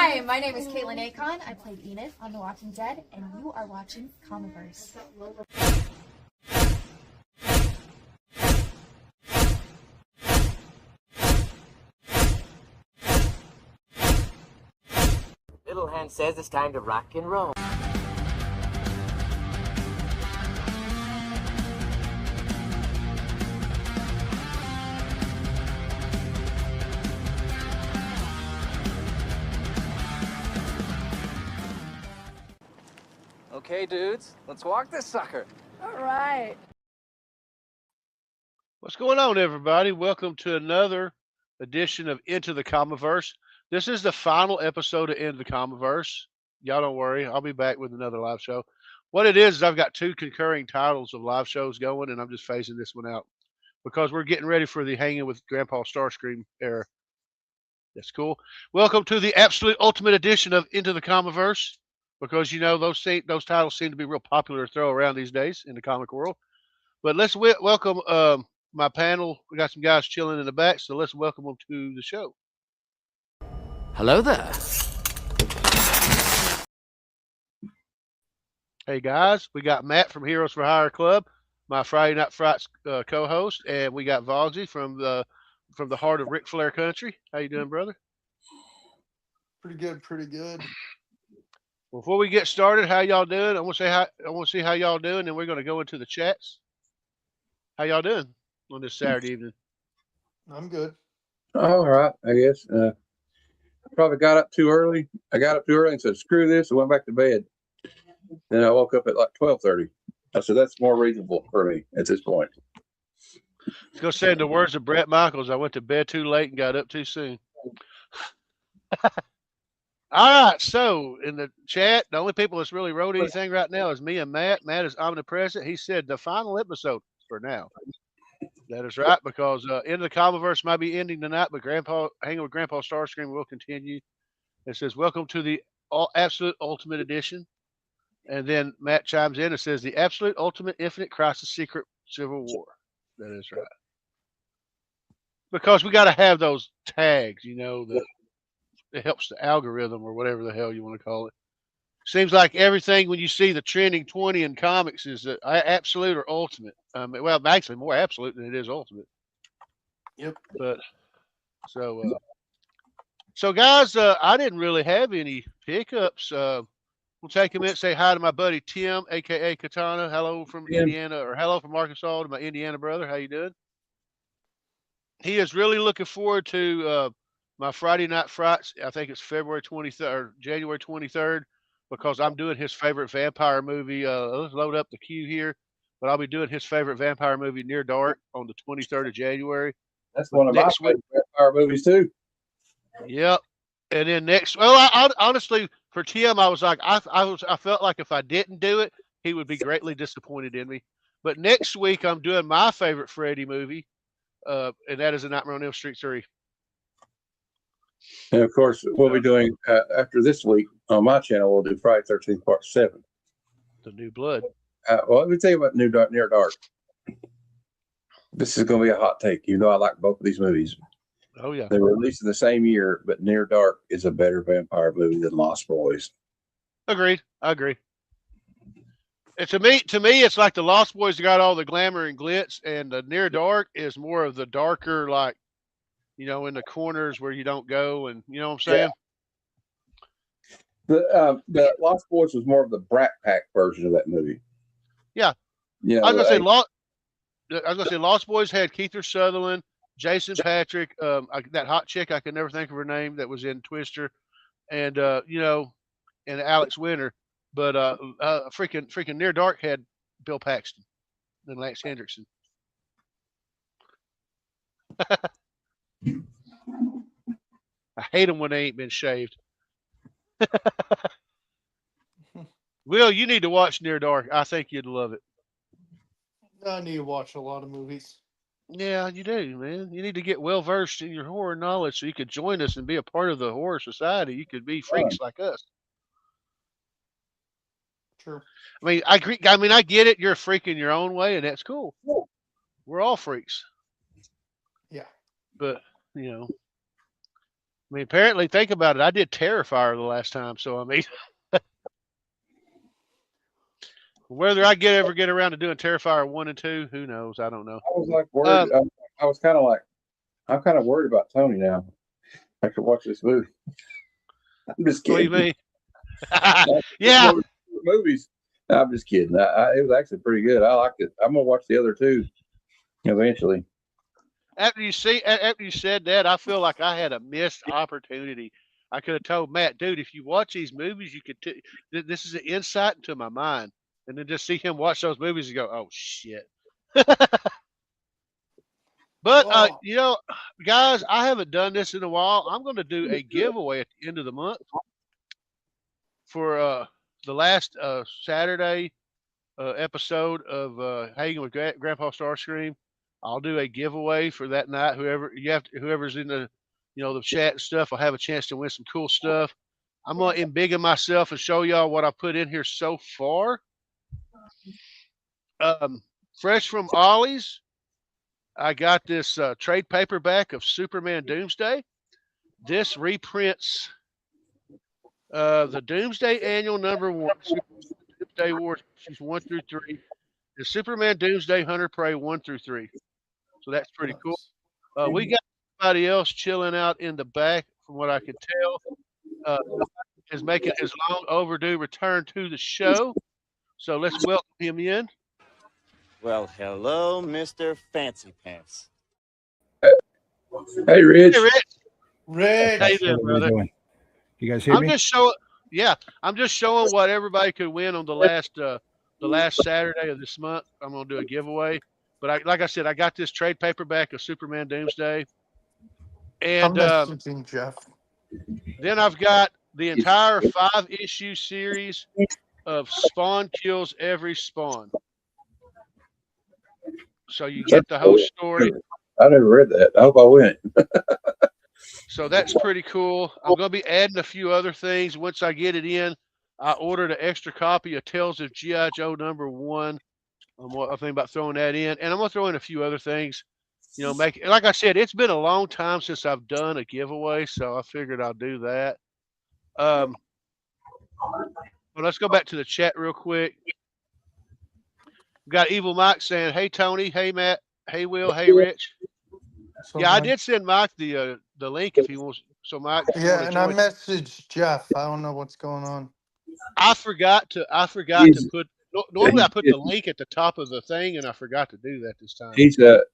Hi, my name is Caitlin Akon. I played Enid on The Walking Dead, and you are watching Comiverse. Little Hand says it's time to rock and roll. Okay, dudes, let's walk this sucker. All right. What's going on, everybody? Welcome to another edition of Into the Comiverse. This is the final episode of Into the Comiverse. Y'all don't worry, I'll be back with another live show. What it is I've got two concurring titles of live shows going, and I'm just phasing this one out because we're getting ready for the Hanging with Grandpa Starscream era. That's cool. Welcome to the absolute ultimate edition of Into the Comiverse, because you know those titles seem to be real popular to throw around these days in the comic world. But let's welcome my panel. We got some guys chilling in the back, so let's welcome them to the show. Hello there. Hey guys, we got Matt from Heroes for Hire Club, my Friday Night Frights co-host, and we got Valji from the heart of Ric Flair country. How you doing, brother? Pretty good, pretty good. Before we get started, how y'all doing? I want to see how y'all doing, and we're going to go into the chats. How y'all doing on this Saturday evening? I'm good. All right, I guess. Probably got up too early. I got up too early and said, "Screw this!" I went back to bed. Then I woke up at like 12:30. I said, "That's more reasonable for me at this point." I was going to say, in the words of Brett Michaels, I went to bed too late and got up too soon. All right, so in the chat, the only people that's really wrote anything right now is me and Matt. Matt is omnipresent. He said the final episode for now. That is right, because Into the Comiverse might be ending tonight, but Hanging with Grandpa Starscream will continue. It says, welcome to the absolute ultimate edition. And then Matt chimes in and says, the absolute ultimate infinite crisis secret civil war. That is right. Because we got to have those tags, you know, that it helps the algorithm or whatever the hell you want to call it. Seems like everything when you see the trending 20 in comics is absolute or ultimate. Well, actually more absolute than it is ultimate. Yep. But so guys, I didn't really have any pickups. We'll take a minute, say hi to my buddy Tim, aka Katana. Hello from Indiana, or hello from Arkansas to my Indiana brother. How you doing? He is really looking forward to my Friday Night Frights. I think it's February 23rd or January 23rd, because I'm doing his favorite vampire movie. Let's load up the queue here, but I'll be doing his favorite vampire movie, Near Dark, on the 23rd of January. That's one of my favorite vampire movies too. Yep. And then I honestly, for Tim, I was like, I felt like if I didn't do it, he would be greatly disappointed in me. But next week, I'm doing my favorite Freddy movie, and that is A Nightmare on Elm Street 3. And of course, we'll be doing after this week on my channel. We'll do Friday 13th Part 7. The New Blood. Well, let me tell you about Near Dark. This is going to be a hot take. You know, I like both of these movies. Oh yeah, they were released in the same year, but Near Dark is a better vampire movie than Lost Boys. Agreed. I agree. And to me, it's like the Lost Boys got all the glamour and glitz, and the Near Dark is more of the darker, like, you know, in the corners where you don't go, and you know what I'm saying. Yeah. The Lost Boys was more of the Brat Pack version of that movie. Yeah. You know, I was gonna say Lost Boys had Kiefer Sutherland, Jason Patrick, that hot chick I could never think of her name that was in Twister, and you know, and Alex Winter. But freaking Near Dark had Bill Paxton and Lance Hendrickson. I hate them when they ain't been shaved. Will, you need to watch Near Dark. I think you'd love it. I need to watch a lot of movies. Yeah, you do, man. You need to get well versed in your horror knowledge so you could join us and be a part of the horror society. You could be freaks like us. True. I mean, I agree. I mean, I get it. You're a freak in your own way, and that's cool. We're all freaks. Yeah. But, you know, mean, apparently, think about it. I did Terrifier the last time, so I mean, whether I ever get around to doing Terrifier 1 and 2, who knows? I don't know. I was like worried. I was kind of like, I'm kind of worried about Tony now. I could watch this movie. I'm just What do kidding. you mean? Yeah. Movies. I'm just kidding. It was actually pretty good. I liked it. I'm gonna watch the other two eventually. After you said that, I feel like I had a missed opportunity. I could have told Matt, dude, if you watch these movies, you could. This is an insight into my mind, and then just see him watch those movies and go, "Oh shit." But you know, guys, I haven't done this in a while. I'm going to do a giveaway at the end of the month for the last Saturday episode of Hanging with Grandpa Starscream. I'll do a giveaway for that night. Whoever's in the the chat and stuff will have a chance to win some cool stuff. I'm gonna embiggen myself and show y'all what I put in here so far. Fresh from Ollie's, I got this trade paperback of Superman Doomsday. This reprints the Doomsday Annual #1, Superman Doomsday Wars issues 1 through 3, and Superman Doomsday Hunter Prey 1 through 3. So that's pretty cool. We got somebody else chilling out in the back, from what I can tell. Is making his long overdue return to the show. So let's welcome him in. Well, hello, Mr. Fancy Pants. Hey, Rich. Hey, Rich. Rick. How you doing, brother? You guys hear me? I'm just showing what everybody could win on the last Saturday of this month. I'm gonna do a giveaway. But like I said, I got this trade paperback of Superman Doomsday, and I'm messaging Jeff. then I've got the entire 5-issue series of Spawn Kills Every Spawn. So you get the whole story. I never read that. I hope I win. So that's pretty cool. I'm going to be adding a few other things. Once I get it in, I ordered an extra copy of Tales of G.I. Joe #1. I'm thinking about throwing that in. And I'm going to throw in a few other things. Like I said, it's been a long time since I've done a giveaway, so I figured I'll do that. Well, let's go back to the chat real quick. We've got Evil Mike saying, "Hey, Tony. Hey, Matt. Hey, Will. Hey, Rich." I did send Mike the link if he wants. So Mike, yeah, and I messaged Jeff. I don't know what's going on. I forgot to put. Normally, I put the link at the top of the thing, and I forgot to do that this time.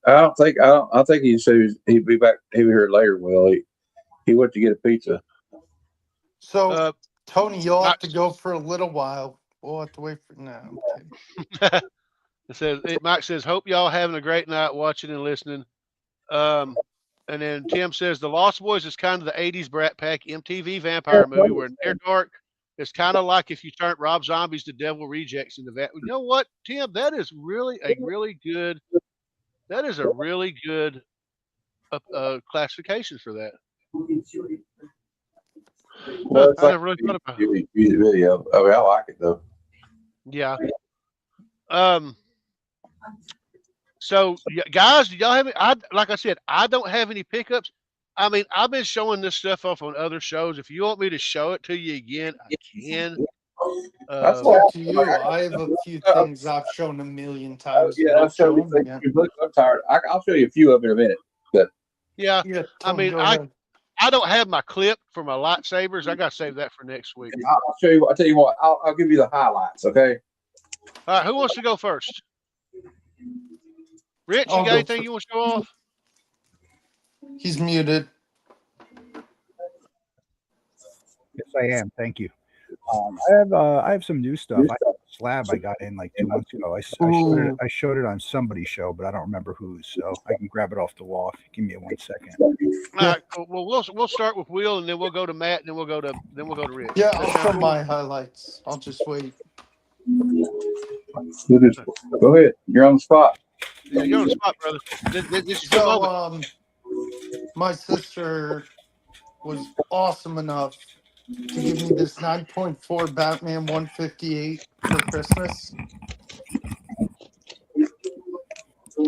I think he said he'd be back. He'll be here later. Well, he went to get a pizza. So Tony, you'll have to go for a little while. We'll have to wait for now. Mike says, "Hope y'all having a great night watching and listening." And then Tim says, "The Lost Boys is kind of the '80s Brat Pack MTV vampire movie where they're dark. It's kind of like if you turned Rob Zombie's The Devil Rejects into that." You know what, Tim? That is really a really good classification for that. Well, I never really thought about it. Music video. I mean, I like it though. Yeah. So, guys, do y'all have any? Like I said, I don't have any pickups. I mean, I've been showing this stuff off on other shows. If you want me to show it to you again, I can. That's up to you. I have a few things I've shown a million times. Yeah, I'll show you. I'm tired. I'll show you a few of them in a minute. But yeah, I mean, I don't have my clip for my lightsabers. I got to save that for next week. I'll show you. I'll tell you what. I'll give you the highlights. Okay. All right. Who wants to go first? Rich, you got anything you want to show off? He's muted. Yes, I am. Thank you. I have some new stuff. I have a slab I got in like 2 months ago. I showed it on somebody's show, but I don't remember whose. So I can grab it off the wall. Give me 1 second. All right. Well, we'll start with Will, and then we'll go to Matt, and then we'll go to Rich. Yeah, I'll show my highlights. I'll just wait. Go ahead. You're on the spot. Yeah, you're on the spot, brother. This is your moment. My sister was awesome enough to give me this 9.4 Batman 158 for Christmas.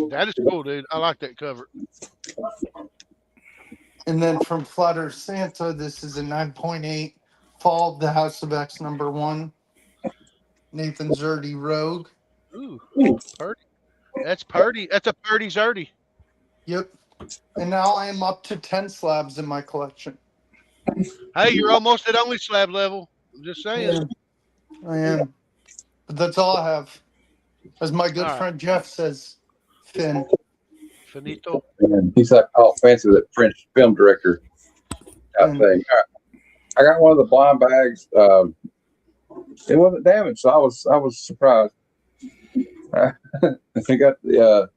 That is cool, dude. I like that cover. And then from Flutter Santa, this is a 9.8. Fall of the House of X #1. Nathan Zerdy Rogue. Ooh, Purdy. That's Purdy. That's a Purdy Zerdy. Yep. And now I am up to 10 slabs in my collection. Hey, you're almost at only slab level. I'm just saying. I am. But that's all I have. As my good All right. friend Jeff says, Finn. Finito. And he's like, oh, fancy that French film director type thing. All right. I got one of the blind bags. It wasn't damaged, so I was surprised. I got the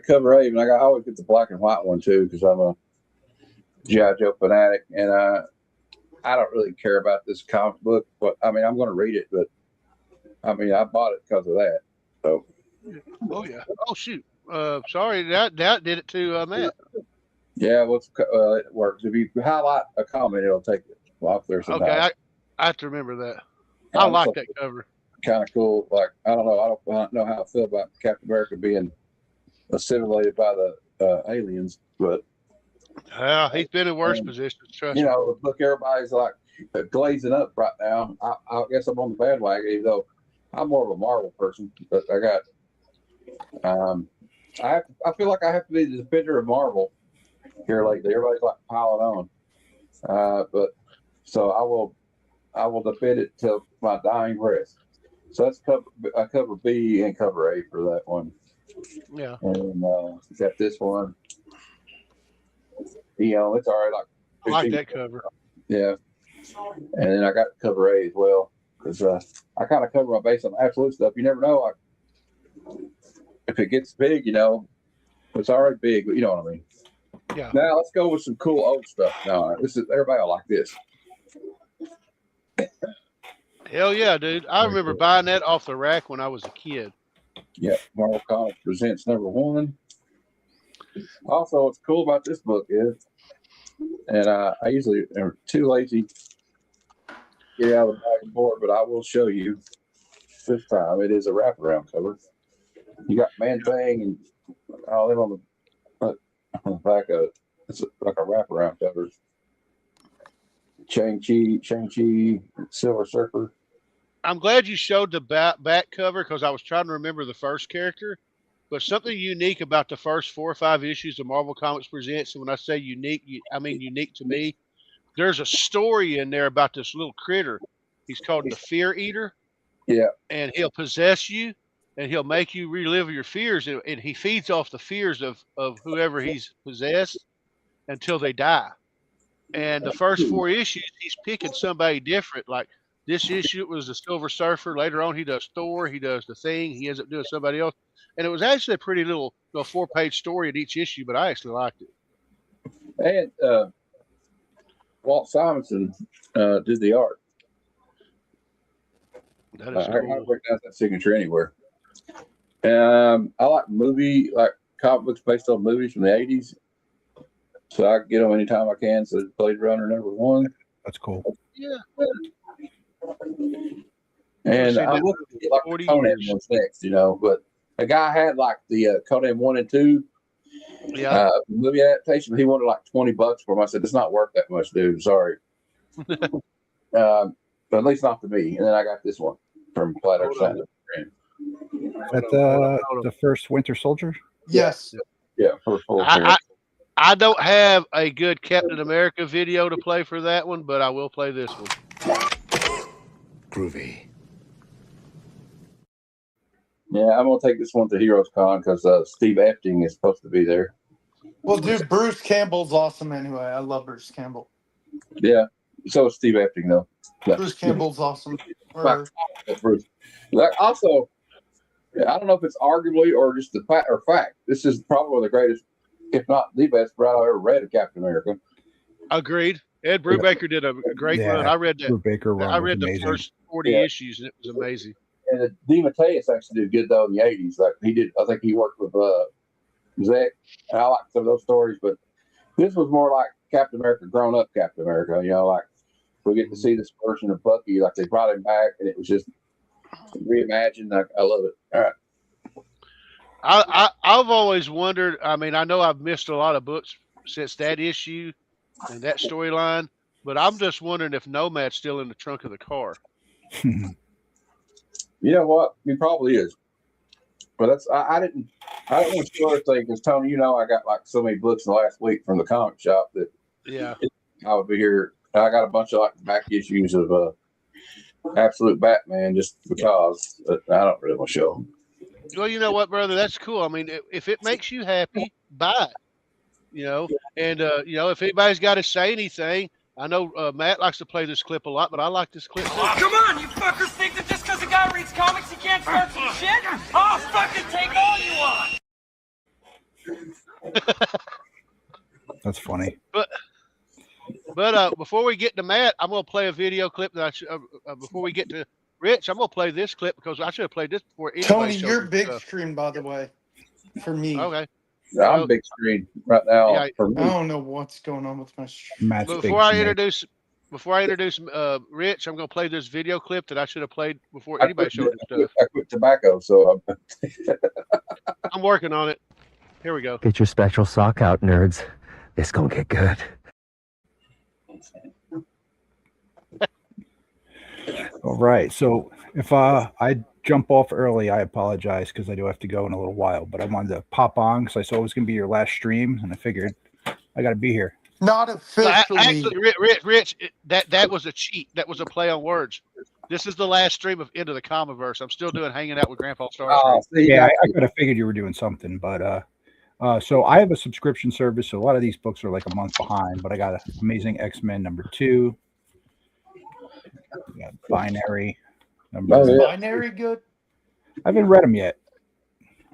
cover A, and I always get the black and white one too because I'm a G.I. Joe fanatic, and I don't really care about this comic book, but I mean I'm going to read it, but I mean I bought it because of that. So. Oh yeah. Oh shoot. Sorry, that did it to Matt. Yeah, well, it works. If you highlight a comment, it'll take it. Well, there's some. Okay, I have to remember that. I like that cover. Kind of cool. Like I don't know how I feel about Captain America being assimilated by the aliens, but he's been in worse positions. Trust you me. know, look, everybody's like glazing up right now. I guess I'm on the bandwagon, even though I'm more of a Marvel person. But I got, I feel like I have to be the defender of Marvel here lately. Everybody's like piling on, but so I will defend it till my dying breath. So that's cover B and cover A for that one. Yeah. And got this one. You know, it's all right. Like I like that cover. Yeah. And then I got cover A as well because I kind of cover my base on absolute stuff. You never know. Like, if it gets big, you know, it's already big, but you know what I mean. Yeah. Now let's go with some cool old stuff. Now this is everybody will like this. Hell yeah, dude! I remember buying that off the rack when I was a kid. Yeah, Marvel Comics presents #1. Also, what's cool about this book is, and I usually am too lazy to get out of the back and forth, but I will show you this time. It is a wraparound cover. You got Man Thing and all them on the back of it. It's like a wraparound cover. Shang-Chi, Silver Surfer. I'm glad you showed the back cover because I was trying to remember the first character. But something unique about the first 4 or 5 issues of Marvel Comics Presents, and when I say unique, I mean unique to me, there's a story in there about this little critter. He's called the Fear Eater. Yeah. And he'll possess you, and he'll make you relive your fears, and he feeds off the fears of whoever he's possessed until they die. And the first 4 issues, he's picking somebody different. Like this issue, it was the Silver Surfer. Later on, he does Thor. He does the Thing. He ends up doing somebody else. And it was actually a pretty little 4-page story at each issue, but I actually liked it. And Walt Simonson did the art. That is cool. I recognize that signature anywhere. I like comic books based on movies from the 80s. So I get them anytime I can. So Blade Runner #1. That's cool. Yeah. And I look at like the Conan ones next, you know, but a guy had like the Conan 1 and 2 movie adaptation, but he wanted like $20 for them. I said, it's not worth that much, dude. Sorry. But at least not to me. And then I got this one from Platter Santa. Is that the first Winter Soldier? Yes. Yeah, first full I don't have a good Captain America video to play for that one, but I will play this one. Groovy. Yeah, I'm gonna take this one to Heroes Con because Steve Epting is supposed to be there. Well, dude, Bruce Campbell's awesome anyway. I love Bruce Campbell. Yeah, so is Steve Epting though. Yeah. Bruce Campbell's awesome. Bruce. Like, also, I don't know if it's arguably or just the fact. This is probably the greatest, if not the best, route I've ever read of Captain America. Agreed. Ed Brubaker did a great run. I read that. Brubaker run I read the amazing. first 40 issues, and it was amazing. And DeMatteis actually did good though in the 80s. Like he did, I think he worked with Zach, and I like some of those stories. But this was more like Captain America, grown up Captain America. You know, like we get to see this version of Bucky. Like they brought him back, and it was just reimagined. I love it. All right. I've always wondered. I mean, I know I've missed a lot of books since that issue and that storyline. But I'm just wondering if Nomad's still in the trunk of the car. You know what? He probably is. But that's I didn't want to spoil everything because Tony, you know, I got like so many books in the last week from the comic shop that I would be here. I got a bunch of like back issues of Absolute Batman just because, but I don't really want to show them. Well, you know what, brother? That's cool. I mean, if it makes you happy, buy it. And if anybody's got to say anything, I know Matt likes to play this clip a lot, but I like this clip too. Come on, you fuckers think that just because a guy reads comics he can't start some shit? I'll fucking take all you want! That's funny. But before we get to Matt, I'm going to play a video clip that before we get to Rich, I'm going to play this clip because I should have played this before anybody Tony, showed you're me big stuff. screen, by the way, for me. Okay. I'm big screen right now. Yeah, for me. I don't know what's going on with my stream. Matt's But big before I snake. introduce Rich, I'm going to play this video clip that I should have played before anybody showed me stuff. I quit tobacco, so I'm working on it. Here we go. Get your special sock out, nerds. This gonna get good. All right. So if I jump off early, I apologize because I do have to go in a little while. But I wanted to pop on because I saw it was going to be your last stream, and I figured I got to be here. Not officially. Actually, Rich, that was a cheat. That was a play on words. This is the last stream of Into the Comiverse. I'm still doing Hanging Out with Grandpa Star. Yeah, I could have figured you were doing something, but so I have a subscription service, so a lot of these books are like a month behind. But I got Amazing X-Men #2. I got Binary. Binary good? I haven't read them yet.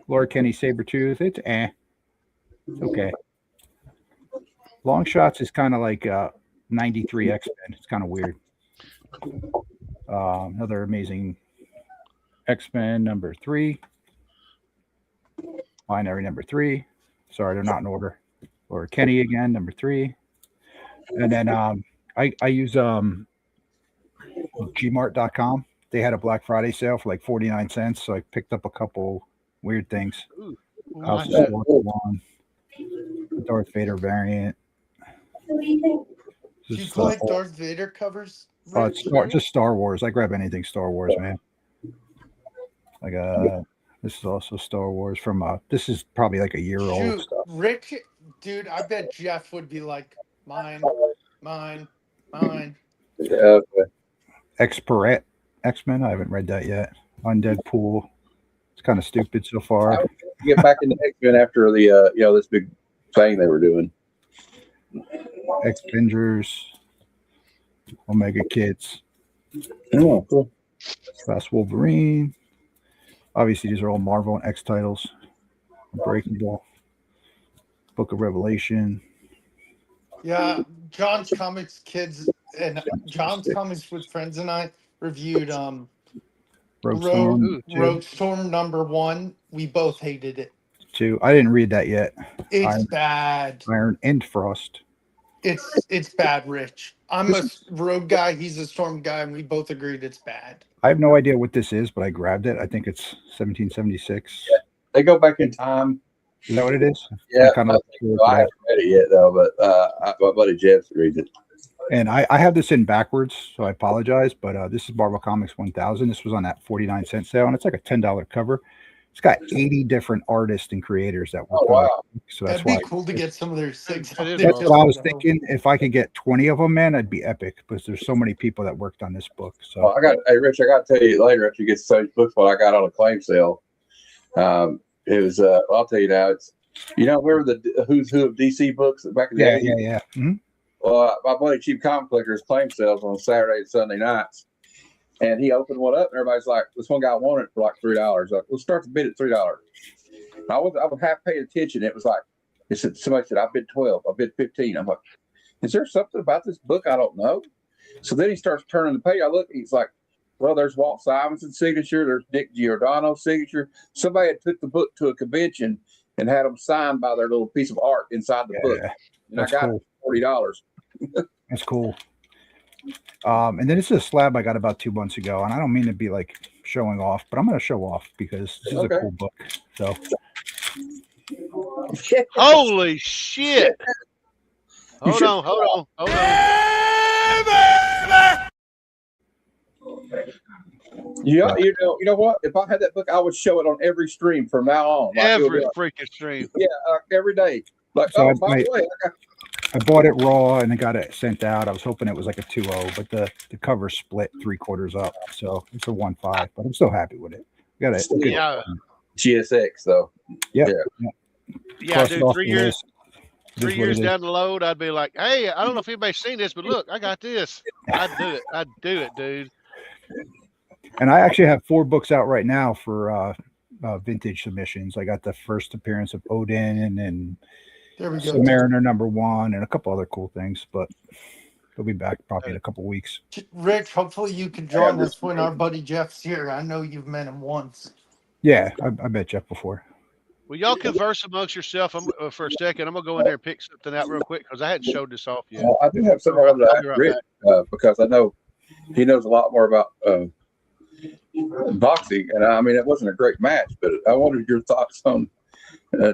Laura Kenny Sabretooth. It's It's okay. Long Shots is kind of like 93 X-Men. It's kind of weird. Another Amazing X-Men #3. Binary #3. Sorry, they're not in order. Or Kenny again, #3. And then I use gmart.com. They had a Black Friday sale for like 49 cents, so I picked up a couple weird things. House of Swords one, the Darth Vader variant. Do you collect Darth Vader covers? Oh, it's just Star Wars. I grab anything Star Wars, man. Like this is also Star Wars from this is probably like a year old stuff. Rick, dude, I bet Jeff would be like mine. yeah. X-Parrot X-Men. I haven't read that yet. Undead Pool. It's kind of stupid so far. Get back into X-Men after the this big thing they were doing. X-Avengers. Omega Kids. Oh, cool. Fast Wolverine. Obviously, these are all Marvel and X titles. Unbreakable. Book of Revelation. Yeah, John's Comics Kids and John's Comics with Friends and I reviewed Rogue Storm. Rogue Storm #1. We both hated it. 2. I didn't read that yet. It's bad. Iron and Frost. It's bad, Rich. I'm a Rogue guy. He's a Storm guy, and we both agreed it's bad. I have no idea what this is, but I grabbed it. I think it's 1776. Yeah, they go back in time. Is that what it is? Yeah, I I haven't read it yet though, but my buddy Jeff reads it. And I have this in backwards, so I apologize. But this is Marvel Comics 1000. This was on that 49-cent sale, and it's like a $10 cover. It's got 80 different artists and creators that work on it. So that's That'd be why cool to get some of their six. That's what I was thinking. If I could get 20 of them, man, I'd be epic because there's so many people that worked on this book. So Well, hey Rich, I got to tell you later after you get to some books what I got on a claim sale. It was I'll tell you now. It's remember the who's who of DC books back in the 80s? Yeah. Mm-hmm. Well, my buddy Cheap Comic Collector's claim sales on Saturday and Sunday nights. And he opened one up, and everybody's like, "This one guy wanted it for like $3." Like, we'll start the bid at $3. And I was half paying attention. It was like, somebody said, "I bid 12. I bid 15." I'm like, "Is there something about this book I don't know?" So then he starts turning the page. I look, he's like, "Well, there's Walt Simonson's signature. There's Nick Giordano's signature. Somebody had took the book to a convention and had them signed by their little piece of art inside the book." And I got it for $40. That's cool. And then this is a slab I got about 2 months ago, and I don't mean to be like showing off, but I'm going to show off because this is a cool book. So, holy shit! Hold on. You know what? If I had that book, I would show it on every stream from now on. Like, it would be Every like, freaking stream. yeah, every day. Like, So oh, by the way, I bought it raw and I got it sent out. I was hoping it was like a 2.0, but the cover split 3/4 up, so it's a 1.5. But I'm still happy with it. Got it. Yeah. GSX though. Yeah. Yeah, dude. Off 3 the years. list. It is 3 what years it is. down the road, I'd be like, "Hey, I don't know if anybody's seen this, but look, I got this. I'd do it, dude." And I actually have 4 books out right now for vintage submissions. I got the first appearance of Odin and There we go. Submariner #1 and a couple other cool things, but he'll be back probably in a couple weeks. Rich, hopefully you can join us when our buddy Jeff's here. I know you've met him once. Yeah, I met Jeff before. Well, y'all converse amongst yourself for a second. I'm gonna go in there and pick something out real quick because I hadn't showed this off yet. I do have some of I'll be that right Rick, because I know he knows a lot more about boxing, and I mean it wasn't a great match, but I wondered your thoughts on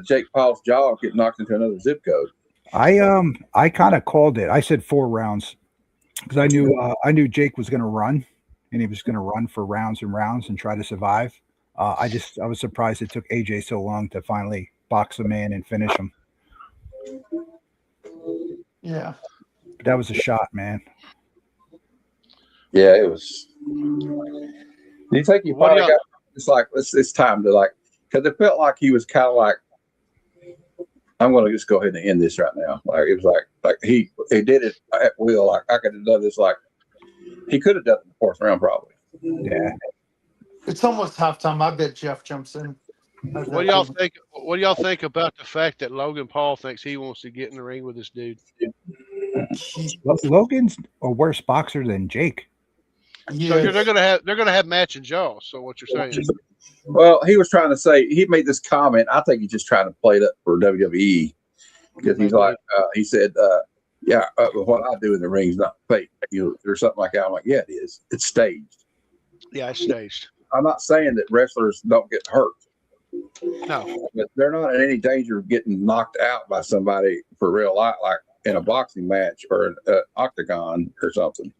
Jake Paul's jaw getting knocked into another zip code. I kind of called it. I said 4 rounds because I knew Jake was going to run, and he was going to run for rounds and rounds and try to survive. I was surprised it took AJ so long to finally box him in and finish him. Yeah. But that was a shot, man. Yeah, it was. Do you think he finally got? It's like it's time to like, because it felt like he was kind of like, I'm going to just go ahead and end this right now. Like it was like he did it at will. Like I could have done this. Like he could have done it in the 4th round probably. Yeah. It's almost halftime. I bet Jeff jumps in. What do y'all think? What do y'all think about the fact that Logan Paul thinks he wants to get in the ring with this dude? Logan's a worse boxer than Jake. So they're gonna have matching jaws. So what you're saying? Well, he was trying to say, he made this comment. I think he's just trying to play it up for WWE because he's like, he said, what I do in the ring is not fake, or something like that. I'm like, yeah, it is. It's staged. Yeah, it's staged. I'm not saying that wrestlers don't get hurt. No, but they're not in any danger of getting knocked out by somebody for real life, like in a boxing match or an octagon or something.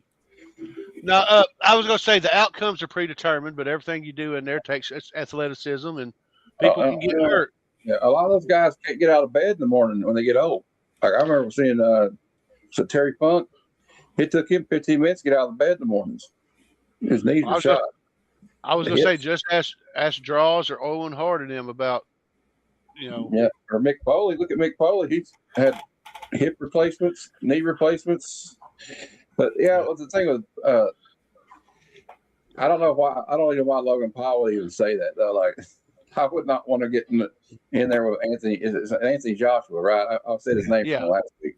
No, I was going to say the outcomes are predetermined, but everything you do in there takes athleticism, and people can get hurt. Yeah, a lot of those guys can't get out of bed in the morning when they get old. Like I remember seeing Terry Funk. It took him 15 minutes to get out of bed in the mornings. His knees were shot. I was going to say, just ask Draws or Owen Hart and them about, Yeah, or Mick Foley. Look at Mick Foley. He's had hip replacements, knee replacements. But yeah, well, the thing with I don't know why. I don't even know why Logan Paul would even say that though. Like, I would not want to get in there with Anthony. Is it Anthony Joshua? Right? I said his name from last week.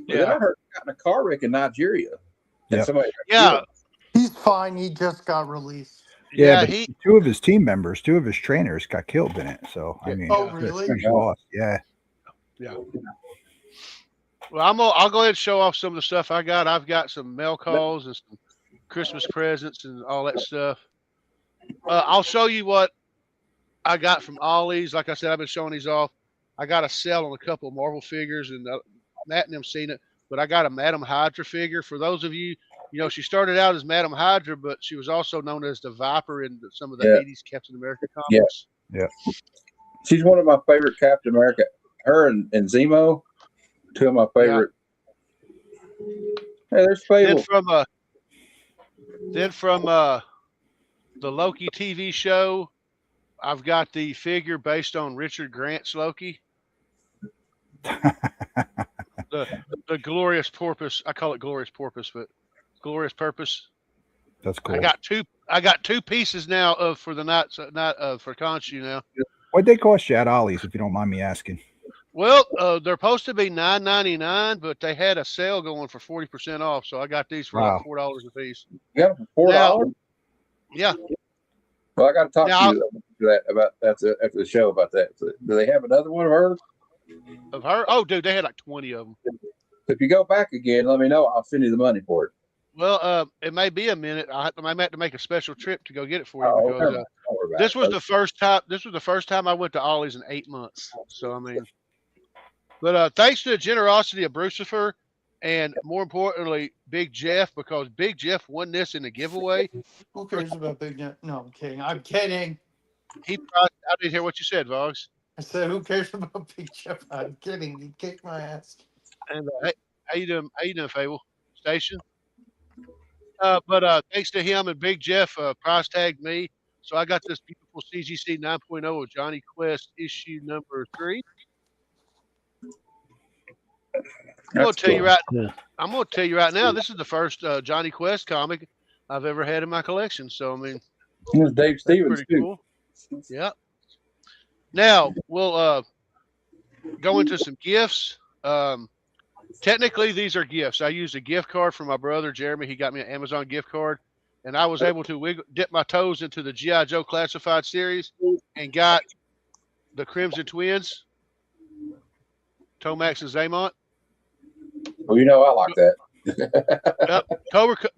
But then I heard he got in a car wreck in Nigeria. Yeah. He's fine. He just got released. Yeah, but 2 of his team members, 2 of his trainers got killed in it. So I mean, really? Yeah. Well, I'll go ahead and show off some of the stuff I got. I've got some mail calls and some Christmas presents and all that stuff. I'll show you what I got from Ollie's. Like I said, I've been showing these off. I got a sale on a couple of Marvel figures, and Matt and them seen it. But I got a Madam Hydra figure. For those of you, she started out as Madam Hydra, but she was also known as the Viper in some of the 80s Captain America comics. Yeah. She's one of my favorite Captain America. Her and Zemo, 2 of my favorite. Hey, there's Fable. Then from the Loki TV show, I've got the figure based on Richard Grant's Loki. The Glorious Porpoise. I call it Glorious Porpoise, but Glorious Purpose. That's cool. I got 2 pieces now for the night for Khonshu now. What'd they cost you at Ollie's, if you don't mind me asking? Well, they're supposed to be $9.99, but they had a sale going for 40% off, so I got these for like $4 a piece. Yeah, $4. Yeah. Well, I got to talk to you about that after the show about that. So, do they have another one of hers? Of her? Oh, dude, they had like 20 of them. If you go back again, let me know. I'll send you the money for it. Well, it may be a minute. I might have to make a special trip to go get it for you because this was the first time. This was the first time I went to Ollie's in 8 months. So I mean, But thanks to the generosity of Brucifer and more importantly, Big Jeff, because Big Jeff won this in the giveaway. Who cares about Big Jeff? No, I'm kidding. I'm kidding. I didn't hear what you said, Vogs. I said, who cares about Big Jeff? I'm kidding. He kicked my ass. And hey, how you doing? How you doing, Fable Station? But thanks to him and Big Jeff, prize tagged me, so I got this beautiful CGC 9.0 of Johnny Quest issue number 3. I'm gonna tell you right now, this is the first Johnny Quest comic I've ever had in my collection. So I mean, It was Dave Stevens pretty too. cool. Yeah. Now we'll go into some gifts. Technically, these are gifts. I used a gift card from my brother Jeremy. He got me an Amazon gift card, and I was able to dip my toes into the G.I. Joe Classified series and got the Crimson Twins, Tomax and Zaymont. Well, you know I like that.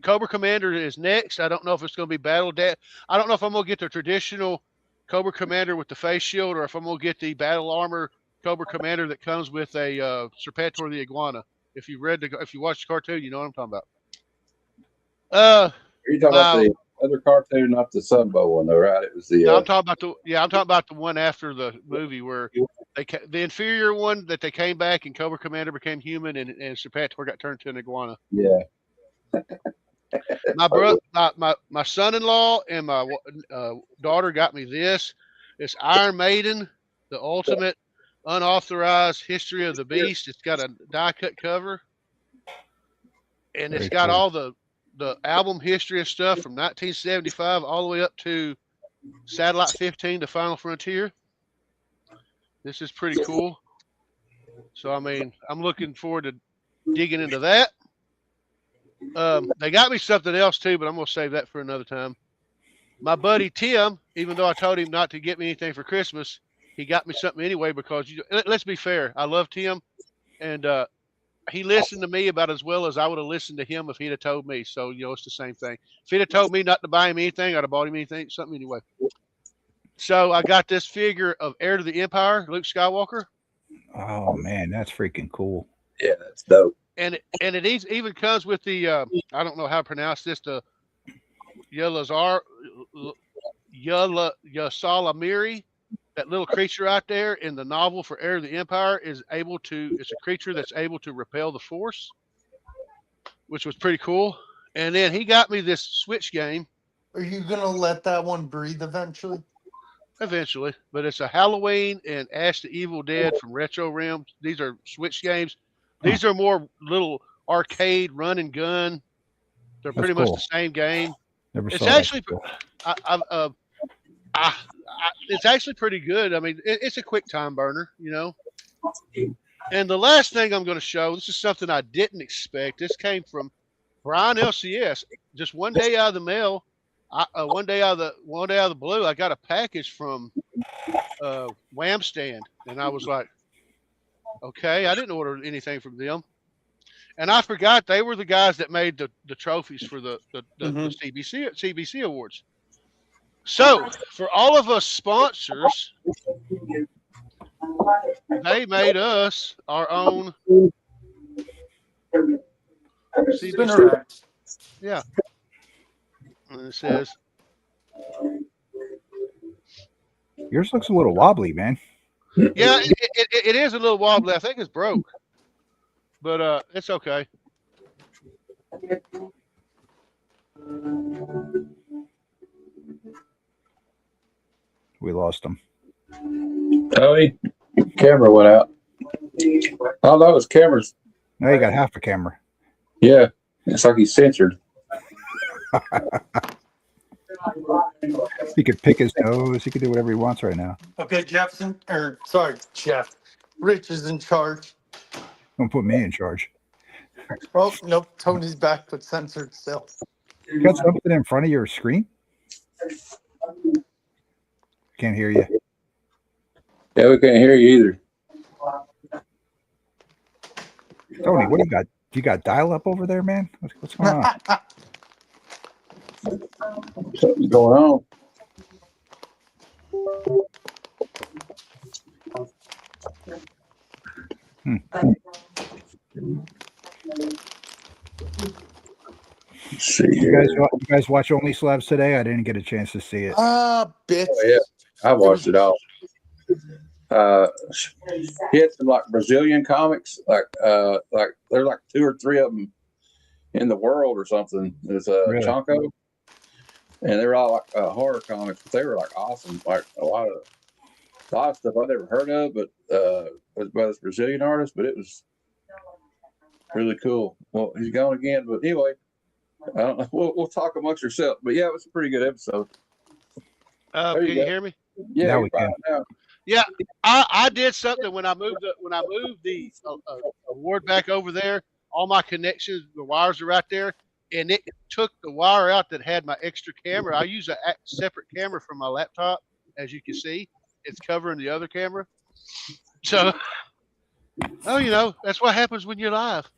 Cobra Commander is next. I don't know if it's going to be Battle Dad. I don't know if I'm going to get the traditional Cobra Commander with the face shield or if I'm going to get the Battle Armor Cobra Commander that comes with a Serpentor the Iguana. If you watched the cartoon, you know what I'm talking about. You're talking about the other cartoon, not the Sunbow one, though, right? It was the. No, I'm talking about the one after the movie where the inferior one that they came back and Cobra Commander became human and Serpentor got turned to an iguana. Yeah. My son-in-law and my daughter got me this. It's Iron Maiden, the ultimate unauthorized history of the beast. It's got a die-cut cover, and it's got all the album history and stuff from 1975 all the way up to Satellite 15 to Final Frontier. This is pretty cool. So I mean, I'm looking forward to digging into that. They got me something else too, but I'm gonna save that for another time. My buddy Tim, even though I told him not to get me anything for Christmas, he got me something anyway because let's be fair. I love Tim, and he listened to me about as well as I would have listened to him if he'd have told me. So it's the same thing. If he'd have told me not to buy him anything, I'd have bought him something anyway. So I got this figure of Heir to the Empire, Luke Skywalker. Oh man, that's freaking cool. Yeah, that's dope. And it even comes with the I don't know how to pronounce this, the Ysalamiri, that little creature out there in the novel for Heir of the Empire it's a creature that's able to repel the Force, which was pretty cool. And then he got me this Switch game. Are you gonna let that one breathe eventually? Eventually, but it's a Halloween and Ash the Evil Dead from Retro Realms. These are Switch games. These are more little arcade run and gun. They're pretty much the same game. It's actually, it's actually pretty good. I mean, it's a quick time burner, And the last thing I'm going to show, this is something I didn't expect. This came from Brian LCS. Just one day out of the mail, one day out of the blue, I got a package from Wham Stand, and I was like, okay, I didn't order anything from them. And I forgot they were the guys that made the trophies for the CBC Awards. So for all of us sponsors, they made us our own CBC. Yeah. And it says, yours looks a little wobbly, man. Yeah, it is a little wobbly. I think it's broke, but it's okay. We lost him. Oh, camera went out. Oh, that was cameras. No, you got half a camera. Yeah, it's like he's censored. He could pick his nose. He could do whatever he wants right now. Okay, Jeff. Rich is in charge. Don't put me in charge. Oh, nope. Tony's back, but censored still. You got something in front of your screen? Can't hear you. Yeah, we can't hear you either. Tony, what do you got? You got dial-up over there, man? What's going on? Something's going on. Let's see You here. guys watch Only Slabs today? I didn't get a chance to see it. Bits. Oh, yeah, I watched it all. He had some like Brazilian comics, like there's like 2 or 3 of them in the world or something. There's Really? Chonko, and they're all like horror comics, but they were like awesome. Like a lot of stuff I've never heard of, but was by this Brazilian artist, but it was really cool. Well, he's gone again, but anyway, I don't know. We'll talk amongst ourselves. But yeah, it was a pretty good episode. Can you hear me? Yeah, Now you're we can. fine now. Yeah, I did something when I moved the award back over there. All my connections, the wires are right there, and it took the wire out that had my extra camera. I use a separate camera from my laptop, as you can see. It's covering the other camera. So, that's what happens when you're live.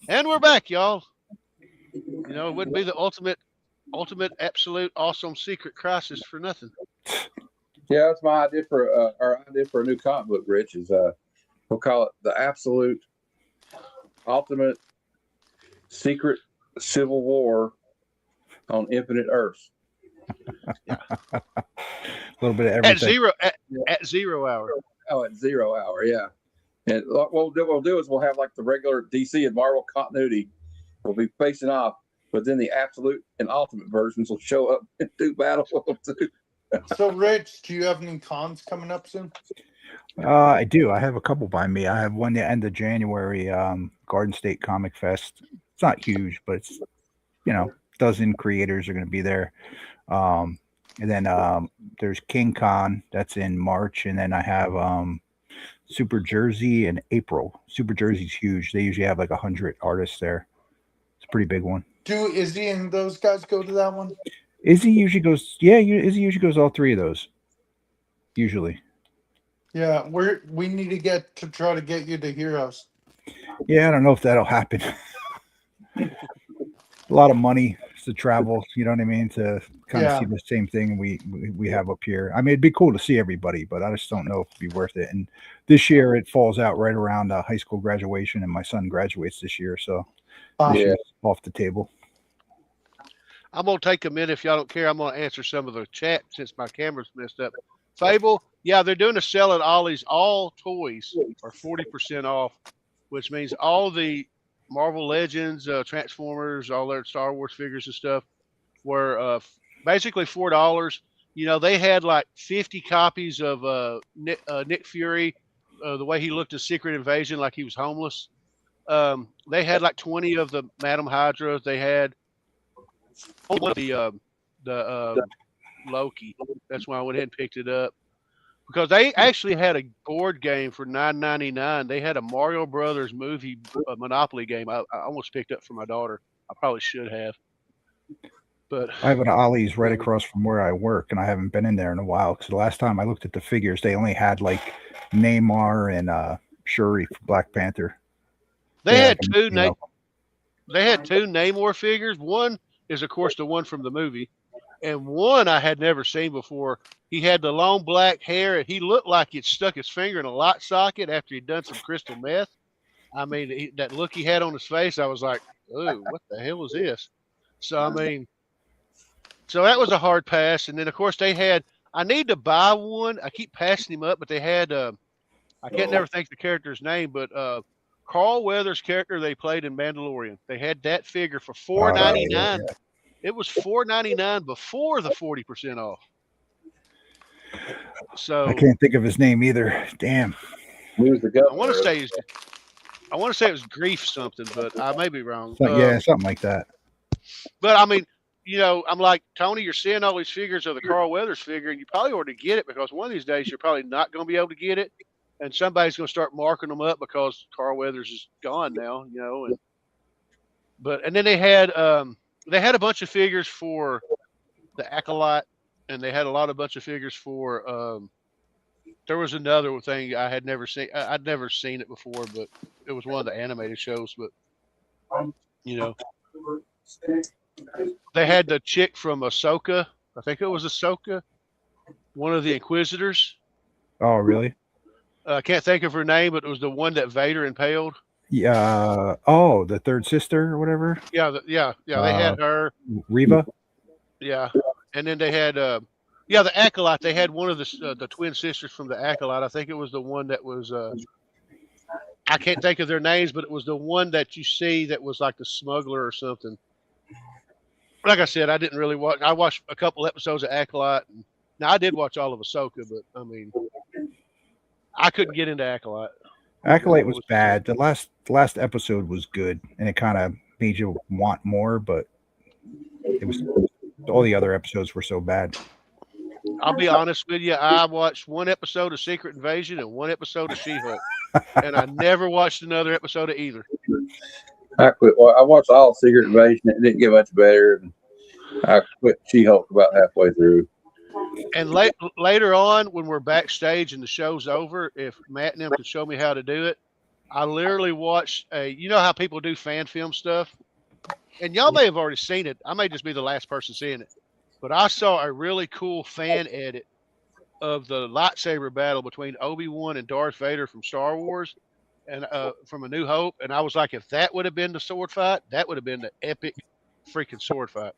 And we're back, y'all. It wouldn't be the ultimate, absolute, awesome secret crisis for nothing. Yeah, that's my idea for our idea for a new comic book, Rich, is we'll call it the absolute ultimate secret civil war on infinite Earths. A little bit of everything. At 0 hour. Oh, at 0 hour, yeah. And what we'll do is we'll have like the regular DC and Marvel continuity. We'll be facing off, but then the absolute and ultimate versions will show up and do battle with them too. So, Rich, do you have any cons coming up soon? I do. I have a couple by me. I have one the end of January, Garden State Comic Fest. It's not huge, but it's, dozen creators are going to be there. And then there's King Con. That's in March. And then I have Super Jersey in April. Super Jersey's huge. They usually have like 100 artists there. It's a pretty big one. Do Izzy and those guys go to that one? Izzy usually goes. Yeah, Izzy usually goes all 3 of those. Usually. Yeah, we need to try to get you to Heroes. Yeah, I don't know if that'll happen. A lot of money to travel, you know what I mean, to kind of see the same thing we have up here. I mean, it'd be cool to see everybody, but I just don't know if it'd be worth it. And this year it falls out right around high school graduation, and my son graduates this year, so this year's off the table. I'm going to take a minute if y'all don't care. I'm going to answer some of the chat since my camera's messed up. Fable, yeah, they're doing a sale at Ollie's. All toys are 40% off, which means all the Marvel Legends, Transformers, all their Star Wars figures and stuff were basically $4. They had like 50 copies of Nick Fury, the way he looked in Secret Invasion, like he was homeless. They had like 20 of the Madam Hydra. They had the Loki. That's why I went ahead and picked it up, because they actually had a board game for $9.99. They had a Mario Brothers movie Monopoly game. I almost picked up for my daughter. I probably should have. But I have an Ollie's right across from where I work, and I haven't been in there in a while, because the last time I looked at the figures, they only had like Neymar and Shuri for Black Panther. They had two Namor figures. One is, of course, the one from the movie, and one I had never seen before. He had the long black hair, and he looked like he'd stuck his finger in a light socket after he'd done some crystal meth. I mean, that look he had on his face, I was like, "Oh, what the hell is this?" So so that was a hard pass. And then, of course, they had. I need to buy one. I keep passing him up, but they had. I can't never think the character's name, but Carl Weathers' character they played in Mandalorian. They had that figure for $4.99. It was $4.99 before the 40% off. So I can't think of his name either. Damn. I want to say it was Grief something, but I may be wrong. Something like that. But I mean, I'm like, Tony, you're seeing all these figures of the Carl Weathers figure, and you probably ought to get it, because one of these days you're probably not going to be able to get it. And somebody's going to start marking them up because Carl Weathers is gone now, and then they had a bunch of figures for the Acolyte, and they had a bunch of figures for there was another thing I had never seen. I'd never seen it before, but it was one of the animated shows. But they had the chick from Ahsoka. I think it was Ahsoka, one of the Inquisitors. Oh, really? I can't think of her name, but it was the one that Vader impaled. Yeah. Oh, the third sister or whatever. Yeah, They had her. Reva. Yeah, and then they had the acolyte. They had one of the twin sisters from the acolyte. I think it was the one that was I can't think of their names, but it was the one that you see that was like the smuggler or something. Like I said, I didn't really watch. I watched a couple episodes of Acolyte. Now I did watch all of Ahsoka, but I mean, I couldn't get into Acolyte. Acolyte was bad. The last episode was good, and it kind of made you want more, but it was all the other episodes were so bad. I'll be honest with you. I watched one episode of Secret Invasion and one episode of She-Hulk, and I never watched another episode of either. I quit. Well, I watched all Secret Invasion. It didn't get much better. I quit She-Hulk about halfway through. And later on, when we're backstage and the show's over, if Matt and them could show me how to do it, I literally watched you know how people do fan film stuff? And y'all may have already seen it. I may just be the last person seeing it. But I saw a really cool fan edit of the lightsaber battle between Obi-Wan and Darth Vader from Star Wars and from A New Hope. And I was like, if that would have been the sword fight, that would have been the epic freaking sword fight.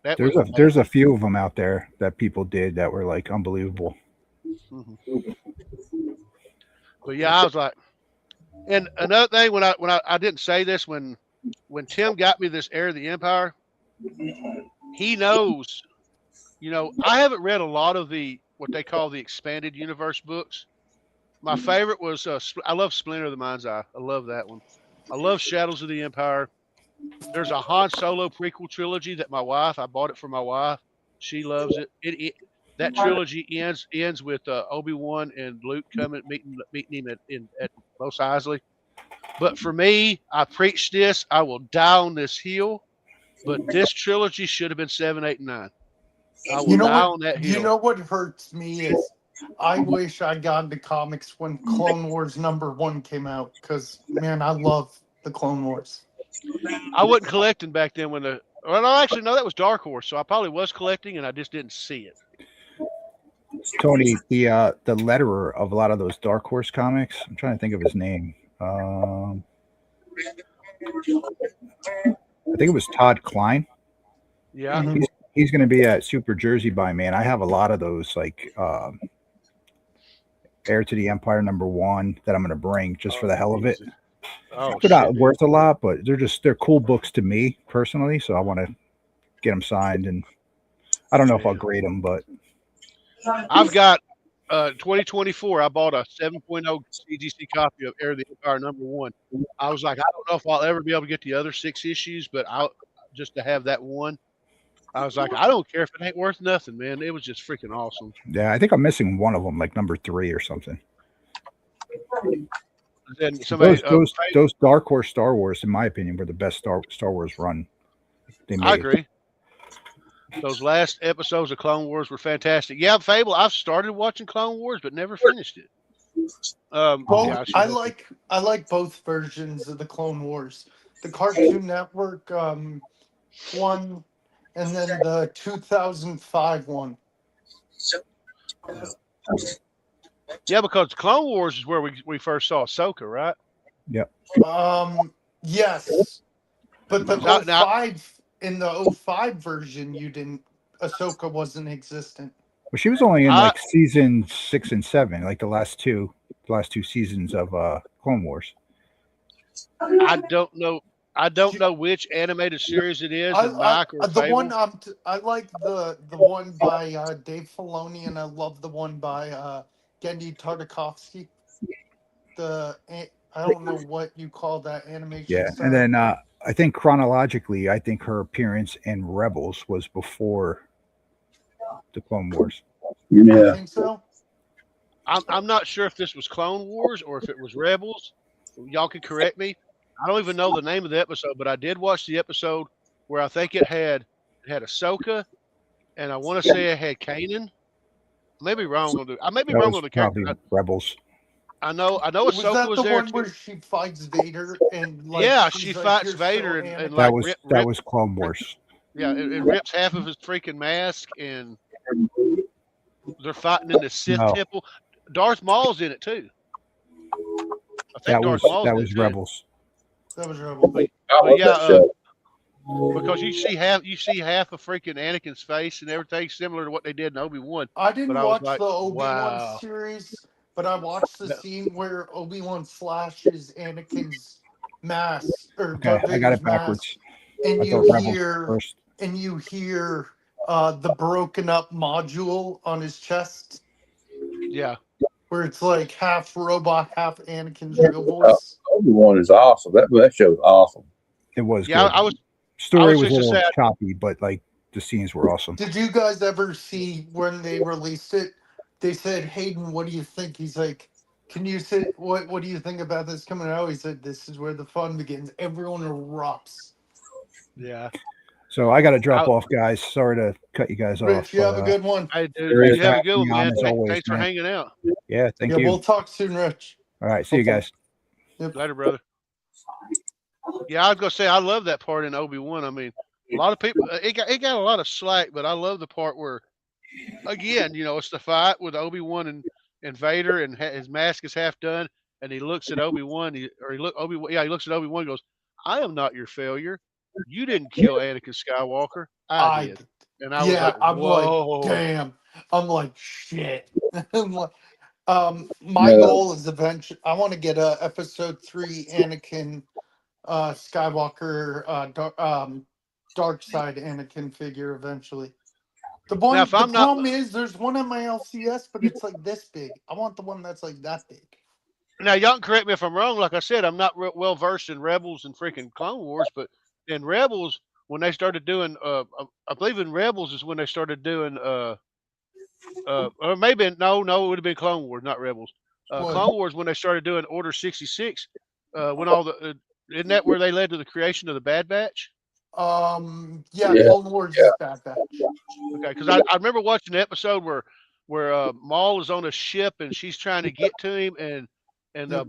There's a few of them out there that people did that were like unbelievable. Mm-hmm. But yeah, I was like, and another thing when I didn't say this when Tim got me this Heir of the Empire, he knows. You know, I haven't read a lot of what they call the expanded universe books. My favorite was I love Splinter of the Mind's Eye. I love that one. I love Shadows of the Empire. There's a Han Solo prequel trilogy that I bought it for my wife. She loves it. That trilogy ends with Obi-Wan and Luke meeting him at Mos Eisley. But for me, I preach this. I will die on this hill. But this trilogy should have been 7, 8, and 9. I will die on that hill. You know what hurts me is I wish I got into comics when Clone Wars #1 came out because, man, I love the Clone Wars. I wasn't collecting back then when actually, no, that was Dark Horse, so I probably was collecting and I just didn't see it. Tony, the letterer of a lot of those Dark Horse comics, I'm trying to think of his name. I think it was Todd Klein. Yeah. Mm-hmm. He's going to be at Super Jersey by me, and I have a lot of those, like Heir to the Empire #1 that I'm going to bring just for the hell of it. Oh, they're not worth a lot, but they're cool books to me personally, so I want to get them signed, and I don't know if I'll grade them, but I've got 2024. I bought a 7.0 CGC copy of Heir of the Empire #1. I was like, I don't know if I'll ever be able to get the other 6 issues, but just to have that one. I was like, I don't care if it ain't worth nothing, man. It was just freaking awesome. Yeah, I think I'm missing one of them, like #3 or something. Then those Dark Horse Star Wars, in my opinion, were the best Star Wars run they made. I agree. Those last episodes of Clone Wars were fantastic. Yeah, Fable, I've started watching Clone Wars, but never finished it. I like both versions of the Clone Wars. The Cartoon Network one, and then the 2005 one. Yeah, because Clone Wars is where we first saw Ahsoka, right? Yep. Yes. But the 05 in the 05 version, Ahsoka wasn't existent. Well, she was only in like season 6 and 7, like the last two seasons of Clone Wars. I don't know which animated series it is. I like the one by Dave Filoni, and I love the one by Gendy Tartakovsky. I don't know what you call that animation. Yeah, style. and then I think chronologically, her appearance in Rebels was before the Clone Wars. Yeah, I think so. I'm not sure if this was Clone Wars or if it was Rebels. Y'all can correct me. I don't even know the name of the episode, but I did watch the episode where I think it had Ahsoka, and I want to say it had Kanan. I may be wrong on the character. Rebels. I know Ahsoka was there. Was that the one where she fights Vader and she fights Vader and that was Clone Wars. Yeah, it rips half of his freaking mask, and they're fighting in the Sith temple. Darth Maul's in it too. I think Darth Maul that did was too. Rebels. That was Rebel. But I love yeah, that show. because you see half of freaking Anakin's face and everything similar to what they did in Obi-Wan. I But didn't I was watch like, the Obi-Wan wow. series, but I watched the scene where Obi-Wan flashes Anakin's mask or Okay, Darth I got Vader's it mask, backwards. and I you thought Rebels hear first. the broken up module on his chest, Yeah. where it's like half robot, half Anakin's real voice. Obi-Wan is awesome. That show is awesome. It was Yeah, good. Story was a little choppy, but like the scenes were awesome. Did you guys ever see when they released it? They said, Hayden, what do you think? He's like, can you say what do you think about this coming out? He said, this is where the fun begins. Everyone erupts. Yeah. So I got to drop off, guys. Sorry to cut you guys Rich, off. you have a good one. Hey, dude, you have a good one, man. As always, Thanks for man. hanging out. Yeah, thank you. Yeah, we'll talk soon, Rich. All right, see you guys. Yep. Later, brother. Yeah, I was gonna say I love that part in Obi-Wan. I mean, a lot of people it got a lot of slack, but I love the part where, again, it's the fight with Obi-Wan and Vader, and his mask is half done, and he looks at Obi-Wan. He looks at Obi-Wan and goes, "I am not your failure. You didn't kill Anakin Skywalker. I did." And I was like, I'm "Whoa, like, damn. I'm like, shit. I'm like, my goal is eventually I want to get a episode 3 Anakin Skywalker dark side Anakin figure eventually. The problem is there's one on my LCS, but it's like this big. I want the one that's like that big. Now, y'all can correct me if I'm wrong. Like I said, I'm not well versed in Rebels and freaking Clone Wars, but in Rebels, when they started doing, I believe in Rebels is when they started doing, or maybe no, it would have been Clone Wars, not Rebels. Clone Wars when they started doing Order 66, when all the isn't that where they led to the creation of the Bad Batch? Clone Wars is Bad Batch. Okay, because I remember watching an episode where Maul is on a ship and she's trying to get to him,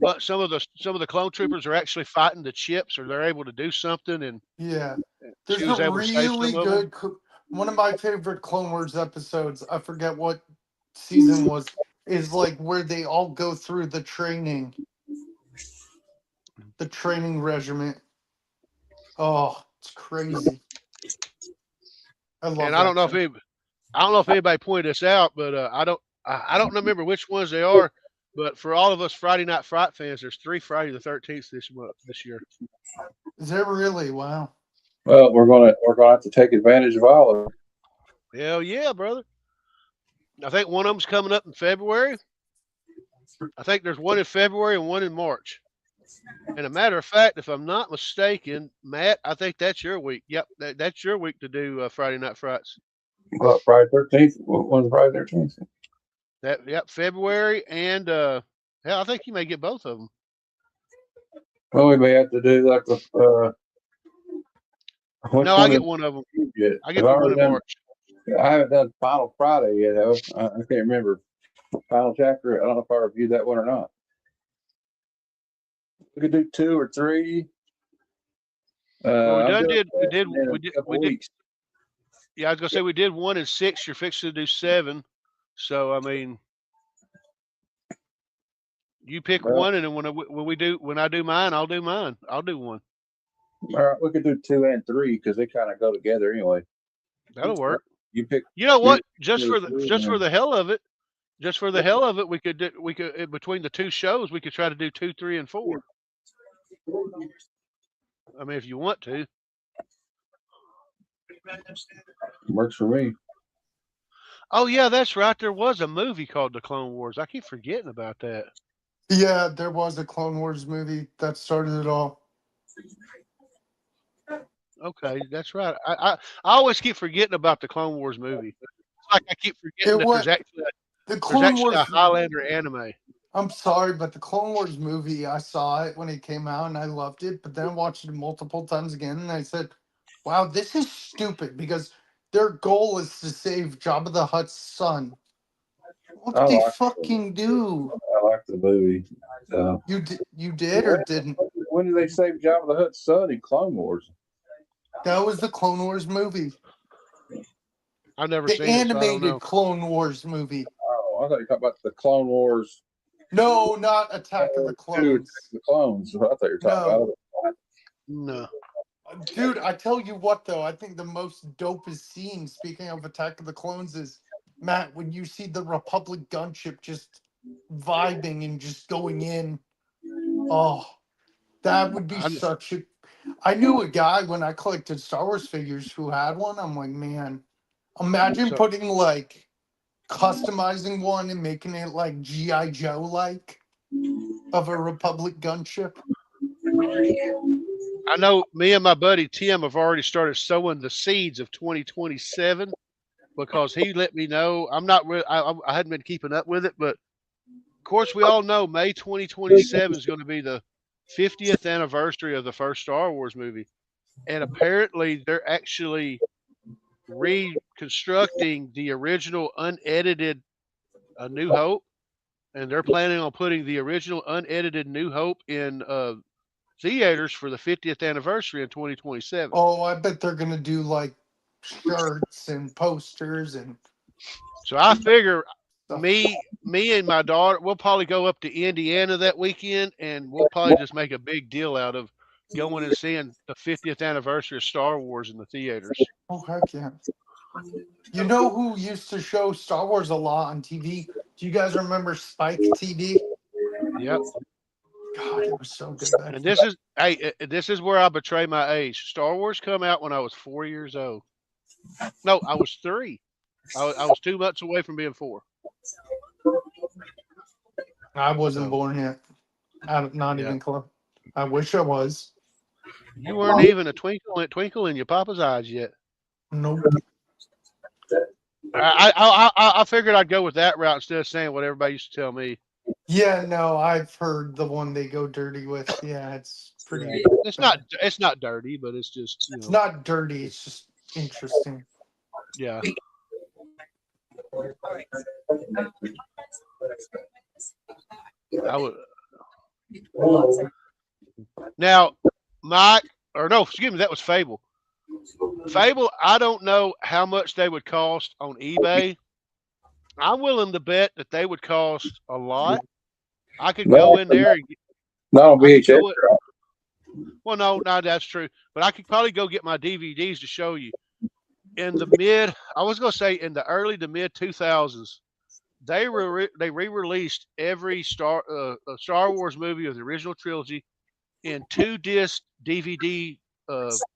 but some of the clone troopers are actually fighting the chips, or they're able to do something, and there's she was a able to save really some of them. good one of my favorite Clone Wars episodes. I forget what season was. Is like where they all go through the training regiment. Oh, it's crazy. I love. And I don't know if anybody pointed this out, but I don't remember which ones they are. But for all of us Friday Night Fright fans, there's 3 Friday the 13th this year. Is there really? Wow. Well, we're gonna have to take advantage of all of it. Hell yeah, brother. I think one of them's coming up in February. I think there's one in February and one in March. And a matter of fact, if I'm not mistaken, Matt, I think that's your week. Yep, that's your week to do Friday Night Frights. Well, Friday 13th. When's Friday 13th? February and hell, I think you may get both of them. Well, we may have to do like the. No, I get one of them. I get one in March. I haven't done Final Friday yet, though. I can't remember Final Chapter. I don't know if I reviewed that one or not. We could do 2 or 3. Well, we did. Yeah, I was gonna say we did 1 and 6. You're fixing to do 7. So I mean, you pick one, and then when I do mine, I'll do mine. I'll do one. All right, we could do 2 and 3 because they kind of go together anyway. That'll work. You pick. You know what? Just for the hell of it, we could between the 2 shows, we could try to do 2, 3, and 4. I mean, if you want to. Works for me. Oh yeah, that's right. There was a movie called The Clone Wars. I keep forgetting about that. Yeah, there was a Clone Wars movie that started it all. Okay, that's right. I always keep forgetting about the Clone Wars movie. It's like I keep forgetting there's actually a Highlander anime. I'm sorry, but the Clone Wars movie, I saw it when it came out and I loved it, but then I watched it multiple times again and I said, wow, this is stupid because their goal is to save Jabba the Hutt's son. What did they fucking do? I like the movie. You did or didn't? When did they save Jabba the Hutt's son in Clone Wars? That was the Clone Wars movie. I've never the seen animated Clone Wars movie. Oh, I thought you were talking about the Clone Wars No, not Attack of the Dude, Clones. the clones. I thought you were talking about. No. Dude, I tell you what, though, I think the most dopest scene, speaking of Attack of the Clones, is, Matt, when you see the Republic gunship just vibing and just going in. Oh, that would be such a... I knew a guy when I collected Star Wars figures who had one. I'm like, man, imagine putting, like, customizing one and making it, like, G.I. Joe-like of a Republic gunship. I know me and my buddy Tim have already started sowing the seeds of 2027 because he let me know. I'm not really, I hadn't been keeping up with it, but of course, we all know May 2027 is going to be the 50th anniversary of the first Star Wars movie. And apparently, they're actually reconstructing the original unedited A New Hope. And they're planning on putting the original unedited New Hope in theaters for the 50th anniversary in 2027. Oh, I bet they're going to do like shirts and posters and. So I figure me and my daughter, we'll probably go up to Indiana that weekend, and we'll probably just make a big deal out of going and seeing the 50th anniversary of Star Wars in the theaters. Oh, heck yeah. You know who used to show Star Wars a lot on TV? Do you guys remember Spike TV? Yep. God, it was so good. And this is where I betray my age. Star Wars come out when I was 4 years old. No, I was 3. I was 2 months away from being 4. I wasn't born yet. Not even close. I wish I was. You weren't even a twinkle in your papa's eyes yet. Nope. I figured I'd go with that route instead of saying what everybody used to tell me. Yeah, no, I've heard the one they go dirty with. Yeah, it's pretty. It's not dirty, but it's just It's not dirty. It's just interesting. Yeah. I would. Now, Mike, or no, excuse me, that was Fable. Fable, I don't know how much they would cost on eBay. I'm willing to bet that they would cost a lot. I could go in there and not on VHS. Well, no, that's true. But I could probably go get my DVDs to show you. In the in the early to mid 2000s, they re-released every Star Wars movie of the original trilogy in 2-disc DVD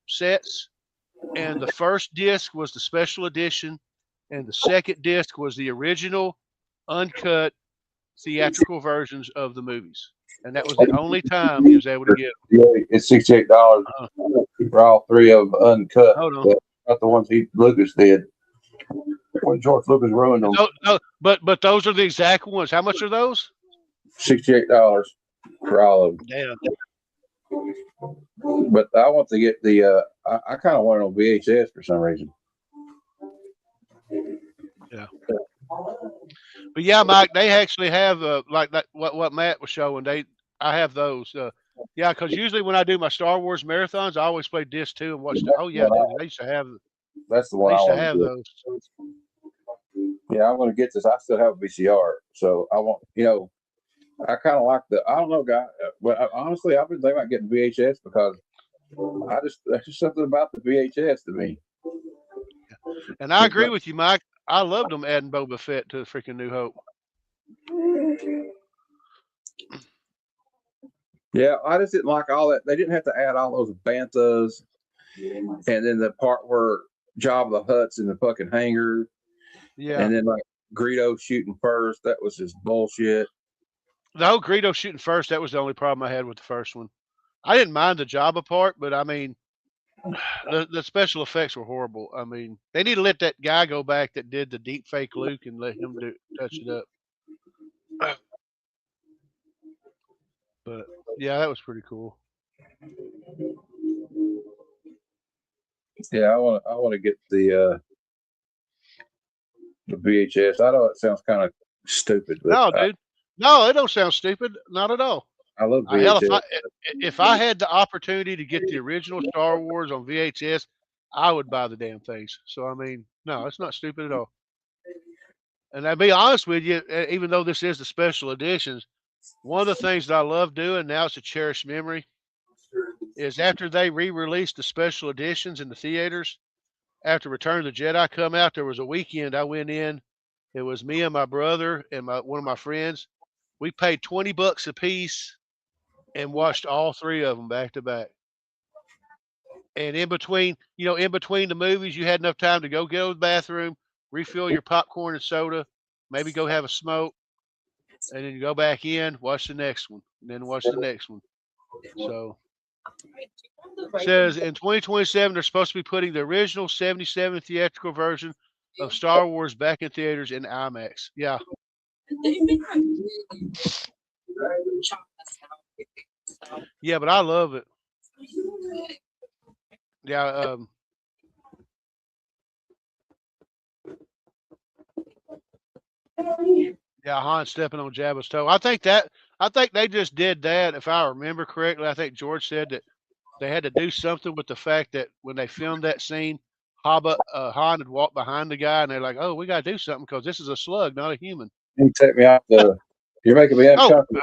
sets, and the first disc was the special edition, and the second disc was the original uncut theatrical versions of the movies, and that was the only time he was able to get them. Yeah, it's $68 for all 3 of uncut. Hold on. Not the ones Lucas did. When George Lucas ruined them. No, but those are the exact ones. How much are those? $68 for all of them. Damn. But I want to get the. I kind of want it on VHS for some reason. Yeah. But yeah, Mike, they actually have like that. What Matt was showing. I have those. Yeah, because usually when I do my Star Wars marathons, I always play disc 2 and watch. Oh yeah, they used to have. That's the one. They used to have those. Yeah, I'm going to get this. I still have a VCR, so I want. I kind of like the. I don't know, guy. But honestly, I've been thinking about getting VHS because there's just something about the VHS to me. And I agree with you, Mike. I loved them adding Boba Fett to the freaking New Hope. Yeah, I just didn't like all that. They didn't have to add all those banthas, and then the part where Jabba the Hutt's in the fucking hangar. Yeah, and then like Greedo shooting first. That was just bullshit. The whole Greedo shooting first, that was the only problem I had with the first one. I didn't mind the Jabba part, but I mean, the special effects were horrible. I mean, they need to let that guy go back that did the deep fake Luke and let him touch it up. But yeah, that was pretty cool. Yeah, I want to get the VHS. I know it sounds kind of stupid, but no, dude, no, it don't sound stupid, not at all. I love VHS. Hell, if I had the opportunity to get the original Star Wars on VHS, I would buy the damn things. So I mean, no, it's not stupid at all. And I'll be honest with you, even though this is the special editions, one of the things that I love doing now, it's a cherished memory, is after they re-released the special editions in the theaters. After Return of the Jedi come out, there was a weekend I went in. It was me and my brother and one of my friends. We paid $20 a piece and watched all three of them back to back. And in between, in between the movies, you had enough time to go get to the bathroom, refill your popcorn and soda, maybe go have a smoke, and then you go back in, watch the next one, and then watch the next one. So says in 2027 they're supposed to be putting the original 77 theatrical version of Star Wars back in theaters in IMAX. Yeah. Yeah, but I love it. Yeah, yeah, Han stepping on Jabba's toe. I think they just did that. If I remember correctly, I think George said that they had to do something with the fact that when they filmed that scene, Han had walked behind the guy, and they're like, "Oh, we got to do something because this is a slug, not a human." You take me off the. You're making me uncomfortable.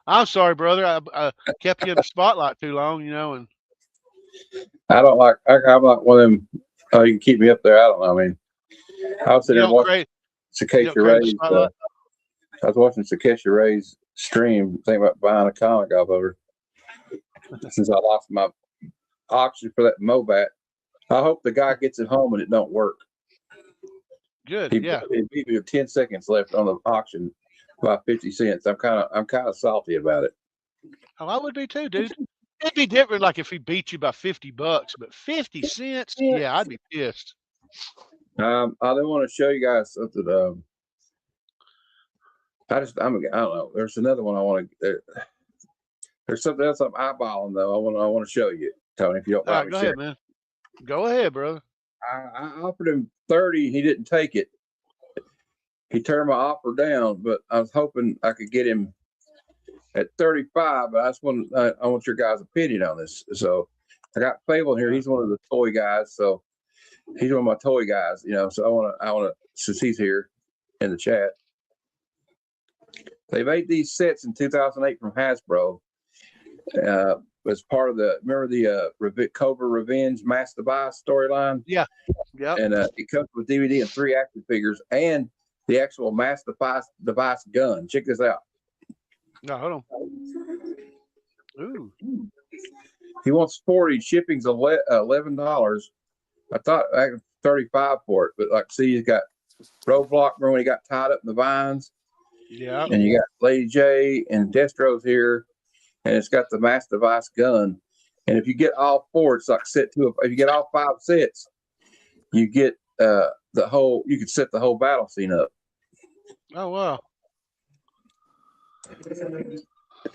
I'm sorry, brother. I kept you in the spotlight too long, and I don't like. I'm not one of them. Oh, you can keep me up there. I don't know. I mean, I was sitting there watching Sakesha Ray's. I was watching Sakesha Ray's stream, thinking about buying a comic off of her. Since I lost my auction for that Mobat, I hope the guy gets it home and it don't work. Good. He beat me with 10 seconds left on the auction by 50 cents. I'm kind of salty about it. Oh, I would be too, dude. It'd be different, like if he beat you by $50, but 50 cents, yeah, I'd be pissed. I don't want to show you guys something. I don't know. There's another one I want to. There's something else I'm eyeballing though. I want to show you, Tony. If you don't mind. Go ahead, man. Go ahead, brother. I offered him 30. He didn't take it. He turned my offer down, but I was hoping I could get him at 35. But I want your guys' opinion on this. So I got Fable here. He's one of the toy guys. So he's one of my toy guys. So I want to. Since he's here in the chat, they made these sets in 2008 from Hasbro. As part of the Cobra Revenge Mass Device storyline. Yeah. And it comes with DVD and 3 action figures and the actual Mass Device gun. Check this out. No, hold on. Ooh. He wants 40. Shipping's $11. I thought I got 35 for it, but see, he's got Roadblock. Remember when he got tied up in the vines? Yeah. And you got Lady J and Destro's here. And it's got the Mass Device gun. And if you get all 4, it's like set 2. If you get all 5 sets, you get you can set the whole battle scene up. Oh, wow.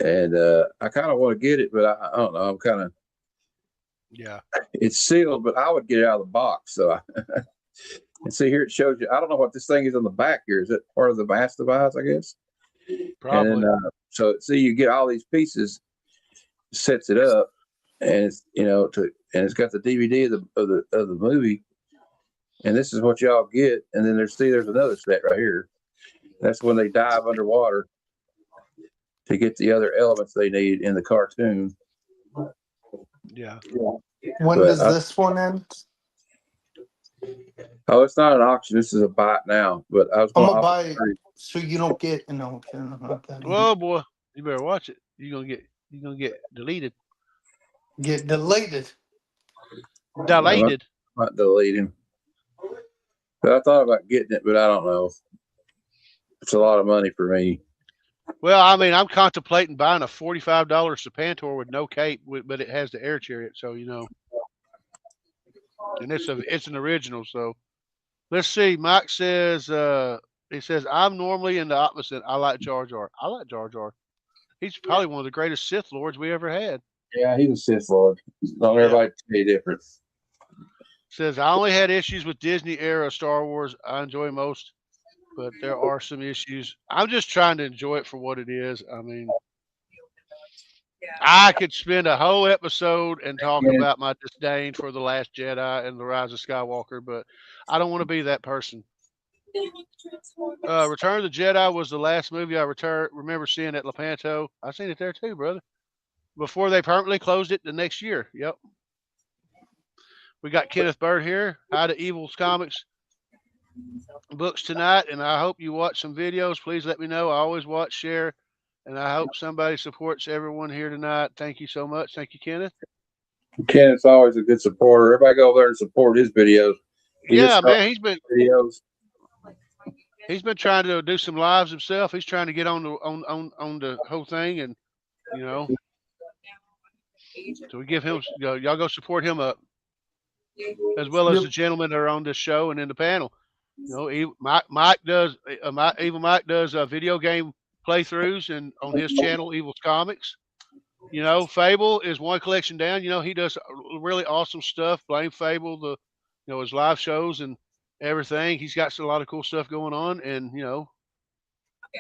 And I kind of want to get it, but I don't know. I'm kind of. Yeah. It's sealed, but I would get it out of the box. So and see here, it shows you. I don't know what this thing is on the back here. Is it part of the Mass Device, I guess? Probably. And then, so see, you get all these pieces, sets it up, and it's and it's got the DVD of the movie, and this is what y'all get. And then there's another set right here. That's when they dive underwater to get the other elements they need in the cartoon. Yeah. When does this one end? Oh, it's not an auction. This is a buy it now. But I was gonna buy it so you don't get Well, boy, you better watch it. You're gonna get deleted. Get deleted. Deleted. Not deleting. But I thought about getting it, but I don't know. It's a lot of money for me. Well, I mean, I'm contemplating buying a $45 Serpentor with no cape, but it has the air chariot, so and it's an original. So let's see. Mike says he says I'm normally in the opposite. I like Jar Jar. I like Jar Jar. He's probably one of the greatest Sith Lords we ever had. Yeah, he's a Sith Lord. Don't everybody tell you different. Says I only had issues with Disney era Star Wars. I enjoy most, but there are some issues. I'm just trying to enjoy it for what it is. I mean, I could spend a whole episode and talk about my disdain for The Last Jedi and The Rise of Skywalker, but I don't want to be that person. Return of the Jedi was the last movie I remember seeing at Lepanto. I seen it there too, brother. Before they permanently closed it the next year. Yep. We got Kenneth Bird here. Hi to Evil's Comics books tonight, and I hope you watch some videos. Please let me know. I always watch, share, and I hope somebody supports everyone here tonight. Thank you so much. Thank you, Kenneth. Kenneth's always a good supporter. Everybody go over there and support his videos. Yeah, man, he's been videos. He's been trying to do some lives himself. He's trying to get on the whole thing, and you know, so we give him y'all go support him up, as well as the gentlemen that are on this show and in the panel. You know, Mike does Evil Mike does video game playthroughs and on his channel Evil's Comics. You know, Fable is one collection down. You know, he does really awesome stuff. Blame Fable, his live shows and everything. He's got a lot of cool stuff going on, and you know,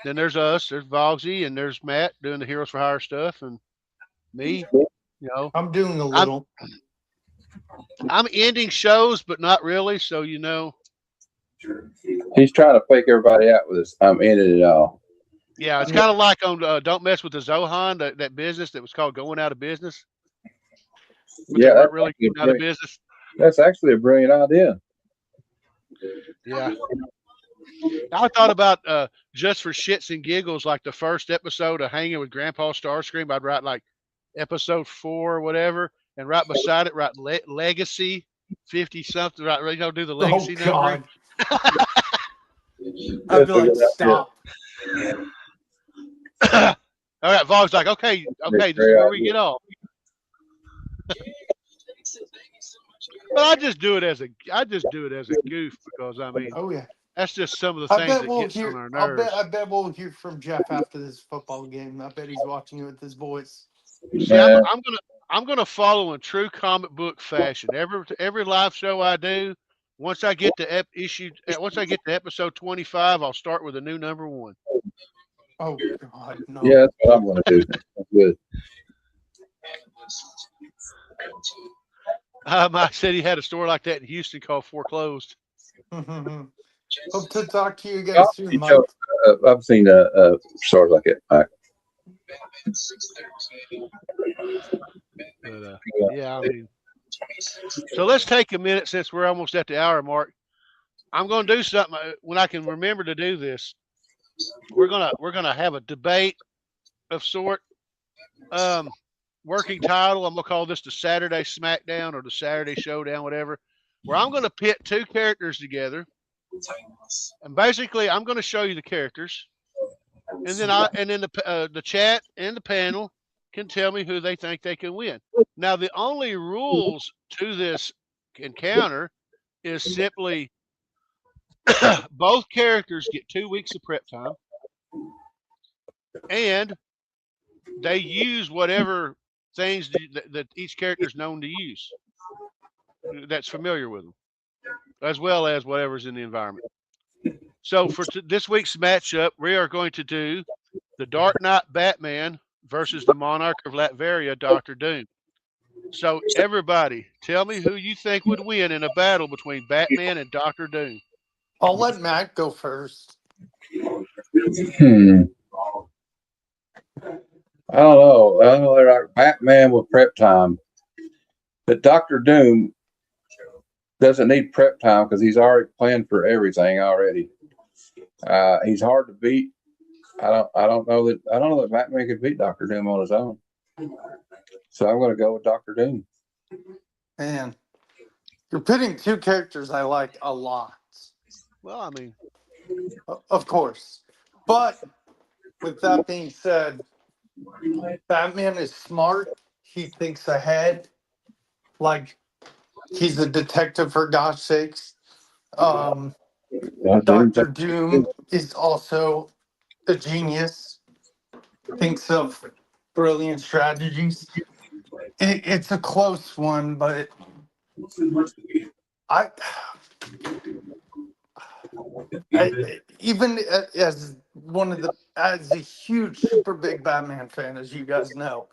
then there's us, there's Vogsy, and there's Matt doing the Heroes for Hire stuff, and me. You know, I'm doing a little. I'm ending shows, but not really. So you know, he's trying to fake everybody out with us. I'm ending it all. Yeah, it's kind of like on Don't Mess with the Zohan, that business that was called Going Out of Business. But yeah, that's really going out of business. That's actually a brilliant idea. Yeah. I thought about just for shits and giggles, like the first episode of Hanging with Grandpa Starscream, I'd write like episode 4 or whatever, and right beside it, write Legacy 50 something, right? You know, do the Legacy number. I'd be like, stop. All right, Vog's like, okay, this is where we get off. But I just do it as a goof because I mean, oh yeah, that's just some of the things that gets on our nerves. I bet we'll hear from Jeff after this football game. I bet he's watching it with his boys. See, I'm gonna follow in true comic book fashion. Every live show I do, once I get to episode 25, I'll start with a new number 1. Oh God, no. Yeah, that's what I'm gonna do. That's good. Mike said he had a store like that in Houston called Foreclosed. Hope to talk to you guys soon, Mike. I've seen stores like it, Mike. But, yeah, I mean, so let's take a minute since we're almost at the hour mark. I'm going to do something when I can remember to do this. We're gonna have a debate of sort. Working title, I'm gonna call this the Saturday Smackdown or the Saturday Showdown, whatever. Where I'm gonna pit 2 characters together, and basically I'm gonna show you the characters, and then the chat and the panel can tell me who they think they can win. Now the only rules to this encounter is simply both characters get 2 weeks of prep time, and they use whatever things that each character is known to use that's familiar with them, as well as whatever's in the environment. So for this week's matchup, we are going to do the Dark Knight Batman versus the Monarch of Latveria, Dr. Doom. So everybody, tell me who you think would win in a battle between Batman and Dr. Doom. I'll let Matt go first. I don't know. They're like Batman with prep time, but Dr. Doom doesn't need prep time because he's already planned for everything already. He's hard to beat. I don't know that Batman could beat Dr. Doom on his own. So I'm going to go with Dr. Doom. Man, you're pitting 2 characters I like a lot. Well, I mean, of course, but with that being said, Batman is smart. He thinks ahead. Like, he's a detective for God's sakes. Dr. Doom is also a genius. Thinks of brilliant strategies. It's a close one, but even as a huge, super big Batman fan, as you guys know,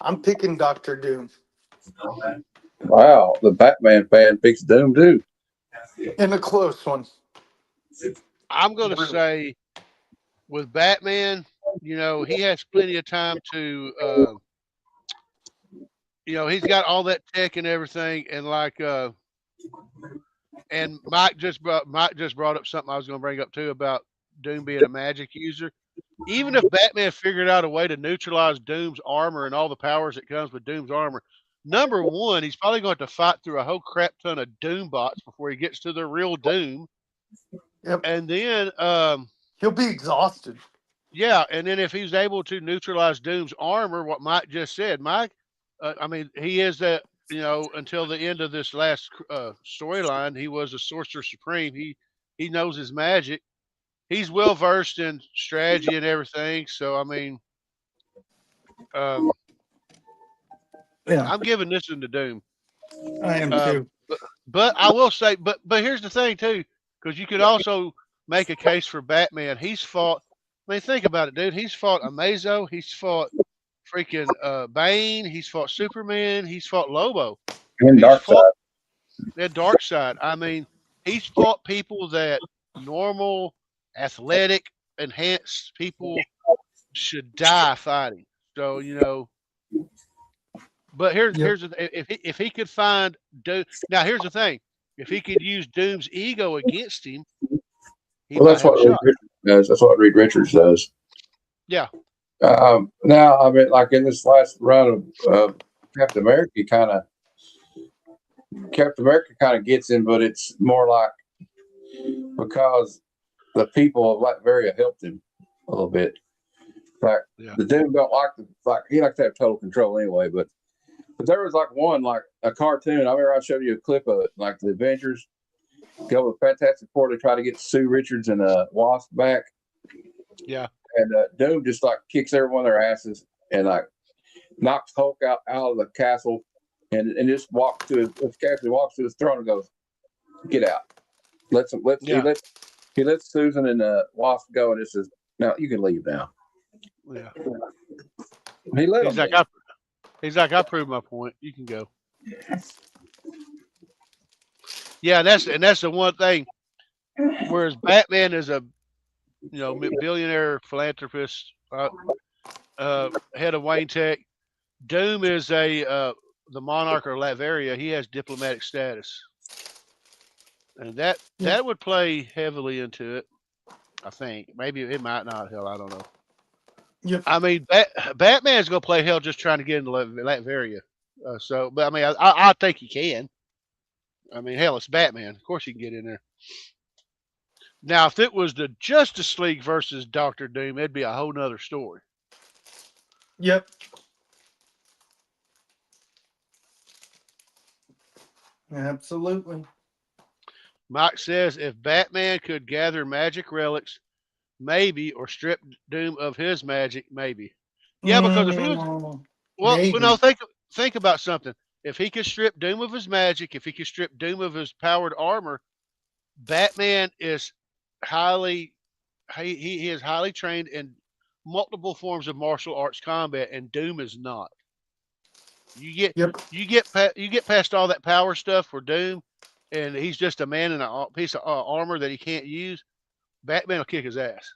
I'm picking Dr. Doom. Wow, the Batman fan picks Doom too. In a close one. I'm going to say with Batman, you know, he has plenty of time to, you know, he's got all that tech and everything, and like, and Mike just brought up something I was going to bring up too about Doom being a magic user. Even if Batman figured out a way to neutralize Doom's armor and all the powers that comes with Doom's armor, number one, he's probably going to have to fight through a whole crap ton of Doom bots before he gets to the real Doom. Yep. And then, he'll be exhausted. yeah, and then if he's able to neutralize Doom's armor, what Mike just said, Mike, I mean, he is that, you know, until the end of this last storyline, he was a sorcerer supreme. He knows his magic. He's well versed in strategy and everything. So I mean, yeah, I'm giving this one to Doom. I am too. But I will say, but here's the thing too, because you could also make a case for Batman. He's fought. I mean, think about it, dude. He's fought Amazo. He's fought freaking Bane. He's fought Superman. He's fought Lobo. And Darkseid. That Darkseid. I mean, he's fought people that normal, athletic, enhanced people should die fighting. So you know. But here's the if he could find Doom. Now here's the thing: if he could use Doom's ego against him, well, that's what Reed Richards does. That's what Reed Richards does. Yeah. Now, I mean, like in this last run of Captain America, Captain America kind of gets in, but it's more like because the people of Latveria helped him a little bit. Like the Doom don't he likes to have total control anyway, but there was like one, like a cartoon. I remember I showed you a clip of it, like the Avengers go with Fantastic Four to try to get Sue Richards and Wasp back. Yeah. And Doom just like kicks every one of their asses and like knocks Hulk out of the castle and just walks to his throne and goes, "Get out." He lets Susan and Wasp go and it says, "Now you can leave now." Yeah. He's like, I proved my point. You can go. Yeah, that's the one thing. Whereas Batman is a billionaire philanthropist, head of Wayne Tech. Doom is the monarch of Latveria. He has diplomatic status, and that would play heavily into it. I think maybe it might not. Hell, I don't know. Yep. I mean, Batman's gonna play hell just trying to get into Latveria. But I mean, I think he can. I mean, hell, it's Batman. Of course, he can get in there. Now, if it was the Justice League versus Doctor Doom, it'd be a whole nother story. Yep. Absolutely. Mike says if Batman could gather magic relics, maybe, or strip Doom of his magic, maybe. Yeah, because if he was think about something. If he could strip Doom of his magic, if he could strip Doom of his powered armor, Batman is he is highly trained in multiple forms of martial arts combat, and Doom is not. You get past all that power stuff for Doom, and he's just a man in a piece of armor that he can't use. Batman will kick his ass.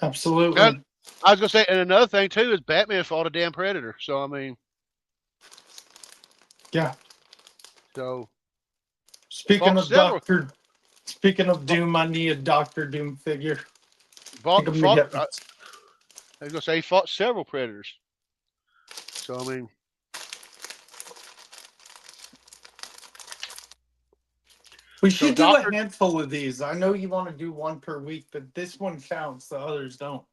Absolutely. And I was gonna say, and another thing too is Batman fought a damn Predator. So I mean, yeah. So speaking of Doom, I need a Doctor Doom figure. I was gonna say he fought several Predators. So I mean, we should do a handful of these. I know you want to do one per week, but this one counts. The others don't.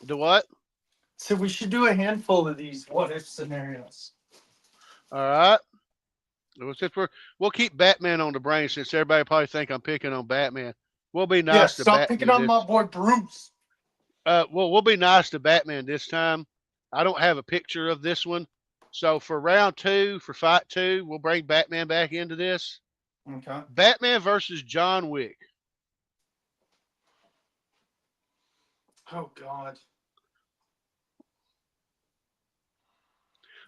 The what? So we should do a handful of these what if scenarios. All right. We'll keep Batman on the brain since everybody probably think I'm picking on Batman. We'll be nice to Batman. Stop picking on my boy Bruce. We'll be nice to Batman this time. I don't have a picture of this one. So for round 2, for fight 2, we'll bring Batman back into this. Okay. Batman versus John Wick. Oh, God.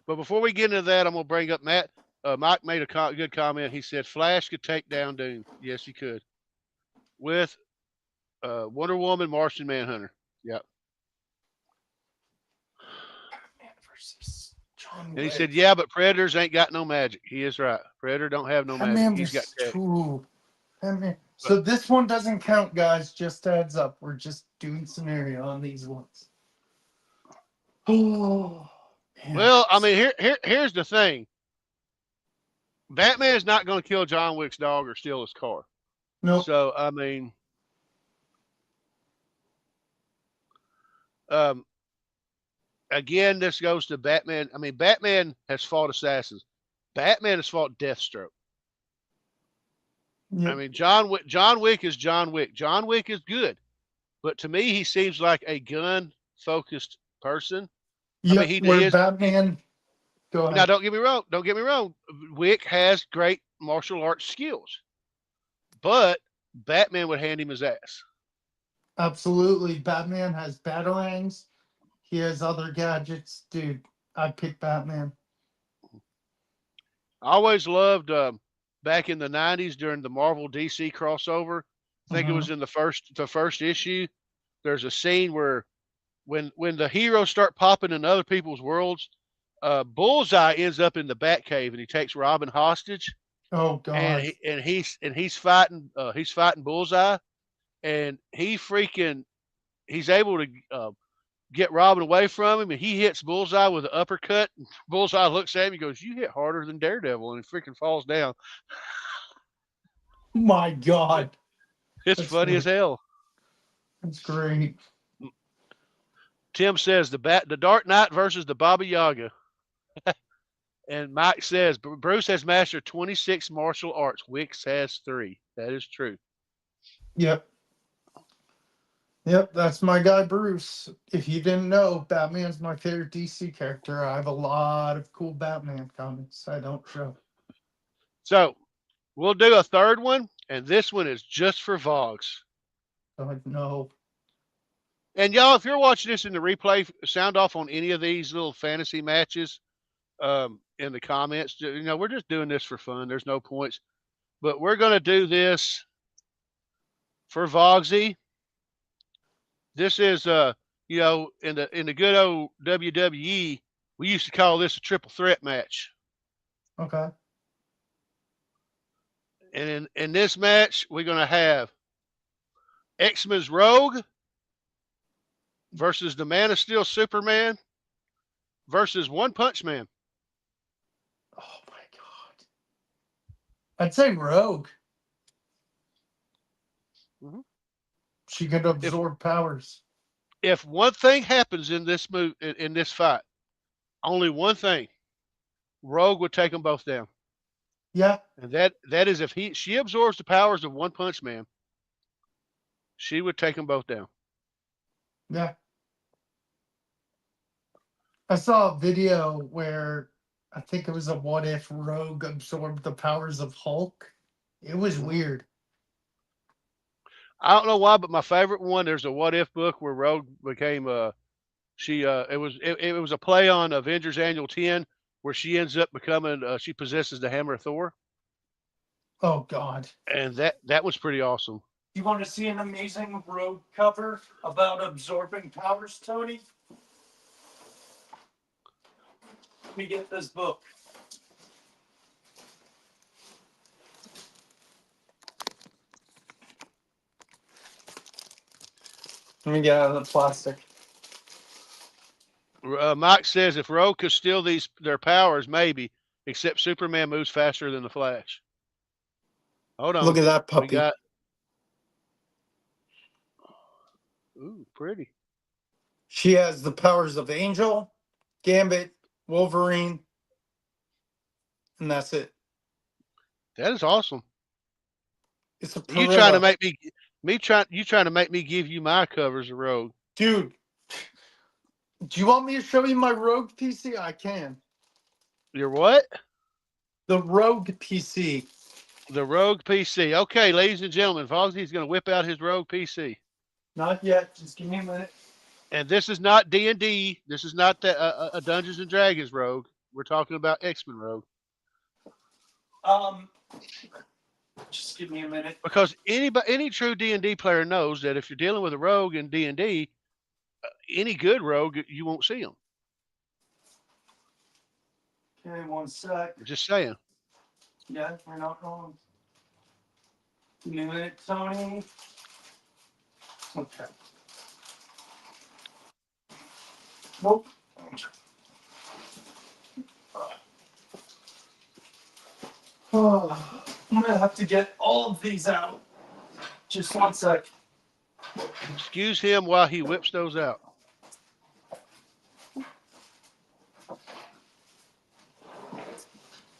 But before we get into that, I'm going to bring up Matt. Mike made a good comment. He said Flash could take down Doom. Yes, he could. With Wonder Woman, Martian Manhunter. Yep. Batman versus John And he Wick. said, "Yeah, but Predators ain't got no magic." He is right. Predator don't have no magic. Batman He's got versus tech. Batman. So this one doesn't count, guys. Just heads up. We're just doing scenario on these ones. Oh. Man. Well, I mean, here's the thing. Batman's not going to kill John Wick's dog or steal his car. Nope. So, I mean, again, this goes to Batman. I mean, Batman has fought assassins. Batman has fought Deathstroke. Yep. I mean, John Wick is John Wick. John Wick is good, but to me, he seems like a gun-focused person. Yep. I mean, Where he is. Batman. Go ahead. Now, don't get me wrong. Don't get me wrong. Wick has great martial arts skills, but Batman would hand him his ass. Absolutely. Batman has batarangs. He has other gadgets. Dude, I pick Batman. I always loved back in the 90s during the Marvel DC crossover. I think it was in the first issue. There's a scene where when the heroes start popping in other people's worlds, Bullseye ends up in the Batcave and he takes Robin hostage. Oh God! And he's fighting Bullseye, and he's able to get Robin away from him, and he hits Bullseye with an uppercut. And Bullseye looks at him, he goes, "You hit harder than Daredevil," and he freaking falls down. My God! It's funny as hell. That's great. Tim says the Dark Knight versus the Baba Yaga. And Mike says Bruce has mastered 26 martial arts. Wicks has 3. That is true. Yep. Yep, that's my guy Bruce. If you didn't know, Batman's my favorite DC character. I have a lot of cool Batman comics I don't show. So we'll do a third one, and this one is just for Vogs. No. And y'all, if you're watching this in the replay, sound off on any of these little fantasy matches in the comments. You know, we're just doing this for fun. There's no points. But we're going to do this for Vogsy. This is, you know, in the good old WWE, we used to call this a triple threat match. Okay. And in this match, we're going to have X-Men's Rogue versus the Man of Steel Superman versus One Punch Man. Oh my God. I'd say Rogue. Mm-hmm. She could absorb powers. If one thing happens in this in this fight, only one thing, Rogue would take them both down. Yeah. And that is if she absorbs the powers of One Punch Man, she would take them both down. Yeah. I saw a video where I think it was a what if Rogue absorbed the powers of Hulk. It was weird. I don't know why, but my favorite one, there's a what if book where Rogue became it was a play on Avengers Annual 10 where she ends up becoming she possesses the hammer of Thor. Oh God. And that was pretty awesome. You want to see an amazing Rogue cover about absorbing powers, Tony? Let me get this book. Let me get out of the plastic. Mike says if Rogue could steal their powers, maybe, except Superman moves faster than the Flash. Hold on. Look at that puppy. Ooh, pretty. She has the powers of Angel, Gambit, Wolverine, and that's it. That is awesome. It's a you trying to make me give you my covers of Rogue. Dude, do you want me to show you my Rogue PC? I can. Your what? The Rogue PC. The Rogue PC. Okay, ladies and gentlemen, Fozzie's going to whip out his Rogue PC. Not yet. Just give me a minute. And this is not D&D. This is not a Dungeons and Dragons Rogue. We're talking about X-Men Rogue. Just give me a minute. Because any true D&D player knows that if you're dealing with a rogue in D&D, any good rogue, you won't see them. Okay, 1 sec. Just saying. Yeah, we're not wrong. Give me a minute, Tony. Okay. Nope. Oh, I'm gonna have to get all of these out. Just 1 sec. Excuse him while he whips those out.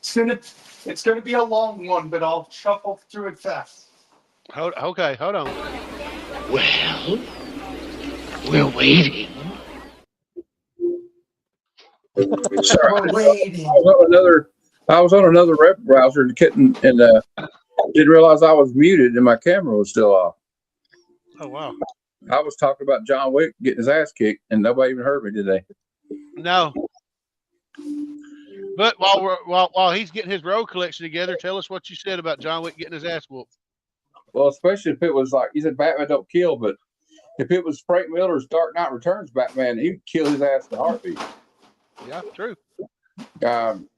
It's gonna be a long one, but I'll shuffle through it fast. Okay, hold on. Well, we're waiting. Sorry, We're waiting. I was on another web browser and didn't realize I was muted and my camera was still off. Oh wow. I was talking about John Wick getting his ass kicked, and nobody even heard me, did they? No. But while he's getting his rogue collection together, tell us what you said about John Wick getting his ass whooped. Well, especially if it was like you said, Batman don't kill, but if it was Frank Miller's Dark Knight Returns Batman, he'd kill his ass in a heartbeat. Yeah, true. And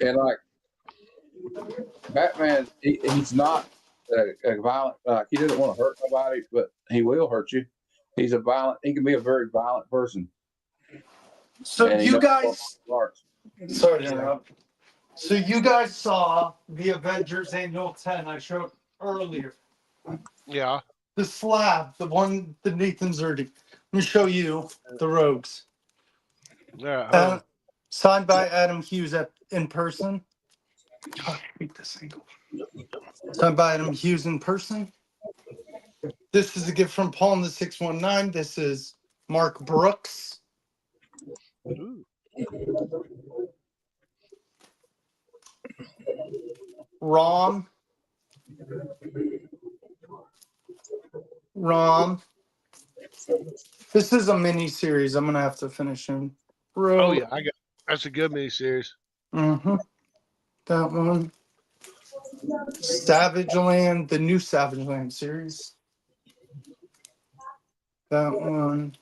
like Batman, he's not a violent. He doesn't want to hurt nobody, but he will hurt you. He can be a very violent person. So And you guys, sorry to interrupt. So you guys saw the Avengers Annual 10 I showed earlier. Yeah. The slab, the one that Nathan's already. Let me show you the rogues. Yeah. Signed by Adam Hughes in person. Oh, I hate this angle. Signed by Adam Hughes in person. This is a gift from Paul in the 619. This is Mark Brooks. Ooh. Rom. This is a mini series. I'm gonna have to finish soon. Oh yeah, that's a good mini series. Mm-hmm. That one. Savage Land, the new Savage Land series. That one.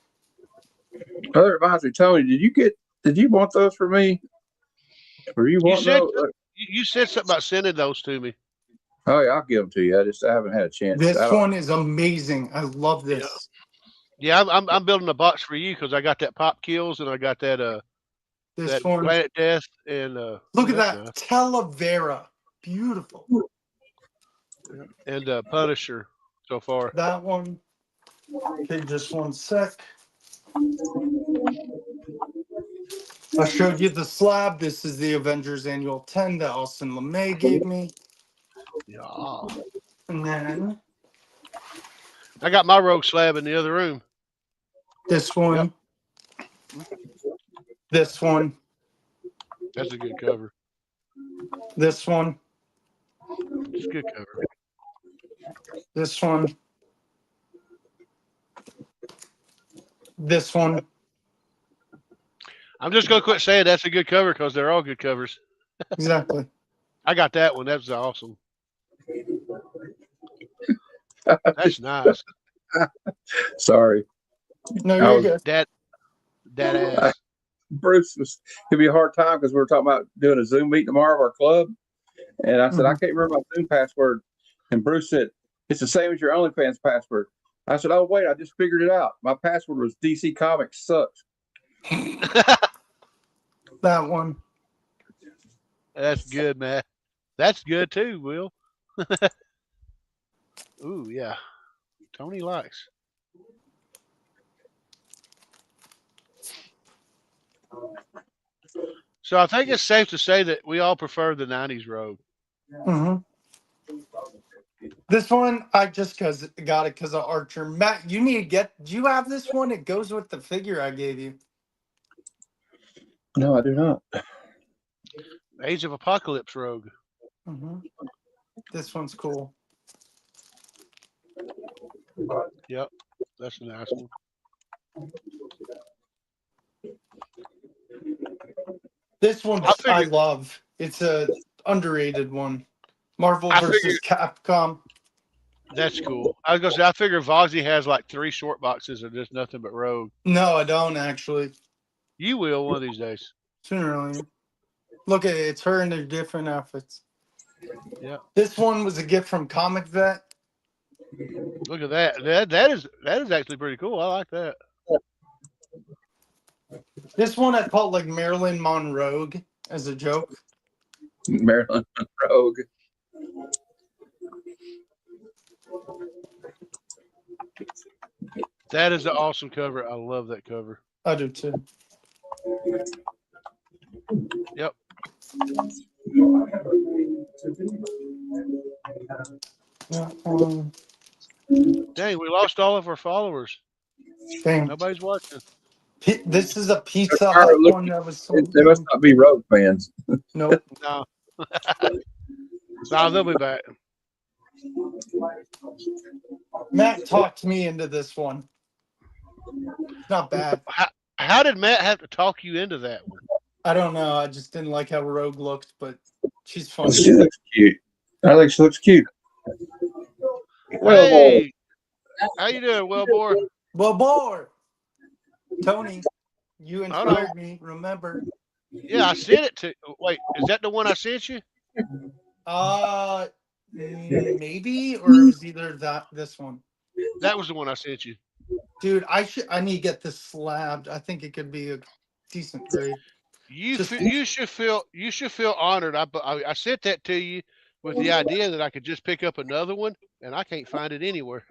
That reminds me, Tony, did you want those for me? Or you want those? You said something about sending those to me. Oh yeah, I'll give them to you. I haven't had a chance. This one is amazing. I love this. Yeah, I'm building a box for you because I got that Pop Kills and I got that This that one. Planet Death and Look at that Talavera. Beautiful. And Punisher so far. That one. Okay, just 1 sec. I showed you the slab. This is the Avengers Annual 10 that Austin LeMay gave me. Yeah. And then I got my rogue slab in the other room. this one. Yep. This one. That's a good cover. This one. It's a good cover. This one. This one. I'm just gonna quit saying that's a good cover because they're all good covers. Exactly. I got that one. That was awesome. That's nice. Sorry. No, you're good. That ass. Bruce it'd be a hard time because we were talking about doing a Zoom meet tomorrow of our club. And I said, I can't remember my Zoom password. And Bruce said, it's the same as your OnlyFans password. I said, oh, wait, I just figured it out. My password was DC Comics Sucks. That one. That's good, man. That's good too, Will. Ooh, yeah. Tony likes. So I think it's safe to say that we all prefer the 90s rogue. Mm-hmm. This one, I just got it because of Archer. Matt, you need to get. Do you have this one? It goes with the figure I gave you. No, I do not. Age of Apocalypse rogue. Mm-hmm. This one's cool. Yep, that's a nice one. This one I love. It's a underrated one. Marvel I versus Capcom. That's cool. I was gonna say I figure Voxy has like 3 short boxes of just nothing but Rogue. No, I don't actually. You will one of these days. Sooner or later. Look at it. It's her in their different outfits. Yeah. This one was a gift from Comic Vet. Look at that. That is actually pretty cool. I like that. This one I called like Marilyn Monroe as a joke. Marilyn Monroe. That is an awesome cover. I love that cover. I do too. Yep. Dang, we lost all of our followers. Dang. Nobody's watching. This is a Pizza Hut one that was sold. They must not be Rogue fans. Nope. No. No, they'll be back. Matt talked me into this one. Not bad. How did Matt have to talk you into that one? I don't know. I just didn't like how Rogue looked, but she's fun. She looks cute. I think she looks cute. Hey, how you doing, Wellbore? Wellbore. Tony, you inspired me. Remember? Yeah, I sent it to. Wait, is that the one I sent you? Maybe, or it was either this one. That was the one I sent you. Dude, I need to get this slabbed. I think it could be a decent grade. You should feel honored. I sent that to you with the idea that I could just pick up another one, and I can't find it anywhere.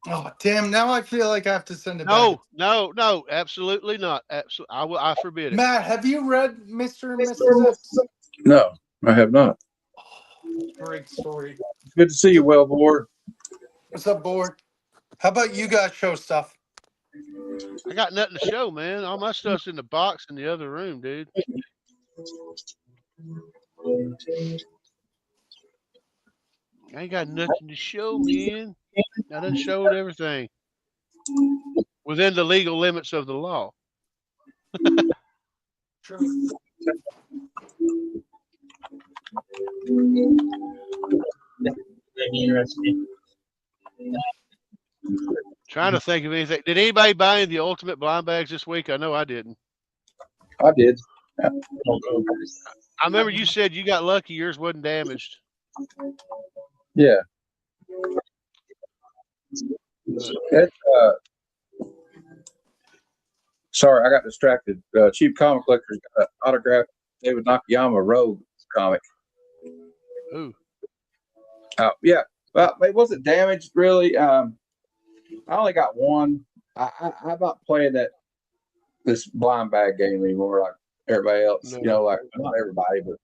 Oh damn! Now I feel like I have to send it No, back. no, absolutely not. Absolutely, I forbid it. Matt, have you read Mr. and Mrs. X? No, I have not. Great story. Good to see you, Wellbore. What's up, Board? How about you guys show stuff? I got nothing to show, man. All my stuff's in the box in the other room, dude. I ain't got nothing to show, man. I done showed everything within the legal limits of the law. True. Trying to think of anything. Did anybody buy any of the ultimate blind bags this week? I know I didn't. I did. I remember you said you got lucky. Yours wasn't damaged. Yeah. It, sorry, I got distracted. Cheap Comic Collector's got an autographed David Nakayama Rogue comic. Ooh. Oh, yeah. Well, it wasn't damaged, really. I only got one. I'm not playing this blind bag game anymore like everybody else. No. You know, like not everybody, but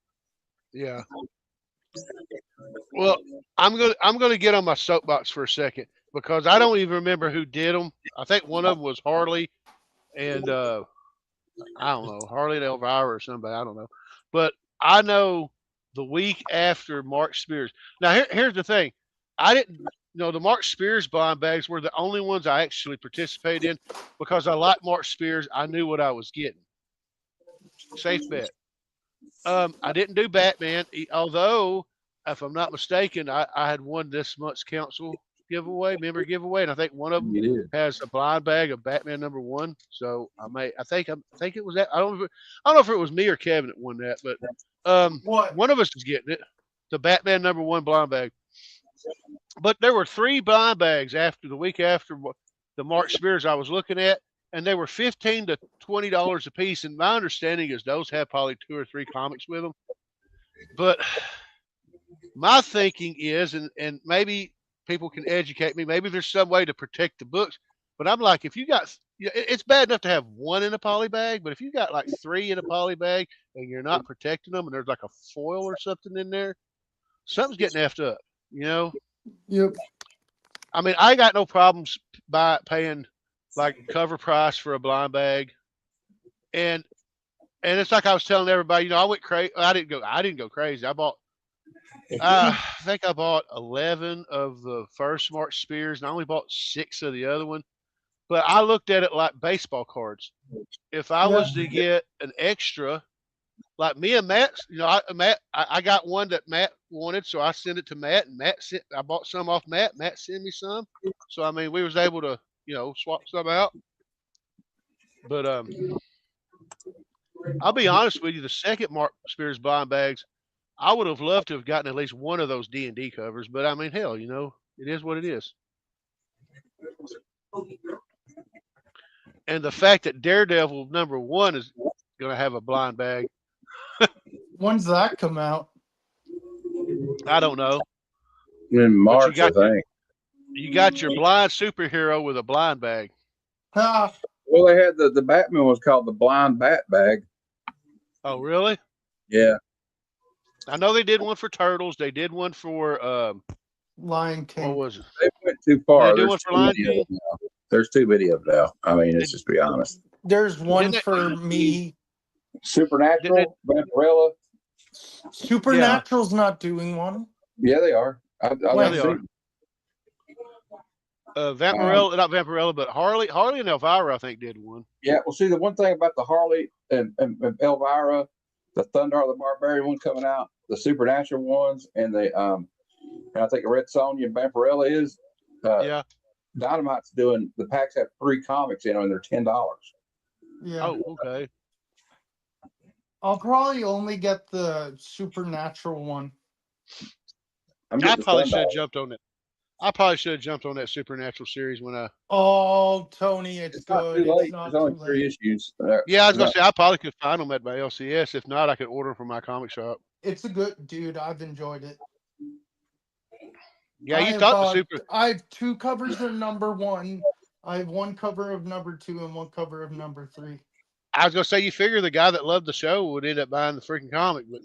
Yeah. Well, I'm gonna get on my soapbox for a second because I don't even remember who did them. I think one of them was Harley, and I don't know, Harley and Elvira or somebody. I don't know, but I know the week after Mark Spears. Now here's the thing, I didn't. The Mark Spears blind bags were the only ones I actually participated in because I like Mark Spears. I knew what I was getting. Safe bet. I didn't do Batman, although, if I'm not mistaken, I had won this month's council member giveaway, and I think one of them has a blind bag of Batman #1. So I think it was that. I don't know if it was me or Kevin that won that, but one of us is getting it, the Batman #1 blind bag. But there were 3 blind bags after the week after the Mark Spears I was looking at, and they were $15 to $20 a piece. And my understanding is those have probably 2 or 3 comics with them. But my thinking is, and maybe people can educate me, maybe there's some way to protect the books. But I'm like, if you got, it's bad enough to have 1 in a poly bag, but if you got like 3 in a poly bag and you're not protecting them, and there's like a foil or something in there, something's getting effed up. Yep. I mean, I got no problems by paying like cover price for a blind bag, and it's like I was telling everybody. I went crazy. I didn't go crazy. I think I bought 11 of the first Mark Spears, and I only bought 6 of the other one. But I looked at it like baseball cards. If I was to get an extra, like me and Matt, I got one that Matt wanted, so I sent it to Matt, and I bought some off Matt. Matt sent me some, so I mean, we was able to, swap some out. But I'll be honest with you, the second Mark Spears blind bags, I would have loved to have gotten at least one of those D&D covers, but I mean, hell, it is what it is. And the fact that Daredevil #1 is going to have a blind bag. When's that come out? I don't know. In March, I think. You got your blind superhero with a blind bag. Ah, Well, they had the Batman was called the Blind Bat Bag. Oh, really? Yeah. I know they did one for Turtles. They did one for Lion King. what was it? They went too far. They did one for Lion King? There's too many of them now. I mean, let's just be honest. There's one for me. Supernatural, Vampirella. Supernatural's not doing one. Yeah, they are. I've seen Vampirella, not Vampirella, but Harley and Elvira, I think, did one. Yeah, well, see, the one thing about the Harley and Elvira, the Thundar the Barbarian one coming out, the Supernatural ones, and the and I think Red Sonja and Vampirella is Dynamite's doing the packs have 3 comics in them and they're $10. Yeah. Oh, okay. I'll probably only get the Supernatural one. I probably should have jumped on it. I probably should have jumped on that Supernatural series when I. Oh, Tony, it's good. Not too late. There's only 3 issues. Yeah, I was gonna say I probably could find them at my LCS. If not, I could order them from my comic shop. It's a good dude. I've enjoyed it. Yeah, you thought the Super. I have 2 covers of #1. I have 1 cover of #2 and 1 cover of #3. I was gonna say you figure the guy that loved the show would end up buying the freaking comic, but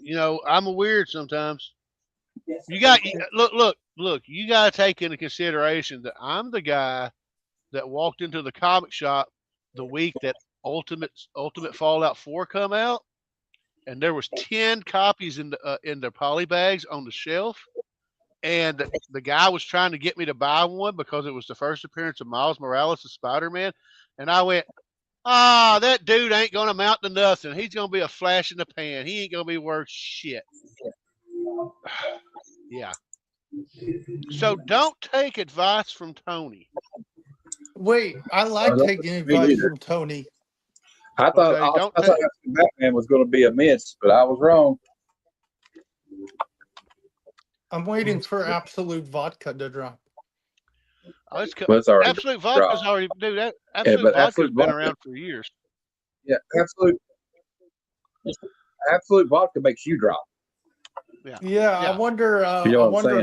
I'm a weird sometimes. You got look. You got to take into consideration that I'm the guy that walked into the comic shop the week that Ultimate Fallout 4 come out, and there was 10 copies in the poly bags on the shelf, and the guy was trying to get me to buy one because it was the first appearance of Miles Morales as Spider-Man, and I went, that dude ain't gonna amount to nothing. He's gonna be a flash in the pan. He ain't gonna be worth shit. Yeah. So don't take advice from Tony. Wait, I like taking advice from Tony. I thought Batman was going to be a miss, but I was wrong. I'm waiting for Absolute Vodka to drop. Absolute Vodka's already, dude. Absolute been around for years. Yeah, Absolute Vodka makes you drop. Yeah. I wonder.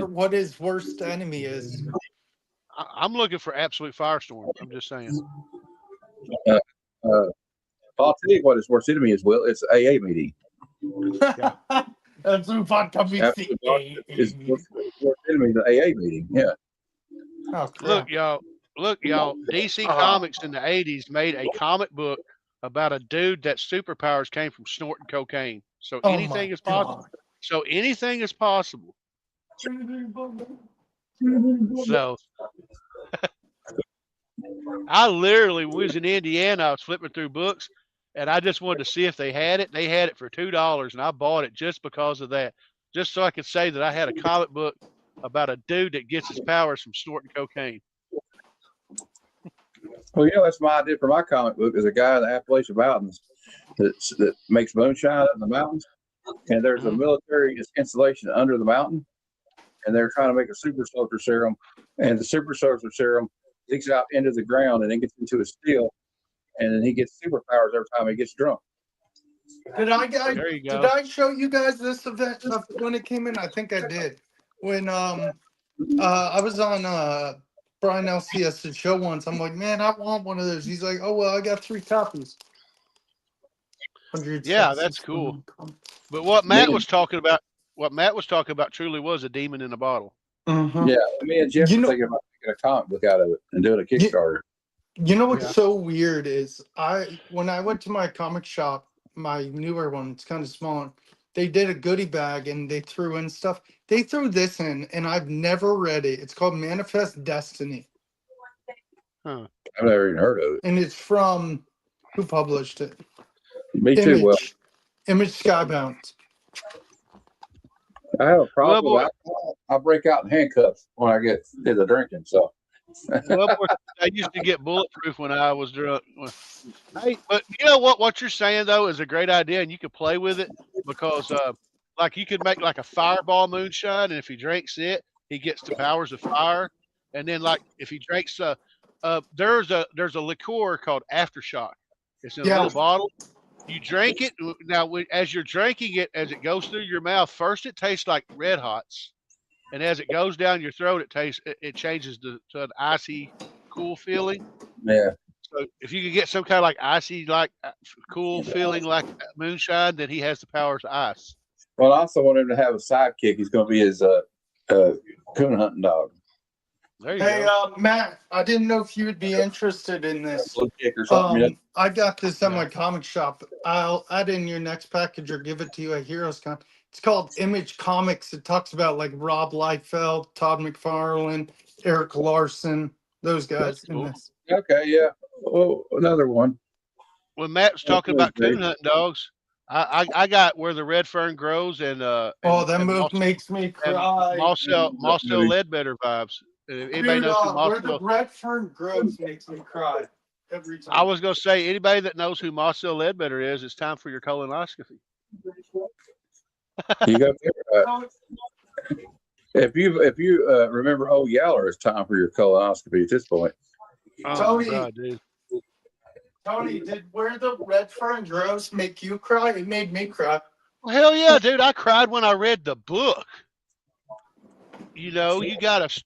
What his worst enemy is. I'm looking for Absolute Firestorm. I'm just saying. I'll tell you what his worst enemy is. Will it's AA meeting. Absolute Vodka meets the AA. His worst enemy is the AA meeting. Yeah. Oh, look, y'all. DC Comics in the '80s made a comic book about a dude that superpowers came from snorting cocaine. So anything is possible. So anything is possible. So I literally was in Indiana. I was flipping through books, and I just wanted to see if they had it. They had it for $2, and I bought it just because of that, just so I could say that I had a comic book about a dude that gets his powers from snorting cocaine. Well, that's my idea for my comic book. Is a guy in the Appalachian Mountains that makes moonshine up in the mountains, and there's a military installation under the mountain, and they're trying to make a super soldier serum, and the super soldier serum leaks out into the ground and then gets into his steel, and then he gets superpowers every time he gets drunk. Did I show you guys this event when it came in? I think I did. When I was on Brian LCS's show once, I'm like, man, I want one of those. He's like, oh well, I got 3 copies. Yeah, that's cool. But what Matt was talking about truly was a demon in a bottle. Mm-hmm. Yeah, me and Jeff were thinking about making a comic book out of it and doing a Kickstarter. You know what's so weird is when I went to my comic shop, my newer one, it's kind of smaller. They did a goodie bag and they threw in stuff. They threw this in, and I've never read it. It's called Manifest Destiny. Huh. I've never even heard of it. And it's from who published it? Me too. Well, Image Skybound. I have a problem Well, with alcohol. I break out in handcuffs when I get to the drinking. So well, boy, I used to get bulletproof when I was drunk. Hey, but you know what you're saying though is a great idea, and you could play with it because, like, you could make like a fireball moonshine, and if he drinks it, he gets the powers of fire. And then, like, if he drinks, there's a liqueur called Aftershock. It's in a Yeah. little bottle. You drink it now. As you're drinking it, as it goes through your mouth, first it tastes like Red Hots, and as it goes down your throat, it changes to an icy, cool feeling. yeah. So if you could get some kind of like icy, like cool feeling like moonshine, then he has the powers of ice. Well, I also want him to have a sidekick. He's going to be his coon hunting dog. There you Hey, go. Matt, I didn't know if you would be interested in this. Blue kick or something. I got this at Yeah. my comic shop. I'll add in your next package or give it to you at HeroesCon. It's called Image Comics. It talks about like Rob Liefeld, Todd McFarlane, Eric Larson, those guys in cool. this. Okay, yeah. Oh, another one. When Matt was talking about coon hunting dogs, I got Where the Red Fern Grows and Oh, that and movie makes me and cry. Marcel Ledbetter vibes. Anybody Dude, knows who Where the Marcel? Red Fern Grows makes me cry every time. I was gonna say anybody that knows who Marcel Ledbetter is, it's time for your colonoscopy. You go there. If you remember Old Yeller, it's time for your colonoscopy at this point. Oh Tony, God, dude. Tony, did Where the Red Fern Grows make you cry? It made me cry. Well, hell yeah, dude! I cried when I read the book. You know, you got to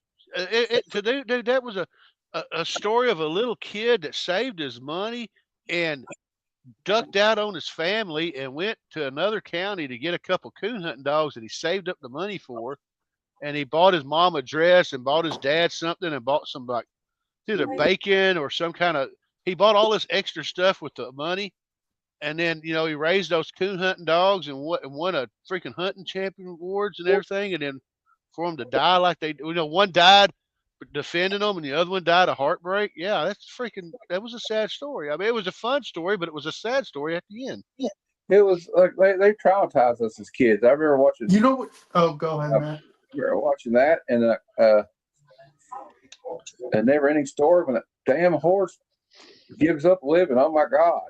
dude. That was a story of a little kid that saved his money and ducked out on his family and went to another county to get a couple coon hunting dogs that he saved up the money for. And he bought his mom a dress and bought his dad something and bought some like either bacon or some kind of. He bought all this extra stuff with the money, and then he raised those coon hunting dogs and won a freaking hunting champion awards and everything. And then for them to die like they, one died defending them and the other one died of heartbreak. Yeah, that was a sad story. I mean, it was a fun story, but it was a sad story at the end. Yeah. It was like they traumatized us as kids. I remember watching. You know what? Oh, go ahead, Matt. We were watching that and a never-ending story when a damn horse gives up living. Oh my God!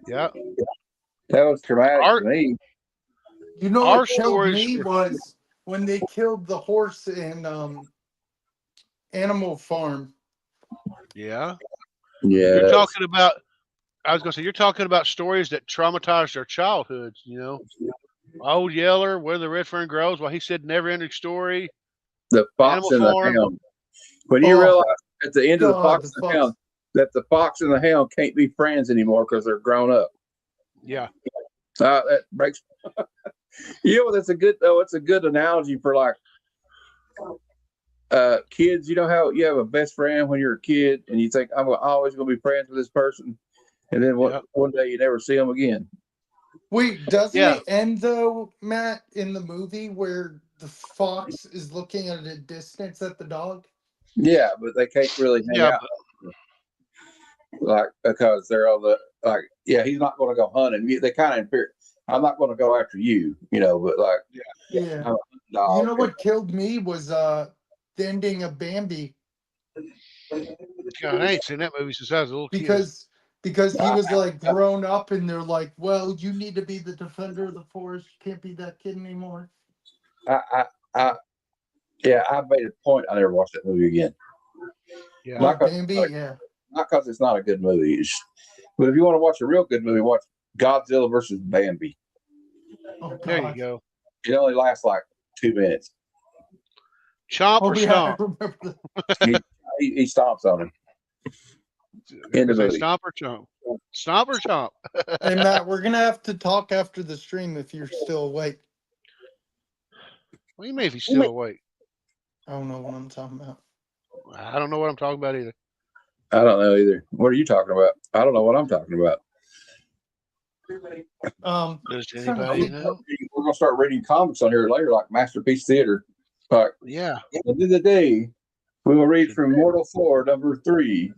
Yeah, that was traumatic to me. You know what killed me was when they killed the horse in Animal Farm. Yeah. Yeah. You're talking about. I was gonna say you're talking about stories that traumatized our childhoods. Old Yeller, Where the Red Fern Grows. Well, he said never-ending story. The Fox and the Hound. When you realize at the end of the Fox and the Hound that the fox and the hound can't be friends anymore because they're grown up. Yeah. That breaks. That's a good though. It's a good analogy for like kids. You know how you have a best friend when you're a kid and you think I'm always going to be friends with this person, and then one day you never see them again. Wait, doesn't it end though, Matt, in the movie where the fox is looking at a distance at the dog? Yeah, but they can't really hang out. Like, because they're on the, like, he's not going to go hunting. They kind of interfere. I'm not going to go after you, but like, yeah. You know what killed me was the ending of Bambi. God, I ain't seen that movie since I was a little kid. Because he was like grown up and they're like, well, you need to be the defender of the forest. You can't be that kid anymore. I made a point. I never watched that movie again. Yeah. Not Bambi, not because it's not a good movie. But if you want to watch a real good movie, watch Godzilla versus Bambi. Oh, there you go. It only lasts like 2 minutes. Chomp or stomp? He stomps on him. In the movie. Stomp or chomp? Stomp or chomp? Hey, Matt, we're going to have to talk after the stream if you're still awake. What do you mean if he's still awake? I don't know what I'm talking about. I don't know what I'm talking about either. I don't know either. What are you talking about? I don't know what I'm talking about. Does anybody know? We're gonna start reading comics on here later, like Masterpiece Theater. Like, yeah. At the end of the day, we will read from Mortal 4, number 3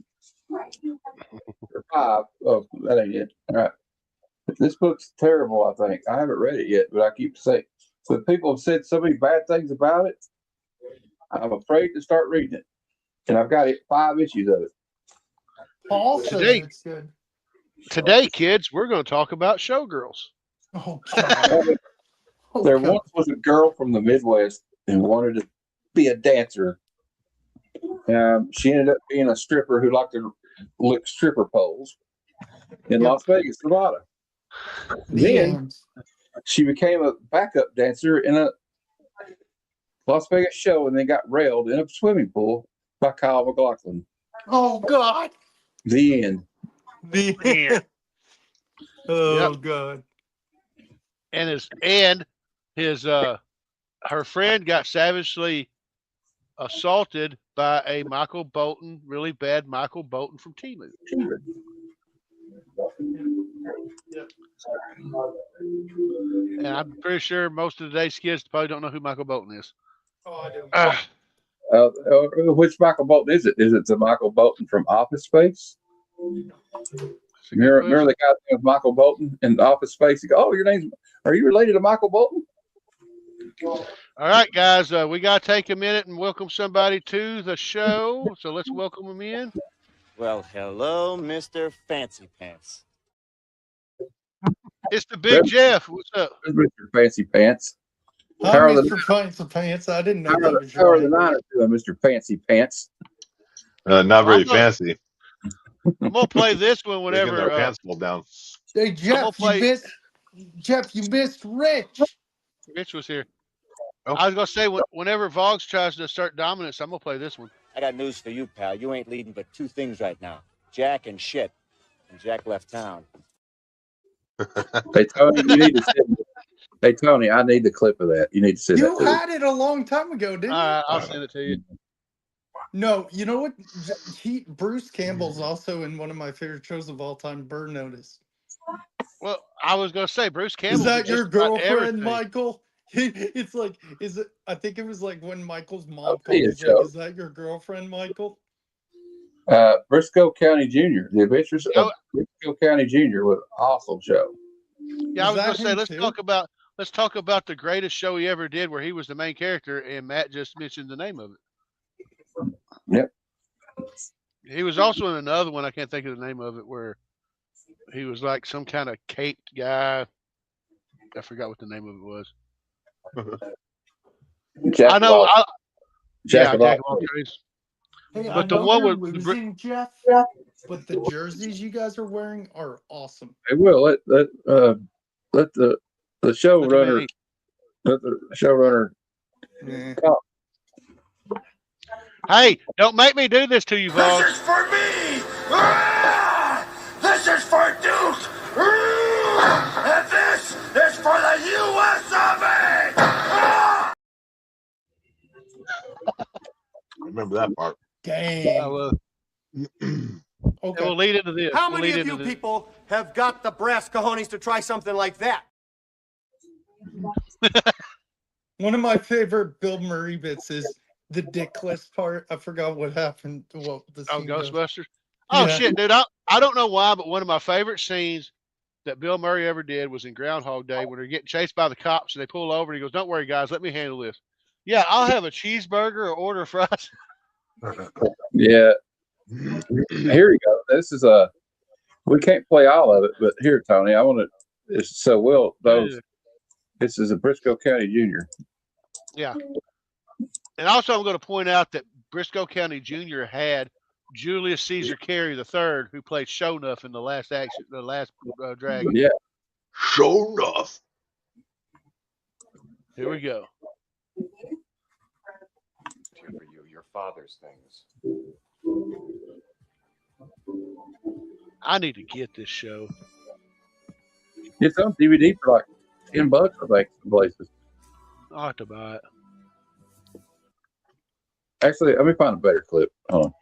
or 5. Oh, that ain't it. All right. This book's terrible, I think. I haven't read it yet, but I keep saying, but people have said so many bad things about it. I'm afraid to start reading it. And I've got 5 issues of it. Paul says it's good. Today, kids, we're going to talk about Showgirls. Oh, God. There once was a girl from the Midwest who wanted to be a dancer. She ended up being a stripper who liked to lick stripper poles in Las Vegas, Nevada. Then she became a backup dancer in a Las Vegas show and then got railed in a swimming pool by Kyle MacLachlan. Oh, God. The end. The end. Oh, God. And his her friend got savagely assaulted by a Michael Bolton, really bad Michael Bolton from Timu. And I'm pretty sure most of today's kids probably don't know who Michael Bolton is. Oh, I do. Which Michael Bolton is it? Is it the Michael Bolton from Office Space? Remember the guy's name was Michael Bolton in Office Space? He goes, "Oh, are you related to Michael Bolton?" All right, guys, we got to take a minute and welcome somebody to the show. So let's welcome them in. Well, hello, Mr. Fancy Pants. It's the Big Jeff. What's up? Mr. Fancy Pants. Hi, Mr. Fancy Pants. I didn't know that was How are the Niners doing, Mr. Fancy Pants? Not very fancy. I'm going to play this one whenever. Their pants pulled down. Hey, Jeff, you missed Rich. Rich was here. Oh. I was going to say, whenever Vogs tries to assert dominance, I'm going to play this one. I got news for you, pal. You ain't leading but 2 things right now. Jack and shit. And Jack left town. Hey, Tony, you need to send me. Hey, Tony, I need the clip of that. You need to send that to me. You had it a long time ago, didn't you? I'll send it to you. No, you know what? Bruce Campbell's also in one of my favorite shows of all time, Burn Notice. Well, I was going to say, Bruce Campbell. Is that your girlfriend, Michael? It's like, I think it was like when Michael's mom called. Like, is that your girlfriend, Michael? Briscoe County Jr. The Adventures of Briscoe County Jr. was an awesome show. Yeah, I was going to say, let's talk about the greatest show he ever did, where he was the main character, and Matt just mentioned the name of it. Yep. He was also in another one. I can't think of the name of it, where he was like some kind of caped guy. I forgot what the name of it was. Jack I know. Jack of all trades. Hey, but the one with losing, Jeff, but the jerseys you guys are wearing are awesome. Hey, Will, let the showrunner talk. Hey, don't make me do this to you, Vaughn. This is for me! This is for Duke! And this is for the U.S. Army! Remember that part. Dang. Okay. We'll lead into this. How many of you people have got the brass cojones to try something like that? One of my favorite Bill Murray bits is the dickless part. I forgot what happened. Ghostbusters? Oh, yeah. Shit, dude. I don't know why, but one of my favorite scenes that Bill Murray ever did was in Groundhog Day when they're getting chased by the cops and they pull over and he goes, "Don't worry, guys, let me handle this." Yeah, I'll have a cheeseburger or order fries. Yeah. Here you go. This is we can't play all of it, but here, Tony, I want to. This is a Briscoe County Jr. Yeah. And also, I'm going to point out that Briscoe County Jr. had Julius Caesar Carey III, who played Sho'nuff in the last Dragon. Yeah. Sho'nuff. Here we go. For you, your father's things. I need to get this show. It's on DVD for like $10, I think, some places. I'll have to buy it. Actually, let me find a better clip. Hold on.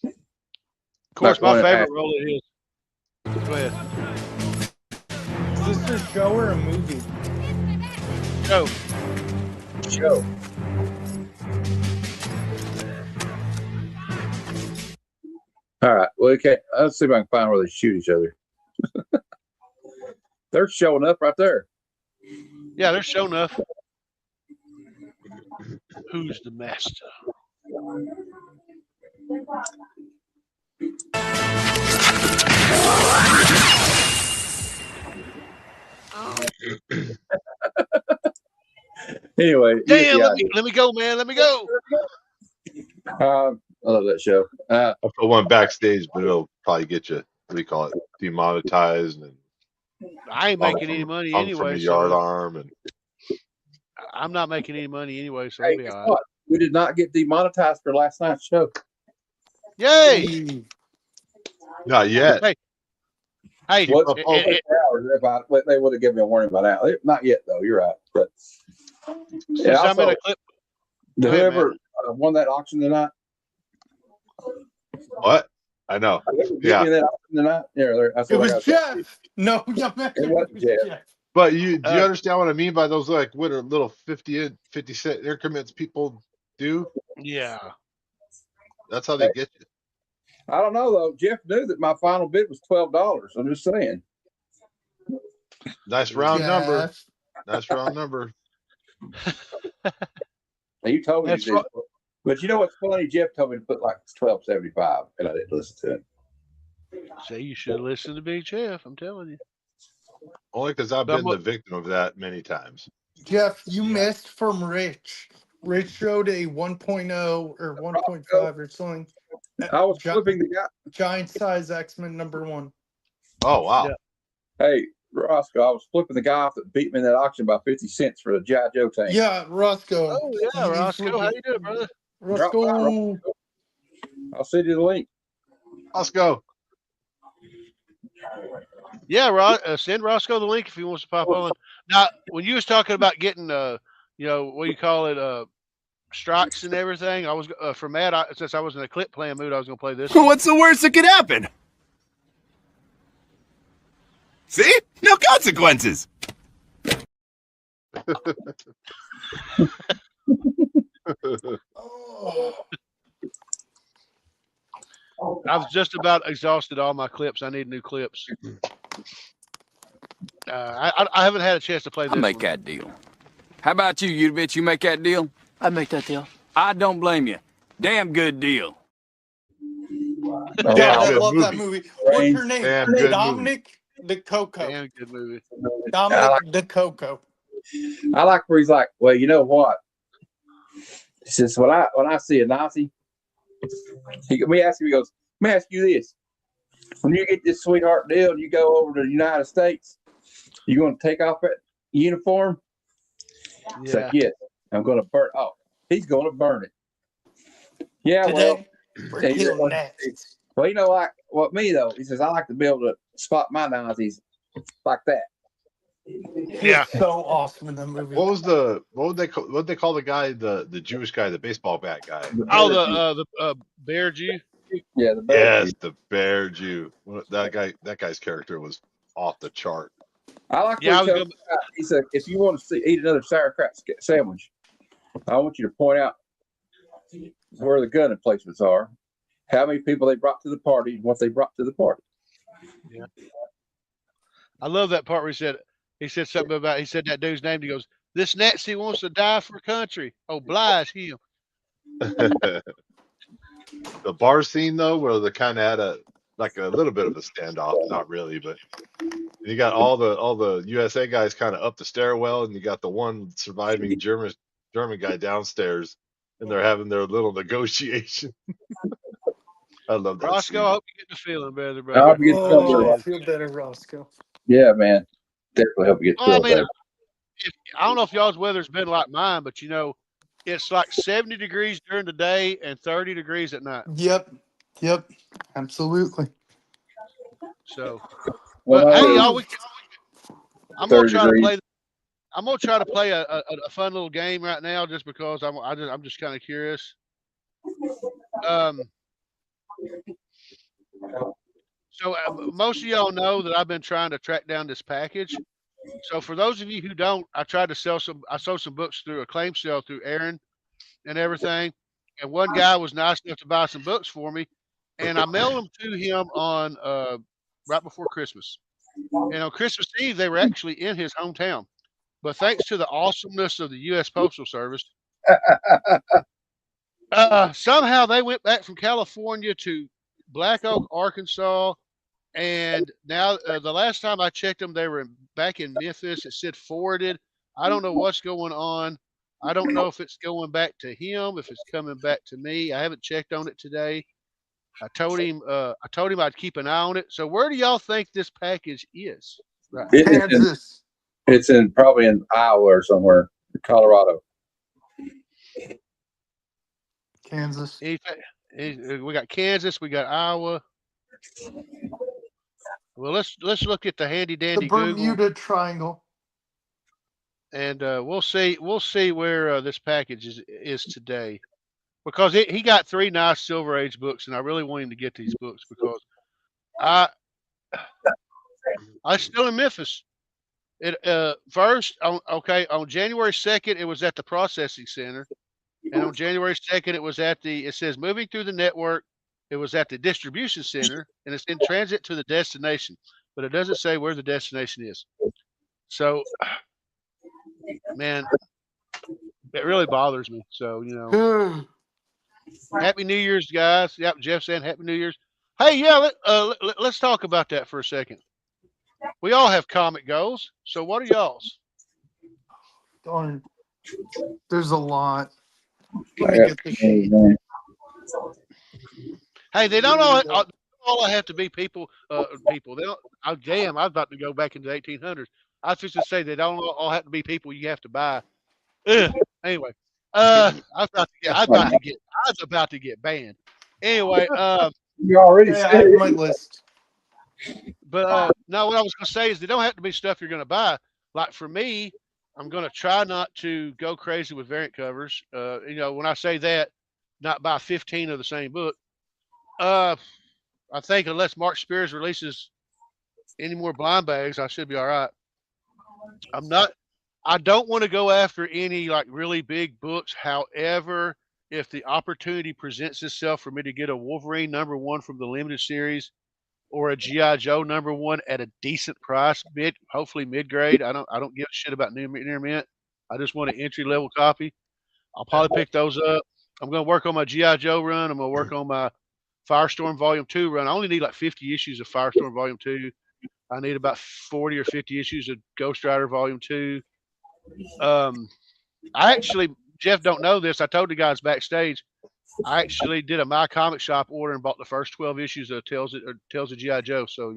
Of course, my favorite role it is. Go ahead. Is this a show or a movie? Show. All right. Well, okay. Let's see if I can find where they shoot each other. They're showing up right there. Yeah, they're showing up. Who's the master? Anyway, damn, let me go, man. Let me go. I love that show. I'll put one backstage, but it'll probably get you, what do you call it, demonetized and I ain't making any money hung from anyway. a yard So arm, and I'm not making any money anyway, so hey, it'll be guess all right. what? We did not get demonetized for last night's show. Yay! not yet. Hey, What? They would have given me a warning by now. Not yet, though. You're right. But since I'm in a clip, whoever won that auction tonight. What? I know. Yeah. That auction tonight. Yeah, it was Jeff. No, it wasn't Jeff. But do you understand what I mean by those, like, what are little 50 cent increments people do? Yeah. That's how they get you. I don't know, though. Jeff knew that my final bid was $12. I'm just saying. Nice round number. Nice round number. You told me That's you did. But you know what's funny? Jeff told me to put like $12.75, and I didn't listen to it. Say you should listen to Big Jeff. I'm telling you. Only because I've been the victim of that many times. Jeff, you missed from Rich. Rich showed a 1.0 or 1.5 or something. I was flipping the guy. Giant size X-Men #1. Oh, wow. Yeah. Hey, Roscoe, I was flipping the guy off that beat me in that auction by 50 cents for the G.I. Joe tank. Yeah, Roscoe. Oh, yeah, Roscoe. How you doing, brother? Roscoe. I'll send you the link. Roscoe. Yeah, send Roscoe the link if he wants to pop on. Now, when you was talking about getting, what do you call it, strikes and everything, I was for Matt. Since I was in a clip playing mood, I was going to play this. What's the worst that could happen? See? No consequences. I've just about exhausted all my clips. I need new clips. I haven't had a chance to play this. I'll make that deal. How about you, you bitch? You make that deal? I'd make that deal. I don't blame you. Damn good deal. God, I love that movie. What's your name? Dominic DeCoco. Damn good movie. Dominic DeCoco. I like where he's like, well, you know what? He says, when I see a Nazi, let me ask you this. When you get this sweetheart deal and you go over to the United States, you going to take off that uniform? Yeah. It's like, yes, I'm going to burn. Oh, he's going to burn it. Yeah, Today, well, you know, like what me though, he says, I like to be able to spot my Nazis like that. Yeah, so awesome in that movie. What would they call the guy, the Jewish guy, the baseball bat guy? Oh, the Bear Jew. Yeah, the Bear Jew. The Bear Jew. That guy's character was off the chart. I like what he said. If you want to eat another sauerkraut sandwich, I want you to point out where the gun emplacements are, how many people they brought to the party, and what they brought to the party. Yeah, I love that part where he said something about, he said that dude's name. He goes, "This Nazi wants to die for country. Oblige him." The bar scene though, where they kind of had a little bit of a standoff, not really, but you got all the USA guys kind of up the stairwell, and you got the one surviving German guy downstairs, and they're having their little negotiation. I love that. Roscoe, scene. I hope you get the feeling better, brother. I feel better, Roscoe. Yeah, man. Definitely help you get Well, I mean, better. I don't know if y'all's weather's been like mine, but it's like 70 degrees during the day and 30 degrees at night. Yep, absolutely. So, but hey, y'all, I'm gonna try to play. I'm gonna try to play a fun little game right now, just because I'm just kind of curious. So most of y'all know that I've been trying to track down this package. So for those of you who don't, I sold some books through a claim sale through Aaron and everything. And one guy was nice enough to buy some books for me, and I mailed them to him on right before Christmas. And on Christmas Eve, they were actually in his hometown. But thanks to the awesomeness of the U.S. Postal Service, somehow they went back from California to Black Oak, Arkansas. And now, the last time I checked them, they were back in Memphis. It said forwarded. I don't know what's going on. I don't know if it's going back to him, if it's coming back to me. I haven't checked on it today. I told him I'd keep an eye on it. So where do y'all think this package is? Right. Kansas. It's probably in Iowa or somewhere, Colorado. Kansas. We got Kansas. We got Iowa. Well, let's look at the handy dandy The Bermuda Google, Triangle. and we'll see where this package is today, because he got 3 nice Silver Age books, and I really want him to get these books because I still in Memphis. It first on January 2nd it was at the processing center, and on January 2nd it says moving through the network. It was at the distribution center, and it's in transit to the destination, but it doesn't say where the destination is. So, man, it really bothers me. So, Happy New Year's, guys. Yep, Jeff saying Happy New Year's. Hey, yeah, let's talk about that for a second. We all have comic goals. So what are y'all's? Darn. There's a lot. Let me get the sheet. Hey, they don't all have to be people. They don't. Oh, damn, I was about to go back into the 1800s. I was just to say they don't all have to be people you have to buy. Ugh. Anyway, I was about to get banned. Anyway, you already said my list. But no, what I was going to say is they don't have to be stuff you're going to buy. Like for me, I'm going to try not to go crazy with variant covers. When I say that, not buy 15 of the same book. I think unless Mark Spears releases any more blind bags, I should be all right. I don't want to go after any like really big books. However, if the opportunity presents itself for me to get a Wolverine #1 from the limited series or a G.I. Joe #1 at a decent price, hopefully mid-grade. I don't give a shit about near mint. I just want an entry-level copy. I'll probably pick those up. I'm going to work on my G.I. Joe run. I'm going to work on my Firestorm Volume 2 run. I only need like 50 issues of Firestorm Volume 2. I need about 40 or 50 issues of Ghost Rider Volume 2. Jeff don't know this. I told the guys backstage, I actually did a My Comic Shop order and bought the first 12 issues of Tales of G.I. Joe. So,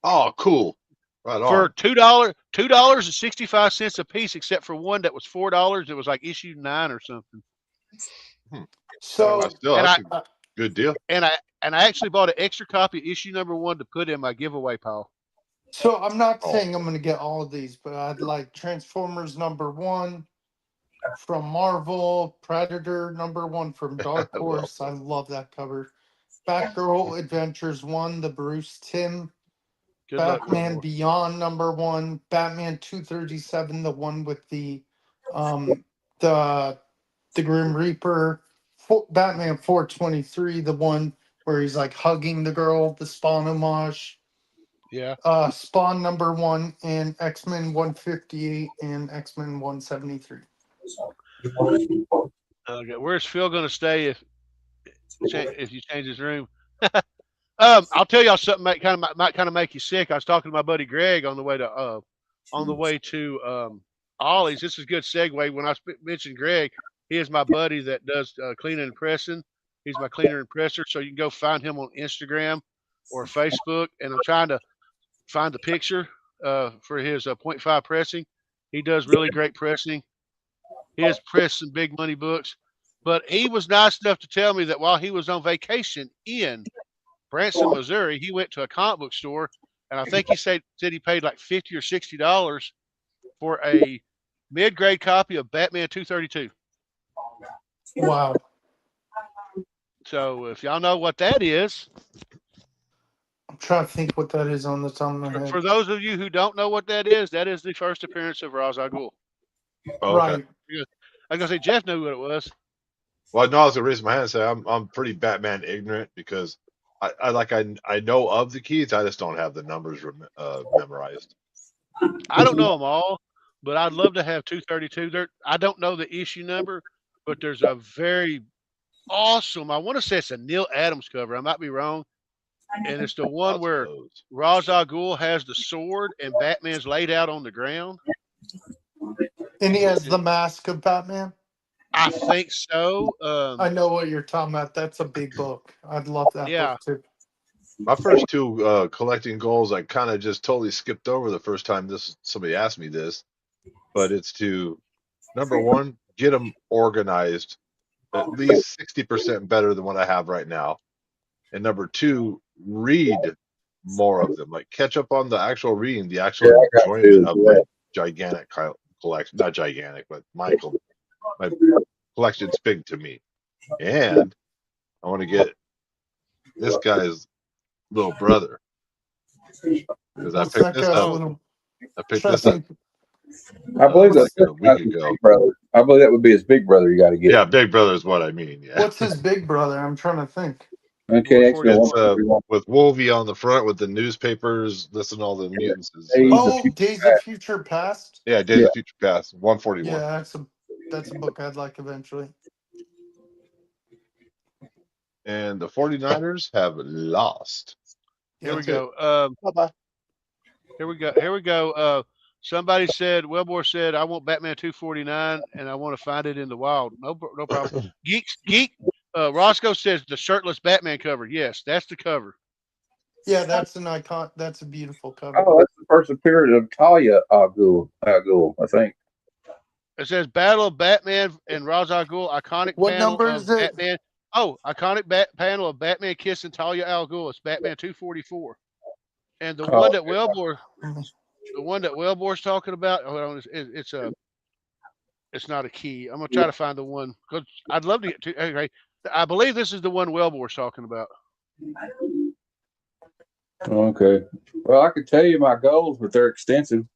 Oh, cool. Right on. For $2.65 a piece, except for one that was $4. It was like issue 9 or something. So that's a good deal. And I actually bought an extra copy of issue #1 to put in my giveaway pile. So I'm not saying I'm going to get all of these, but I'd like Transformers #1 from Marvel, Predator #1 from Dark Horse. I love that cover. Batgirl Adventures 1, the Bruce Timm. Batman Beyond #1, Batman 237, the one with the Grim Reaper, Batman 423, the one where he's like hugging the girl, the Spawn homage. Yeah. Spawn #1 and X-Men 158 and X-Men 173. Okay, where's Phil going to stay if you change his room? I'll tell y'all something might kind of make you sick. I was talking to my buddy Greg on the way to Ollie's. This is a good segue. When I mentioned Greg, he is my buddy that does cleaning and pressing. He's my cleaner and presser, so you can go find him on Instagram or Facebook. And I'm trying to find the picture for his 0.5 pressing. He does really great pressing. He has pressed some big money books, but he was nice enough to tell me that while he was on vacation in Branson, Missouri, he went to a comic book store, and I think he said he paid like $50 or $60 for a mid-grade copy of Batman 232. Wow. So if y'all know what that is. I'm trying to think what that is on the top of my head. For those of you who don't know what that is the first appearance of Ra's al Ghul. Oh, right. Okay. I was going to say, Jeff knew what it was. Well, no, I was going to raise my hand and say I'm pretty Batman ignorant because I know of the keys. I just don't have the numbers memorized. I don't know them all, but I'd love to have 232. I don't know the issue number, but there's a very awesome. I want to say it's a Neil Adams cover. I might be wrong, and it's the one where Ra's al Ghul has the sword and Batman's laid out on the ground. And he has the mask of Batman. I think so. I know what you're talking about. That's a big book. I'd love that book too. My first two collecting goals, I kind of just totally skipped over the first time somebody asked me this, but it's to number one, get them organized at least 60% better than what I have right now, and number two, read more of them, like catch up on the actual reading, the actual enjoyment of my gigantic collection. Not gigantic, but my collection's big to me, and I want to get this guy's little brother because I picked this up. I picked this up. I believe that's like a week ago. Big brother. I believe that would be his big brother. You got to get. Yeah, big brother is what I mean. Yeah. What's his big brother? I'm trying to think. Okay, it's with Wolvie on the front with the newspapers listing all the mutants. Days of Future Past. Yeah, Days of Future Past, 141. Yeah, that's a book I'd like eventually. And the 49ers have lost. Here we go. Bye-bye. Here we go. Somebody said, Wellbore said, I want Batman 249 and I want to find it in the wild. No problem. Geek. Roscoe says the shirtless Batman cover. Yes, that's the cover. Yeah, that's an icon. That's a beautiful cover. Oh, that's the first appearance of Talia al Ghul, I think. It says Battle of Batman and Ra's al Ghul, iconic what panel number of is it? Batman. Oh, iconic panel of Batman kissing Talia al Ghul. It's Batman 244. And the one that Wellbore's talking about, it's not a key. I'm gonna try to find the one because I'd love to get to. Okay, I believe this is the one Wellbore's talking about. Okay. Well, I could tell you my goals, but they're extensive.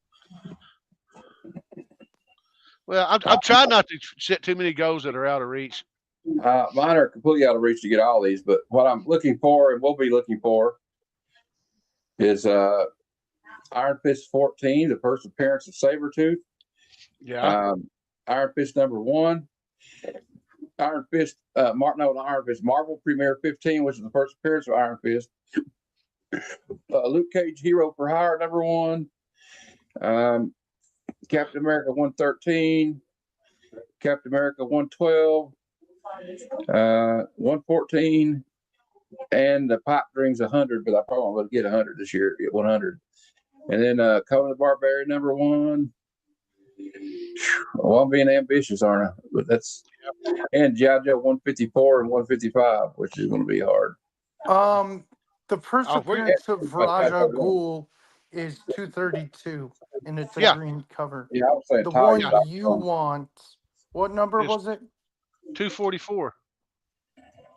Well, I'm trying not to set too many goals that are out of reach. Mine are completely out of reach to get all these, but what I'm looking for and will be looking for is Iron Fist 14, the first appearance of Sabretooth. Yeah. Iron Fist number 1. Iron Fist Marvel Premiere 15, which is the first appearance of Iron Fist. Luke Cage Hero for Hire number 1. Captain America 113. Captain America 112. 114. And the Pipe Dreams 100, but I probably won't get 100 this year, get 100. And then Conan the Barbarian number 1. Well, I'm being ambitious, aren't I? But that's and G.I. Joe 154 and 155, which is going to be hard. The first appearance of Ra's al Ghul is 232, and it's a green cover. Yeah, I was saying the one you want. What number was it? 244.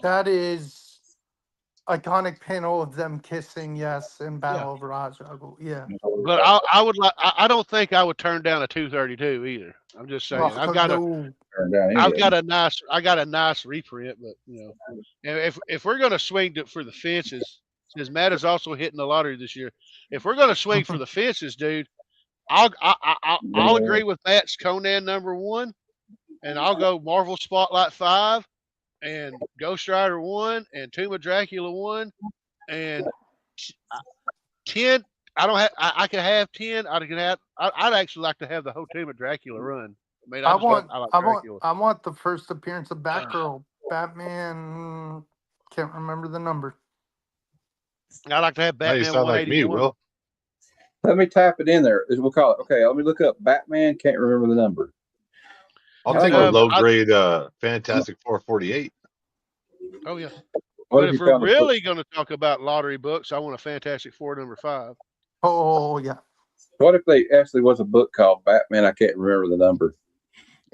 That is iconic panel of them kissing, yes, in Battle of Ra's al Ghul. Yeah. But I would like. I don't think I would turn down a 232 either. I'm just saying. I've got a nice reprint, but and if we're going to swing for the fences, since Matt is also hitting the lottery this year, if we're going to swing for the fences, dude, I'll agree with Matt's Conan number 1, and I'll go Marvel Spotlight 5. And Ghost Rider 1 and Tomb of Dracula 1 and 10. I can have 10. I'd actually like to have the whole Tomb of Dracula run. I mean, I want the first appearance of Batgirl. Batman, can't remember the number. I'd like to have Batman. You sound like me, Will. Let me tap it in there. We'll call it. Okay, let me look up Batman. Can't remember the number. I'll take a low grade Fantastic 448. Oh yeah. But if we're really going to talk about lottery books, I want a Fantastic Four number 5. Oh yeah. What if they actually was a book called Batman? I can't remember the number.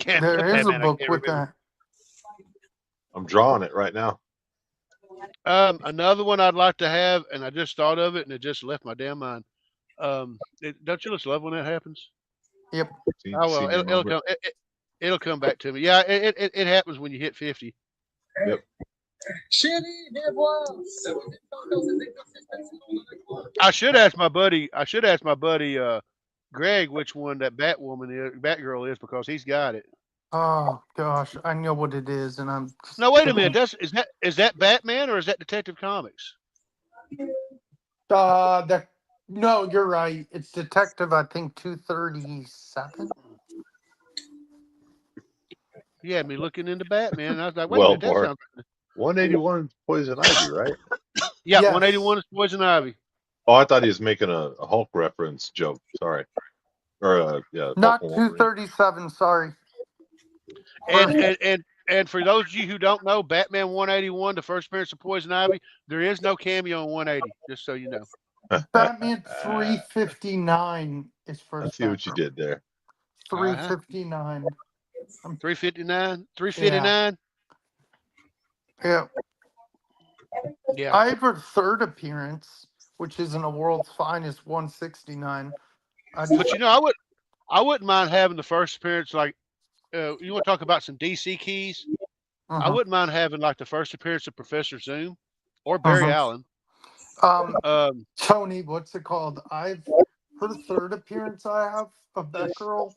There is a book with that. I'm drawing it right now. Another one I'd like to have, and I just thought of it, and it just left my damn mind. Don't you just love when that happens? Yep. Oh well, it'll come back to me. Yeah, it happens when you hit 50. Yep. I should ask my buddy. Greg which one that Batgirl is because he's got it. Oh gosh, I know what it is, and I'm. No, wait a minute. Is that Batman or is that Detective Comics? No, you're right. It's Detective. I think 237. You had me looking into Batman, and I was like, wait a Well, minute, that Mark, sounds. 181 Poison Ivy, right? Yeah, Yes. 181 is Poison Ivy. Oh, I thought he was making a Hulk reference joke. Sorry. Or yeah, Not Hulk and Wolverine. 237. Sorry. And for those of you who don't know, Batman 181, the first appearance of Poison Ivy, there is no cameo in 180. Just so you know. Batman 359 is first. I see what you did there. 359. 359. 359. Yeah. Yeah. I have her third appearance, which is in the World's Finest 169. But you know, I wouldn't mind having the first appearance. Like, you want to talk about some DC keys? I wouldn't mind having like the first appearance of Professor Zoom or Barry Allen. Tony, what's it called? Her third appearance I have of that girl,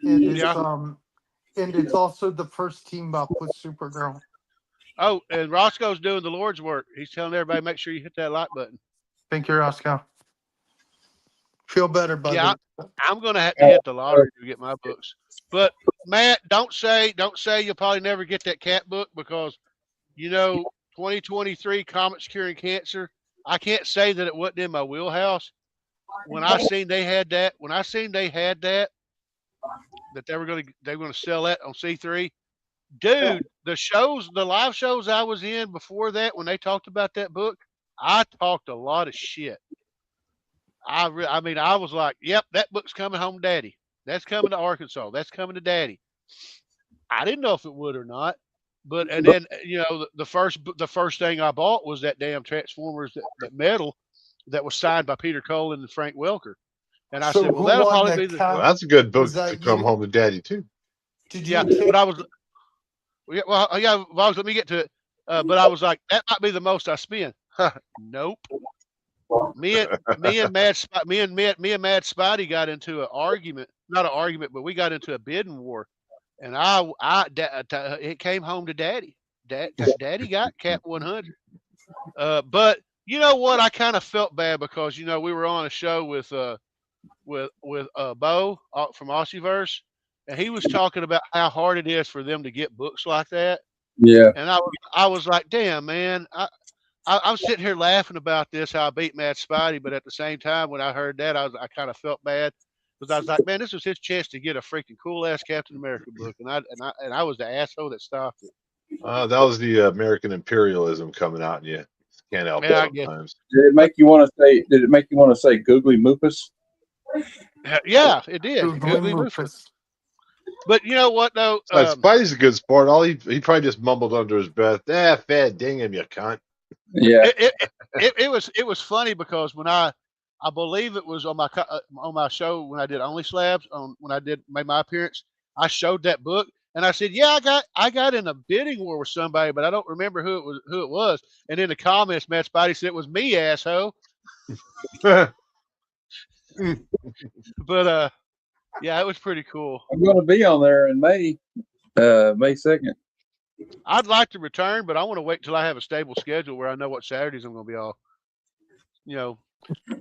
and it's also the first team up with Supergirl. Oh, and Roscoe's doing the Lord's work. He's telling everybody make sure you hit that like button. Thank you, Roscoe. Feel better, buddy. Yeah, I'm gonna have to hit the lottery to get my books. But Matt, don't say you'll probably never get that cat book because 2023 Comics Curing Cancer. I can't say that it wasn't in my wheelhouse. When I seen they had that, that they were gonna sell that on C3. Dude, the live shows I was in before that, when they talked about that book, I talked a lot of shit. I was like, yep, that book's coming home, Daddy. That's coming to Arkansas. That's coming to Daddy. I didn't know if it would or not, but and then the first thing I bought was that damn Transformers that metal that was signed by Peter Cole and Frank Welker, and I said, well, that'll probably be Well, that's a good book to come home to Daddy too. Did you? Yeah, but I was. Let me get to it. But I was like, that might be the most I spend. Nope. Me and Mad Spidey got into an argument. Not an argument, but we got into a bidding war, and it came home to Daddy. Daddy got Cat 100. But you know what? I kind of felt bad because we were on a show with Bo from Aussieverse, and he was talking about how hard it is for them to get books like that. Yeah. And I was like, damn, man. I'm sitting here laughing about this, how I beat Mad Spidey, but at the same time, when I heard that, I kind of felt bad because I was like, man, this was his chance to get a freaking cool ass Captain America book, and I was the asshole that stopped it. That was the American imperialism coming out, and you can't help it sometimes. Did it make you want to say Googly Moopus? Yeah, it did. Googly Moopus. But you know what though? Spidey's a good sport. He probably just mumbled under his breath, fair ding him, you cunt. Yeah. It was funny because when I believe it was on my show when I did Only Slabs when I made my appearance, I showed that book and I said, yeah, I got in a bidding war with somebody, but I don't remember who it was. And in the comments, Matt Spidey said it was me, asshole. But yeah, it was pretty cool. I'm going to be on there in May 2nd. I'd like to return, but I want to wait till I have a stable schedule where I know what Saturdays I'm going to be off.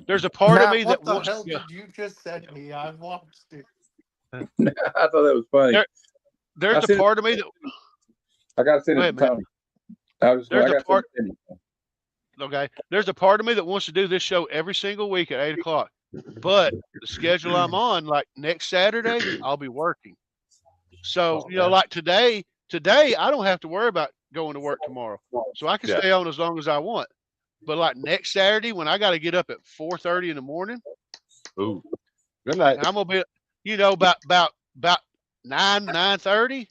There's a part of me that wants. What the hell did you just send me? I watched it. I thought that was funny. There's a part of me that I got to send it to Tony. Okay. There's a part of me that wants to do this show every single week at 8:00. But the schedule I'm on, like next Saturday, I'll be working. So, like today, I don't have to worry about going to work tomorrow. So I can stay on as long as I want. But like next Saturday, when I got to get up at 4:30 in the morning. Ooh. Good night. And I'm going to be, about 9:30.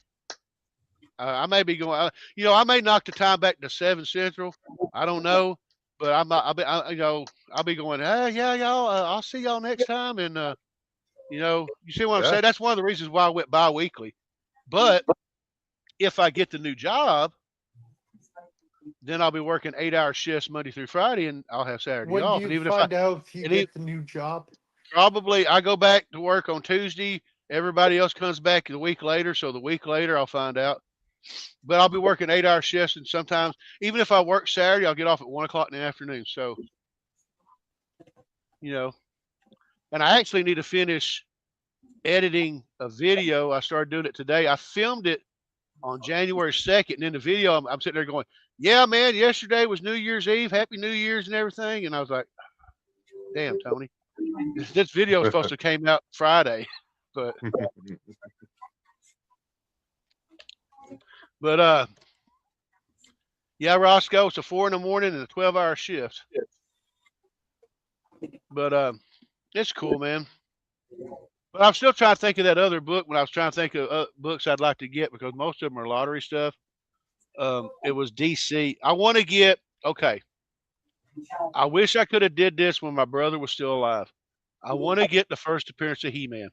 I may be going, I may knock the time back to 7 Central. I don't know. But I'll be going, yeah, y'all, I'll see y'all next time. And, you see what I'm saying? That's one of the reasons why I went bi-weekly. But if I get the new job, then I'll be working 8-hour shifts Monday through Friday, and I'll have Saturday When do off. you And even find out if you and e- get the new job? probably I go back to work on Tuesday. Everybody else comes back the week later, so the week later I'll find out. But I'll be working 8-hour shifts, and sometimes even if I work Saturday, I'll get off at 1 o'clock in the afternoon. So, you know, and I actually need to finish editing a video. I started doing it today. I filmed it on January 2nd, and in the video, I'm sitting there going, "Yeah, man, yesterday was New Year's Eve. Happy New Year's and everything." And I was like, "Damn, Tony, this video was supposed to came out Friday, but yeah, Roscoe, it's a 4 in the morning and a 12-hour shift, but it's cool, man." But I'm still trying to think of that other book when I was trying to think of books I'd like to get because most of them are lottery stuff. It was DC. I want to get, okay. I wish I could have did this when my brother was still alive. I want to get the first appearance of He-Man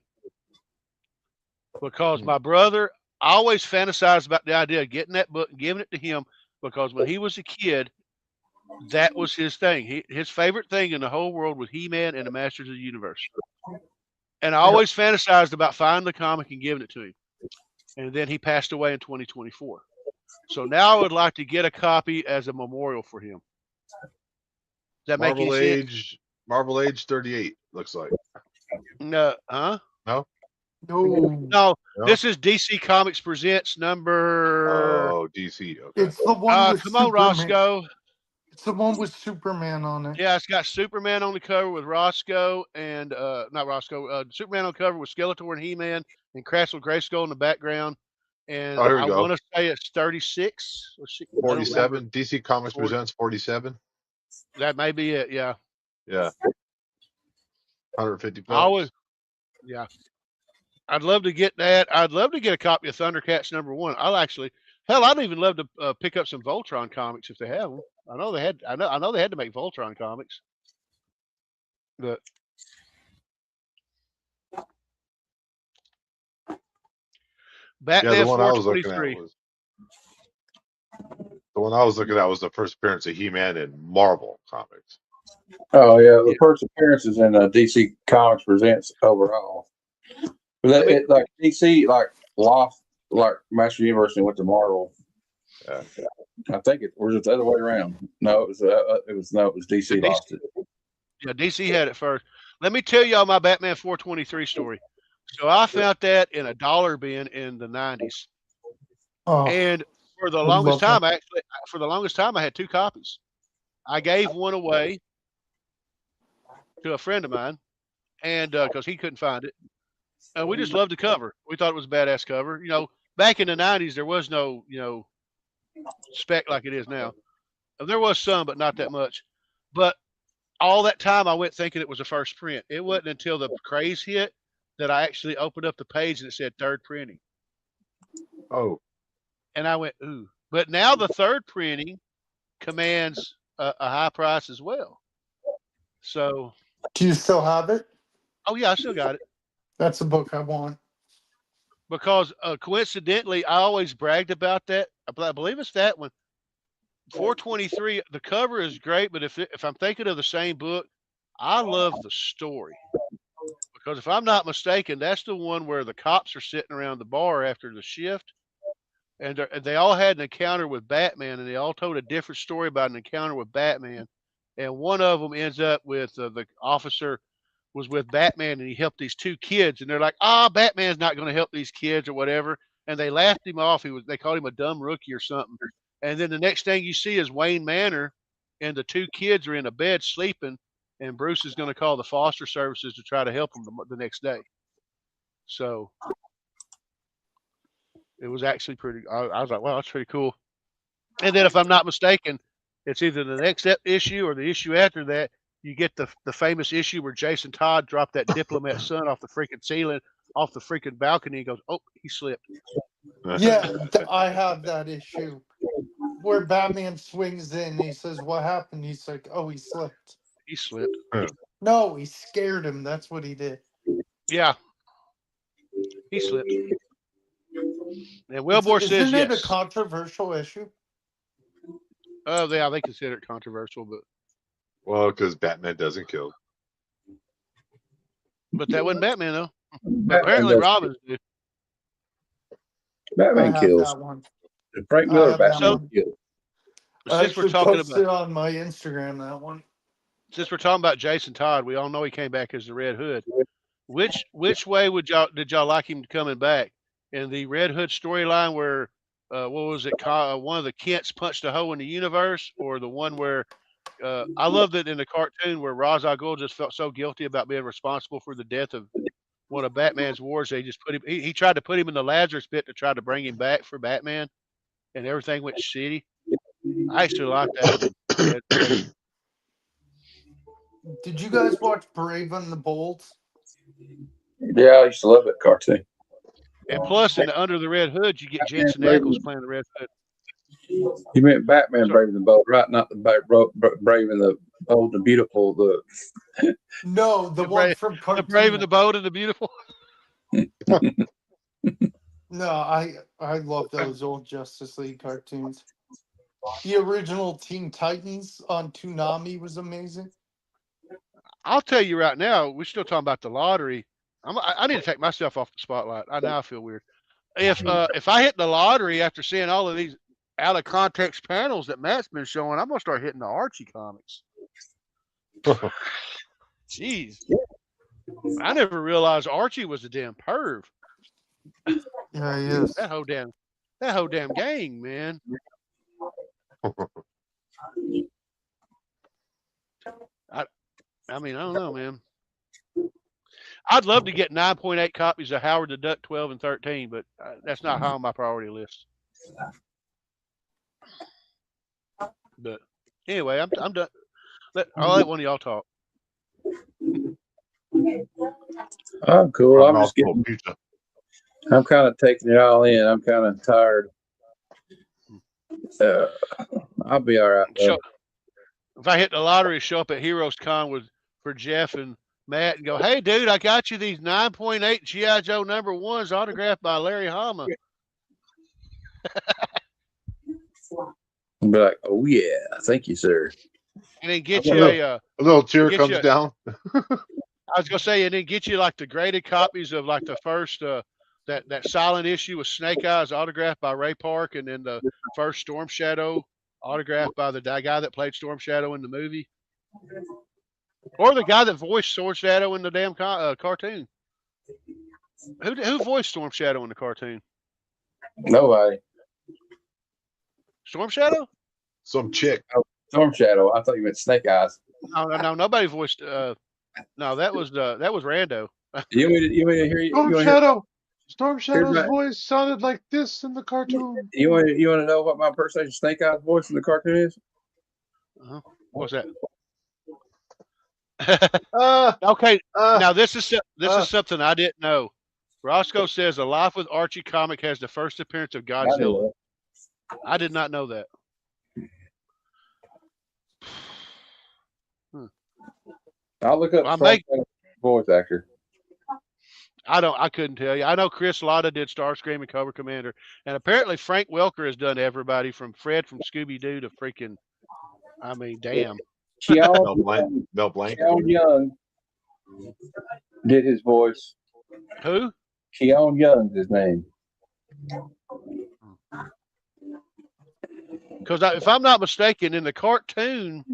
because my brother, I always fantasized about the idea of getting that book and giving it to him because when he was a kid, that was his thing. His favorite thing in the whole world was He-Man and the Masters of the Universe. And I always fantasized about finding the comic and giving it to him. And then he passed away in 2024. So now I would like to get a copy as a memorial for him. Does that make any sense? Marvel Age 38 looks like. No, huh? No. No, this is DC Comics Presents number. Oh, DC. Okay. It's the one with come on, Roscoe. It's the one with Superman on it. Yeah, it's got Superman on the cover with Roscoe and not Roscoe. Superman on the cover with Skeletor and He-Man and Castle Grayskull in the background. And here we I go. want to say it's 36 or 47. DC Comics Presents 47. That may be it. Yeah. Yeah. 150 bucks. Yeah. I'd love to get that. I'd love to get a copy of Thundercats #1. I'd even love to pick up some Voltron comics if they have them. I know they had. I know they had to make Voltron comics. But Batman 423. The one I was looking at was the first appearance of He-Man in Marvel Comics. Oh yeah, the first appearance is in DC Comics Presents overall. But like DC lost Master Universe and went to Marvel. I think it was the other way around. No, it was DC lost it. Yeah, DC had it first. Let me tell y'all my Batman 423 story. So I found that in a dollar bin in the 90s. And for the longest time, I had 2 copies. I gave one away to a friend of mine, and because he couldn't find it, and we just loved the cover. We thought it was a badass cover. You know, back in the 90s, there was no spec like it is now. There was some, but not that much. But all that time, I went thinking it was a first print. It wasn't until the craze hit that I actually opened up the page and it said third printing. Oh. And I went, ooh. But now the third printing commands a high price as well. So. Do you still have it? Oh, yeah, I still got it. That's a book I want. Because coincidentally, I always bragged about that. I believe it's that one. 423, the cover is great, but if I'm thinking of the same book, I love the story. Because if I'm not mistaken, that's the one where the cops are sitting around the bar after the shift, and they all had an encounter with Batman, and they all told a different story about an encounter with Batman. And one of them ends up with the officer was with Batman, and he helped these 2 kids, and they're like, Batman's not going to help these kids or whatever. And they laughed him off. They called him a dumb rookie or something. And then the next thing you see is Wayne Manor, and the 2 kids are in a bed sleeping, and Bruce is going to call the foster services to try to help them the next day. So it was actually pretty. I was like, wow, that's pretty cool. And then if I'm not mistaken, it's either the next issue or the issue after that. You get the famous issue where Jason Todd dropped that diplomat son off the freaking ceiling, off the freaking balcony. He goes, oh, he slipped. Yeah, I have that issue where Batman swings in. He says, what happened? He's like, oh, he slipped. He slipped. No, he scared him. That's what he did. Yeah. He slipped. And Wilbur says Isn't it yes. a controversial issue? Yeah, they consider it controversial, but Well, because Batman doesn't kill. but that wasn't Batman though. Batman Apparently, does Robin's do. Batman I have kills. that one. Frank I Miller have that Batman one. kills. I Since we're actually talking posted about on my Instagram that one. Jason Todd, we all know he came back as the Red Hood. Which way did y'all like him coming back? In the Red Hood storyline where what was it called? One of the Kents punched a hole in the universe, or the one where I love that in the cartoon where Ra's al Ghul just felt so guilty about being responsible for the death of one of Batman's wars. They just put him. He tried to put him in the Lazarus pit to try to bring him back for Batman, and everything went shitty. I actually like that. Did you guys watch Brave and the Bold? Yeah, I used to love that cartoon. And plus, in the Under the Red Hood, you get Jensen Ackles playing the Red Hood. You meant Batman Brave and the Bold, right? Not the Brave and the Bold and Beautiful. No, the one from cartoon. The Brave and the Bold and the Beautiful. No, I love those old Justice League cartoons. The original Teen Titans on Toonami was amazing. I'll tell you right now, we're still talking about the lottery. I need to take myself off the spotlight. Now I feel weird. If I hit the lottery after seeing all of these out of context panels that Matt's been showing, I'm gonna start hitting the Archie comics. Jeez, I never realized Archie was a damn perv. Yeah, he is. That whole damn gang, man. I mean, I don't know, man. I'd love to get 9.8 copies of Howard the Duck 12 and 13, but that's not high on my priority list. But anyway, I'm done. I'll let one of y'all talk. I'm cool. I'm just getting. Pizza. I'm kind of taking it all in. I'm kind of tired. I'll be all right. If I hit the lottery, show up at Heroes Con for Jeff and Matt and go, "Hey, dude, I got you these 9.8 G.I. Joe #1s autographed by Larry Hama." I'll be like, "Oh yeah, thank you, sir." And then get you a little tear comes down. I was gonna say, and then get you like the graded copies of like the first that silent issue with Snake Eyes autographed by Ray Park, and then the first Storm Shadow autographed by the guy that played Storm Shadow in the movie, or the guy that voiced Storm Shadow in the damn cartoon. Who voiced Storm Shadow in the cartoon? Nobody. Storm Shadow? Some chick. Oh, Storm Shadow. I thought you meant Snake Eyes. No, nobody voiced. No, that was Rando. You want me to hear you? Storm Shadow. Storm Shadow's voice sounded like this in the cartoon. You want to know what my impersonation of Snake Eyes voice in the cartoon is? What's that? Okay. Now this is something I didn't know. Roscoe says A Life with Archie comic has the first appearance of Godzilla. I did not know that. I'll look up voice actor. I couldn't tell you. I know Chris Latta did Starscream and Cobra Commander, and apparently Frank Welker has done everybody from Fred from Scooby Doo to freaking. I mean, damn. Mel Blanc. Keon Young did his voice. Who? Keon Young's his name. Because if I'm not mistaken, in the cartoon,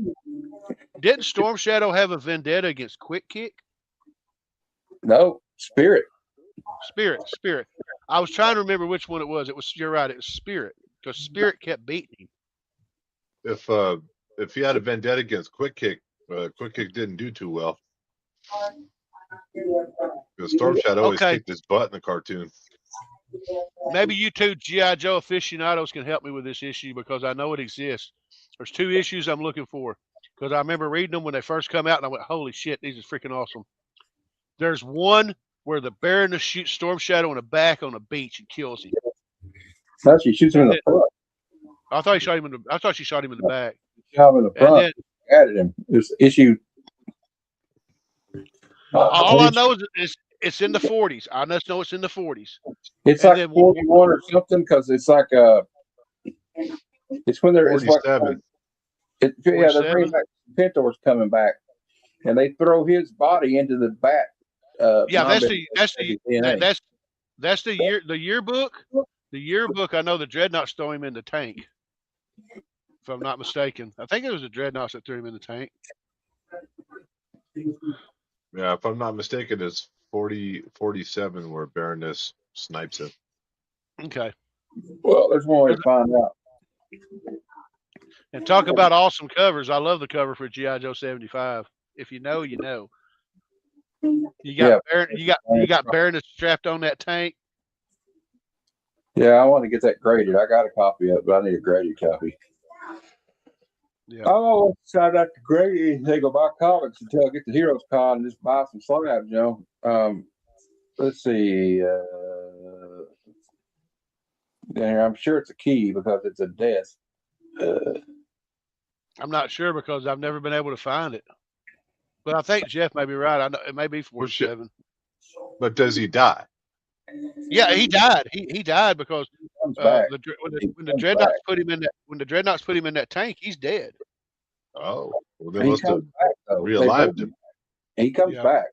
didn't Storm Shadow have a vendetta against Quick Kick? No, Spirit. Spirit. I was trying to remember which one it was. You're right. It was Spirit, because Spirit kept beating him. If he had a vendetta against Quick Kick didn't do too well. Because Storm Shadow always kicked his butt in the cartoon. Maybe you two G.I. Joe aficionados can help me with this issue, because I know it exists. There's 2 issues I'm looking for, because I remember reading them when they first come out, and I went, "Holy shit, these are freaking awesome." There's one where the Baroness shoots Storm Shadow in the back on a beach and kills him. No, she shoots him in the front. I thought she shot him in the back. Shot him in the front. And then, added him. It was issue. All I know is it's in the 40s. I just know it's in the 40s. It's and like 41 or something, because it's like it's when they're 47. they're bringing back Pintor's coming back, and they throw his body into the bat. That's the yearbook. The yearbook. I know the Dreadnoughts throw him in the tank. If I'm not mistaken, I think it was the Dreadnoughts that threw him in the tank. Yeah, if I'm not mistaken, it's 47 where Baroness snipes him. Okay. Well, there's one way to find out. And talk about awesome covers. I love the cover for G.I. Joe 75. If you know, you know. You got Baroness strapped on that tank. Yeah, I want to get that graded. I got a copy of it, but I need a graded copy. Yeah. Oh, decide not to grade anything or buy comics until I get the Heroes Con and just buy some slabs, you know. Let's see. Down here, I'm sure it's a key because it's a desk. I'm not sure because I've never been able to find it. But I think Jeff may be right. I know it may be 47. But does he die? Yeah, he died. He died because when the Dreadnoughts put him in that tank, he's dead. Oh, well, they must have realived him. He comes back.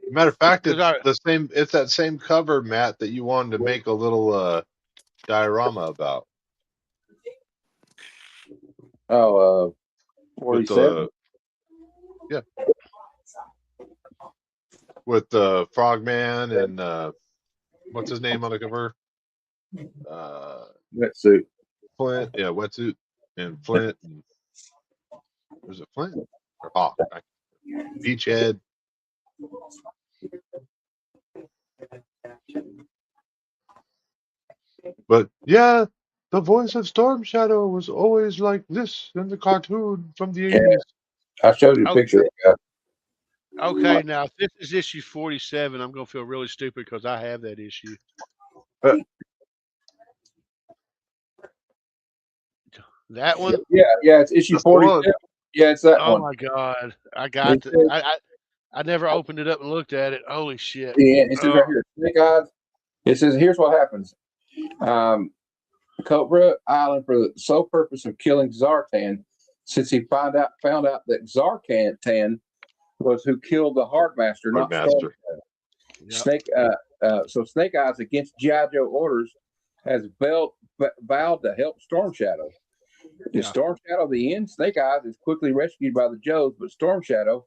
Matter of fact, it's the same. It's that same cover, Matt, that you wanted to make a little diorama about. 47. Yeah, with Frogman and what's his name on the cover? Wetsuit. Flint, yeah, Wetsuit and Flint. And, was it Flint or Hawk? Beachhead. But yeah, the voice of Storm Shadow was always like this in the cartoon from the 80s. I showed you a picture. Okay, now if this is issue 47, I'm going to feel really stupid because I have that issue. That one? Yeah, it's issue 47. Yeah, it's that one. Oh my God, I got to. I never opened it up and looked at it. Holy shit! Yeah, it says right here, Snake Eyes. It says, here's what happens. Cobra Island, for the sole purpose of killing Zartan, since he found out that Zartan was who killed the Hardmaster, not Storm. Yep. So Snake Eyes, against G.I. Joe orders, has vowed to help Storm Shadow. Is Storm Shadow the end? Snake Eyes is quickly rescued by the Joes, but Storm Shadow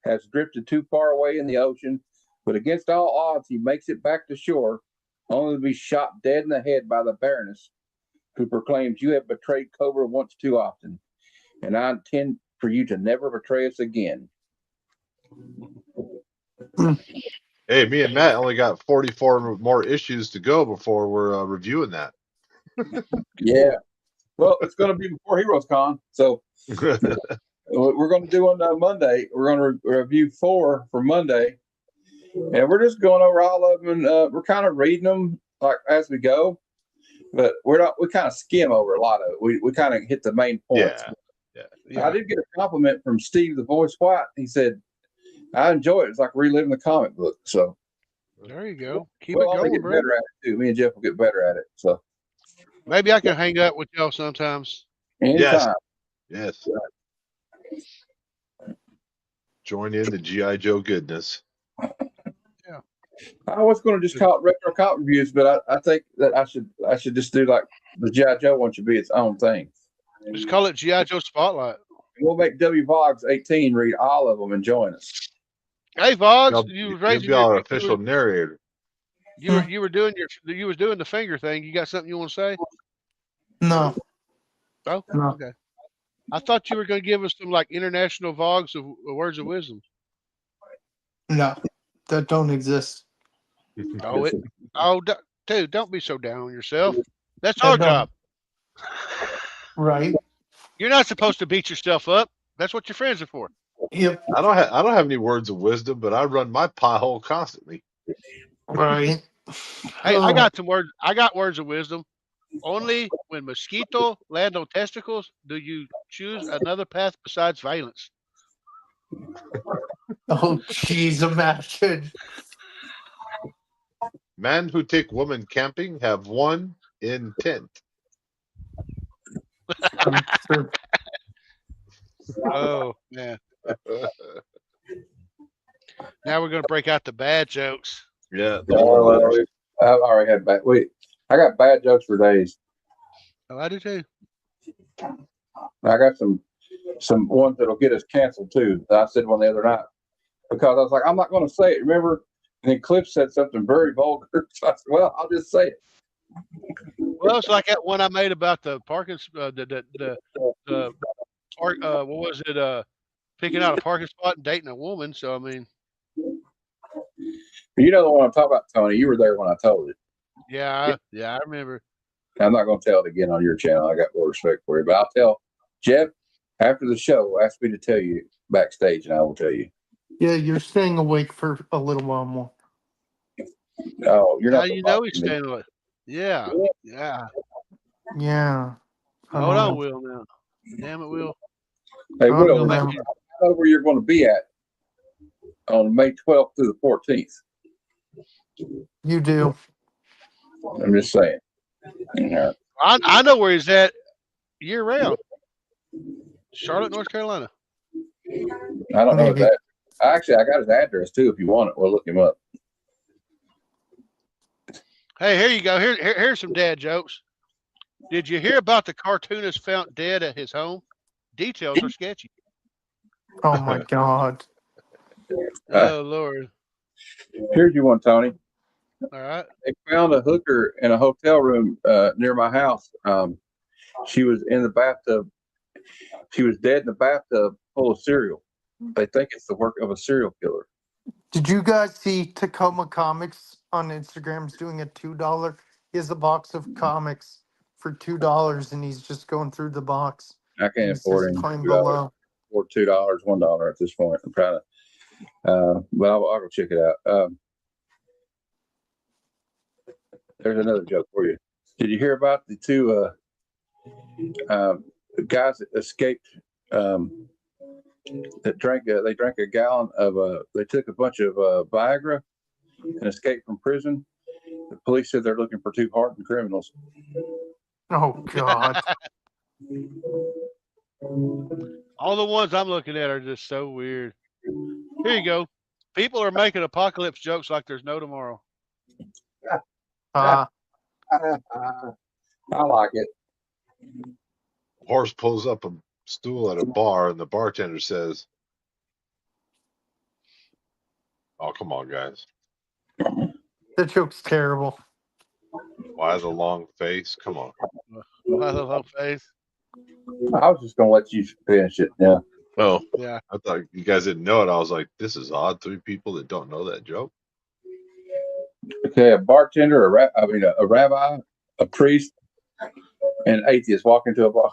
has drifted too far away in the ocean. But against all odds, he makes it back to shore, only to be shot dead in the head by the Baroness, who proclaims, "You have betrayed Cobra once too often, and I intend for you to never betray us again." Hey, me and Matt only got 44 more issues to go before we're reviewing that. Yeah. Well, it's going to be before Heroes Con, so we're going to do on Monday. We're going to review 4 for Monday, and we're just going over all of them, and we're kind of reading them like as we go, but we kind of skim over a lot of it. We kind of hit the main points. Yeah. I did get a compliment from Steve the Voice White. He said, "I enjoy it. It's like reliving the comic book." So there you go. Keep it going, get bro. better at it too. Me and Jeff will get better at it. So maybe I can hang out with y'all sometimes. Anytime. Yes. Join in the G.I. Joe goodness. Yeah. I was going to just call it retro comic reviews, but I think that I should just do like the G.I. Joe one should be its own thing. Just call it G.I. Joe Spotlight. We'll make W Vogs 18 read all of them and join us. Hey Vogs, you were raising your official narrator. You were doing the finger thing. You got something you want to say? No. Oh, no. Okay. I thought you were going to give us some like international Vogs of words of wisdom. No, that don't exist. Dude, don't be so down on yourself. That's our job. Right. You're not supposed to beat yourself up. That's what your friends are for. Yep. I don't have any words of wisdom, but I run my pie hole constantly. Right. Hey, I got some words. I got words of wisdom. Only when mosquito land on testicles do you choose another path besides violence. Oh, jeez, imagine. Man who take woman camping have one intent. Sure. Oh man! Now we're gonna break out the bad jokes. Yeah. I've already had bad. I got bad jokes for days. Oh, I do too. I got some ones that'll get us canceled too. I said one the other night because I was like, I'm not going to say it. Remember? And then Cliff said something very vulgar. So I said, well, I'll just say it. Well, it's like that one I made about the parking, the park. What was it? Picking out a parking spot and dating a woman. So I mean, You know the one I'm talking about, Tony. You were there when I told it. yeah, I remember. I'm not going to tell it again on your channel. I got more respect for you, but I'll tell Jeff after the show. Ask me to tell you backstage, and I will tell you. Yeah, you're staying awake for a little while more. Oh, you're How not. you know he's staying away? Yeah. Yeah. Hold on, Will. Now, damn it, Will. Hey, Will, no, I know where you're going to be at on May 12th through the 14th. You do. I'm just saying. Yeah. I know where he's at year round. Charlotte, North Carolina. I don't know that. Actually, I got his address too. If you want it, we'll look him up. Hey, here you go. Here's some dad jokes. Did you hear about the cartoonist found dead at his home? Details are sketchy. Oh my God. Oh Lord. Here's you one, Tony. All right. They found a hooker in a hotel room near my house. She was in the bathtub. She was dead in the bathtub full of cereal. They think it's the work of a serial killer. Did you guys see Tacoma Comics on Instagram's doing a $2? He has a box of comics for $2, and he's just going through the box. I can't afford him Claim $2 below. or $2, $1 at this point. I'm trying to, but I'll go check it out. There's another joke for you. Did you hear about the two guys that escaped? That drank a gallon of they took a bunch of Viagra and escaped from prison. The police said they're looking for two hardened criminals. Oh God. All the ones I'm looking at are just so weird. Here you go. People are making apocalypse jokes like there's no tomorrow. I like it. Horse pulls up a stool at a bar, and the bartender says, "Oh, come on, guys. That joke's terrible. Why the long face? Come on." Why the long face? I was just gonna let you finish it. Yeah. Oh, yeah. I thought you guys didn't know it. I was like, this is odd. 3 people that don't know that joke. Okay, a bartender, a rabbi, a priest, and an atheist walk into a bar.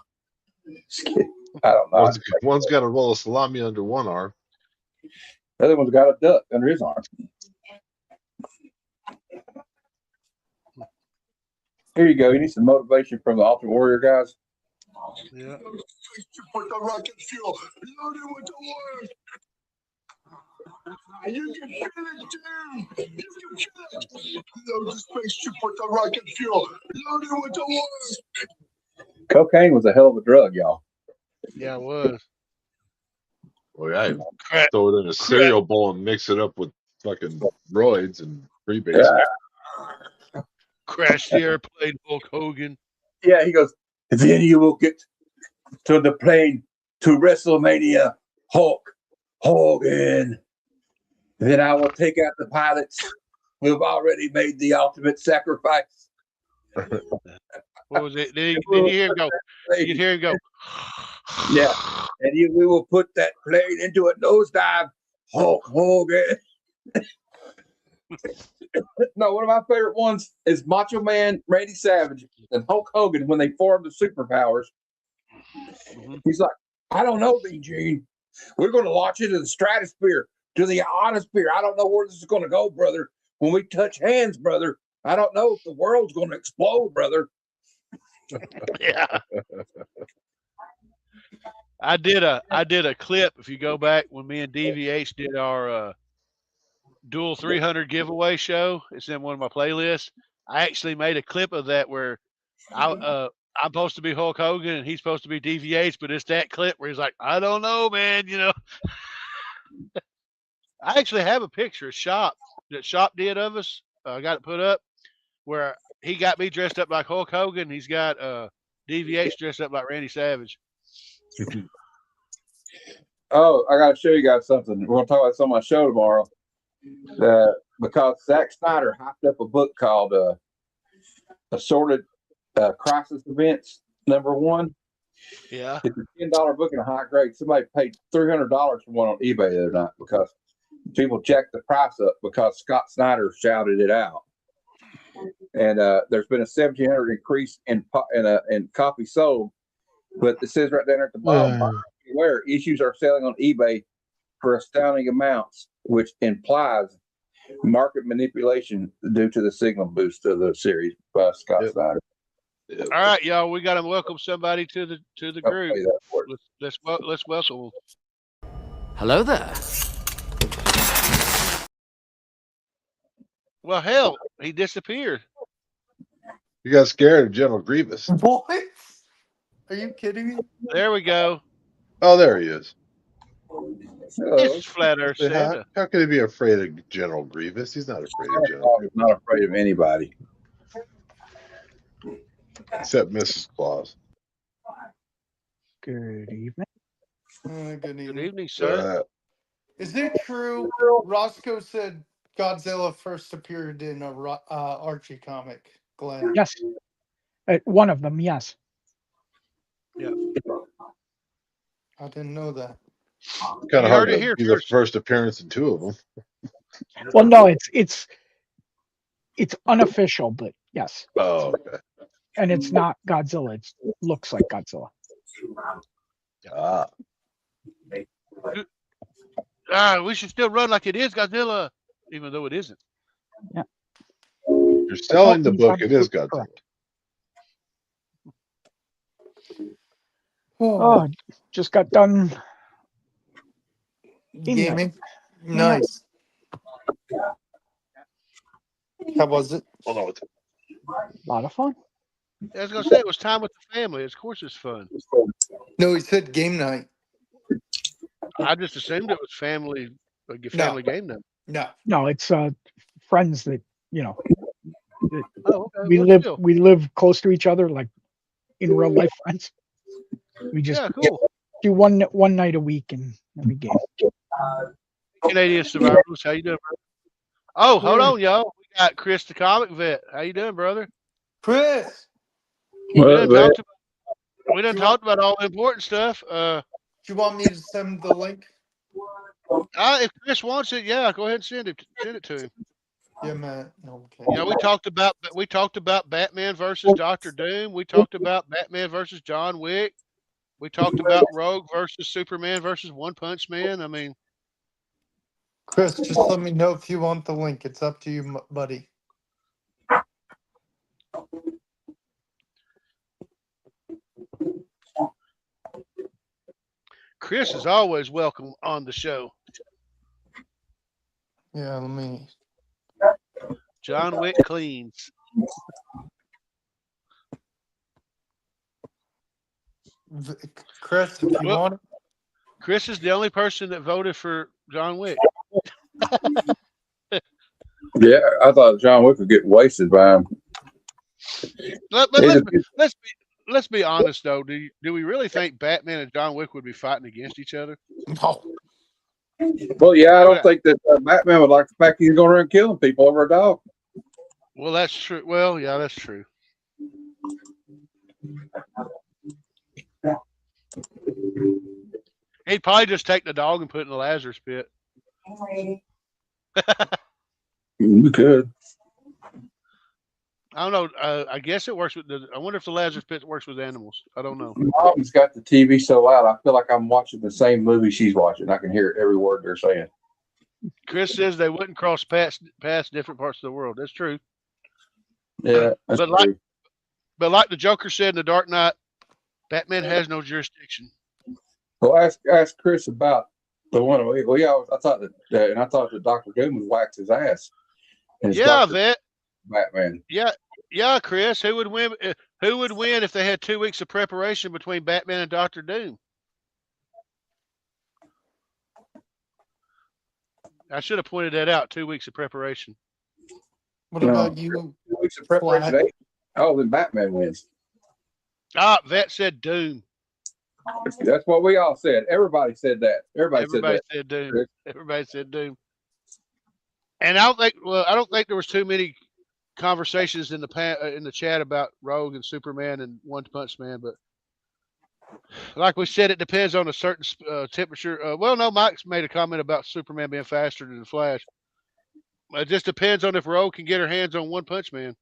I don't know. One's got a roll of salami under one arm. The other one's got a duck under his arm. Here you go. You need some motivation from the Ultimate Warrior guys. Yeah. Put the rocket fuel loaded with the word. You can feel it, dude. You can feel it. Load the spaceship with the rocket fuel loaded with the word. Cocaine was a hell of a drug, y'all. Yeah, it was. Well, yeah, throw it in a cereal bowl and mix it up with fucking roids and freebase. Yeah. Crash the airplane, Hulk Hogan. Yeah, he goes, then you will get to the plane to WrestleMania, Hulk Hogan. Then I will take out the pilots who have already made the ultimate sacrifice. What was it? Did you hear him go? You can hear him go. Yeah, and we will put that plane into a nosedive, Hulk Hogan. No, one of my favorite ones is Macho Man Randy Savage and Hulk Hogan when they formed the superpowers. Mm-hmm. He's like, I don't know, B. Gene. We're going to launch into the stratosphere, to the ionosphere. I don't know where this is going to go, brother. When we touch hands, brother, I don't know if the world's going to explode, brother. Yeah. I did a clip. If you go back when me and DVH did our Dual 300 giveaway show, it's in one of my playlists. I actually made a clip of that where I I'm supposed to be Hulk Hogan and he's supposed to be DVH, but it's that clip where he's like, I don't know, man. I actually have a picture, Shop, that Shop did of us. I got it put up where he got me dressed up like Hulk Hogan. He's got DVH dressed up like Randy Savage. Oh, I got to show you guys something. We're going to talk about this on my show tomorrow. Because Zack Snyder hyped up a book called Assorted Crisis Events #1. Yeah. It's a $10 book in a high grade. Somebody paid $300 for one on eBay the other night because people jacked the price up because Scott Snyder shouted it out. And there's been a 1,700 increase in copies sold. But it says right down at the bottom, where issues are selling on eBay for astounding amounts, which implies market manipulation due to the signal boost of the series by Scott Snyder. All right, y'all, we got to welcome somebody to the group. Let's welcome them. Hello there. Well, hell, he disappeared. You got scared of General Grievous. What? Are you kidding me? There we go. Oh, there he is. It's Flat Earth How Santa. can he be afraid of General Grievous? He's not afraid of General Grievous. He's not afraid of anybody. Except Mrs. Claus. Good evening. Good evening. Good evening, sir. Is it true Roscoe said Godzilla first appeared in a Archie comic, Glenn? Yes. One of them, yes. Yeah. I didn't know that. Kind of hard to be the first appearance in 2 of them. Well, no, it's unofficial, but yes. Oh, okay. And it's not Godzilla. It looks like Godzilla. We should still run like it is Godzilla, even though it isn't. Yeah. You're selling the book. It is Godzilla. Correct. Oh, just got done gaming. Nice. How was it? Hold on. A lot of fun. I was gonna say it was time with the family. Of course, it's fun. No, he said game night. I just assumed it was family, like your family game night. No, it's friends that that Oh, okay. we live close to each other, like in real life friends. We just do one night a week and we game. Canadian Survivors, how you doing, brother? Oh, hold on, y'all. We got Chris the Comic Vet. How you doing, brother? Chris. We done talked about all the important stuff. Do you want me to send the link? If Chris wants it, yeah, go ahead and send it to him. Yeah, man. Okay. Yeah, we talked about Batman versus Doctor Doom. We talked about Batman versus John Wick. We talked about Rogue versus Superman versus One Punch Man. I mean, Chris, just let me know if you want the link. It's up to you, buddy. Chris is always welcome on the show. Yeah, let me. John Wick cleans. Chris, if you want it. Chris is the only person that voted for John Wick. Yeah, I thought John Wick would get wasted by him. Let's be honest though. Do we really think Batman and John Wick would be fighting against each other? No. Well, yeah, I don't think that Batman would like the fact he's going around killing people over a dog. Well, that's true. Well, yeah, that's true. He'd probably just take the dog and put it in the Lazarus pit. We could. I don't know. I guess it works with I wonder if the Lazarus pit works with animals. I don't know. Mom's got the TV so loud, I feel like I'm watching the same movie she's watching. I can hear every word they're saying. Chris says they wouldn't cross past different parts of the world. That's true. Yeah, that's true. But like the Joker said in The Dark Knight, Batman has no jurisdiction. Well, ask Chris about the one. Well, yeah, I thought that Dr. Doom would wax his ass. Yeah, Vet. Batman. Yeah, Chris. Who would win? Who would win if they had 2 weeks of preparation between Batman and Doctor Doom? I should have pointed that out. 2 weeks of preparation. What about you? 2 weeks of preparation. Flat? Oh, then Batman wins. Ah, Vet said Doom. That's what we all said. Everybody said that. Everybody said Doom. Everybody said Doom. And I don't think there was too many conversations in the chat about Rogue and Superman and One Punch Man, but like we said, it depends on a certain temperature. Well, no, Mike's made a comment about Superman being faster than the Flash. It just depends on if Rogue can get her hands on One Punch Man.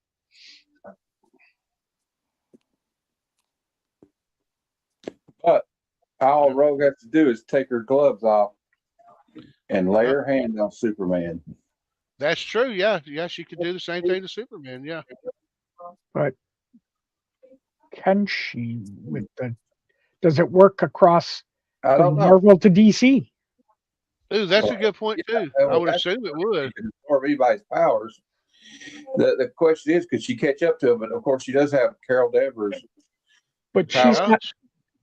But all Rogue has to do is take her gloves off and lay her hand on Superman. That's true. Yeah, she could do the same thing to Superman. Yeah, but can she with the? Does it work across from Marvel to DC? Ooh, that's a good point too. I would assume it would. Or anybody's powers. The question is, could she catch up to him? But of course, she does have Carol Danvers. But she's not.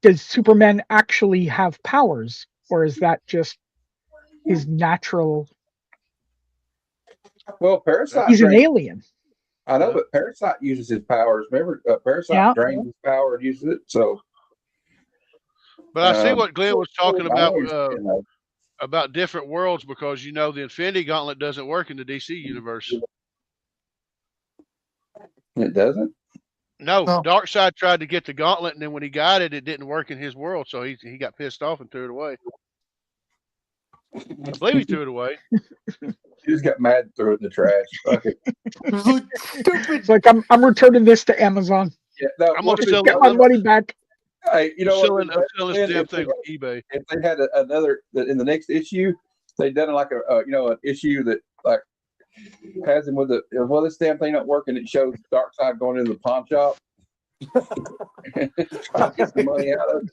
Does Superman actually have powers, or is that just his natural? Well, Parasite. He's an alien. I know, but Parasite uses his powers. Remember, Parasite drains his power and uses it. So. But I see what Glenn was talking about different worlds, because the Infinity Gauntlet doesn't work in the DC universe. It doesn't? No, Darkseid tried to get the gauntlet, and then when he got it, it didn't work in his world, so he got pissed off and threw it away. I believe he threw it away. He just got mad and threw it in the trash. It's like I'm returning this to Amazon. Yeah, no, I'm gonna get my money back. Hey, you know what? I'm selling this damn thing on eBay. If they had another in the next issue, they'd done like an issue that like has him with this damn thing not working. It shows Darkseid going into the pawn shop. Trying to get some money out of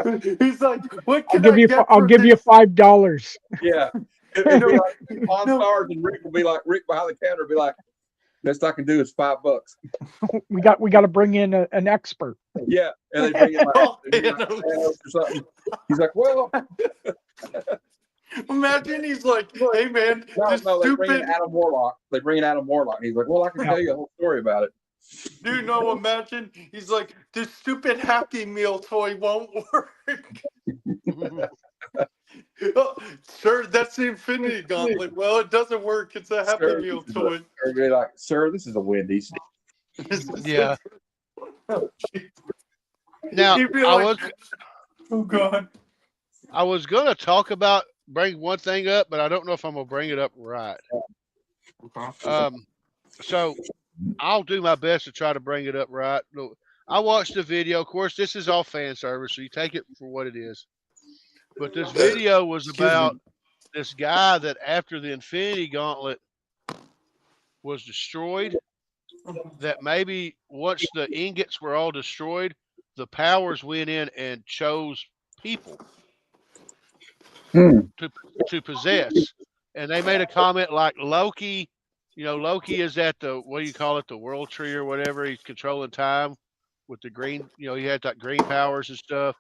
it. He's like, "What can I'll give you $5." Yeah, it'd be like Pawn Stars, and Rick will be like behind the counter, be like, "Best I can do is $5." We got to bring in an expert. Yeah, and they bring in like or something. He's like, "Well." Imagine he's like, "Hey man, they bring in Adam Warlock. They bring in Adam Warlock. He's like, "Well, I can tell you a whole story about it." Dude, no, imagine he's like, "This stupid Happy Meal toy won't work." Oh, sir, that's the Infinity Gauntlet. Well, it doesn't work. It's a Happy Meal toy. Everybody like, "Sir, this is a Wendy's." Yeah. Now, oh God. I was gonna bring one thing up, but I don't know if I'm gonna bring it up right. So I'll do my best to try to bring it up right. I watched the video. Of course, this is all fan service, so you take it for what it is. But this video was about this guy that after the Infinity Gauntlet was destroyed, that maybe once the ingots were all destroyed, the powers went in and chose people to possess. And they made a comment like Loki, Loki is at the the World Tree or whatever. He's controlling time with the green, he had that green powers and stuff.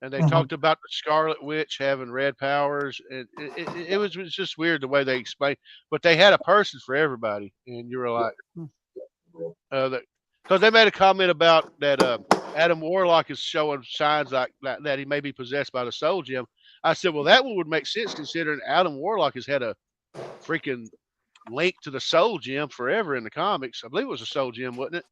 And they talked about the Scarlet Witch having red powers. And it was just weird the way they explained. But they had a person for everybody. And you were like, because they made a comment about that Adam Warlock is showing signs like that he may be possessed by the Soul Gem. I said, well, that one would make sense considering Adam Warlock has had a freaking link to the Soul Gem forever in the comics. I believe it was a Soul Gem, wasn't it?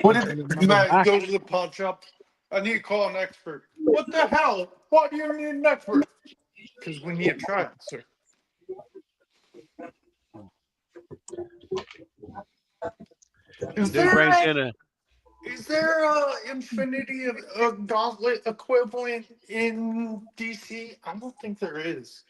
What if Matt goes to the pawn shop? I need to call an expert. What the hell? Why do you need an expert? Because we need a trial, sir. Is there a Infinity Gauntlet equivalent in DC? I don't think there is.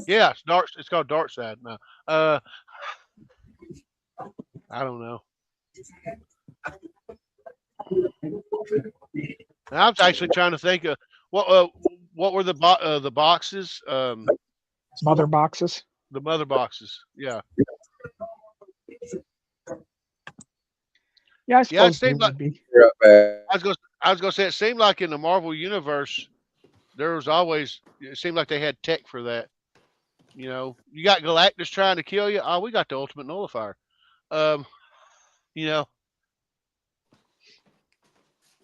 Yeah, it's called Darkseid now. I don't know. And I was actually trying to think of what were the boxes? Mother boxes. The mother boxes. Yeah. Yeah, I Yeah, it suppose seemed there like would be. I was gonna say it seemed like in the Marvel universe there was always it seemed like they had tech for that. You know, you got Galactus trying to kill you. Oh, we got the ultimate nullifier. You know,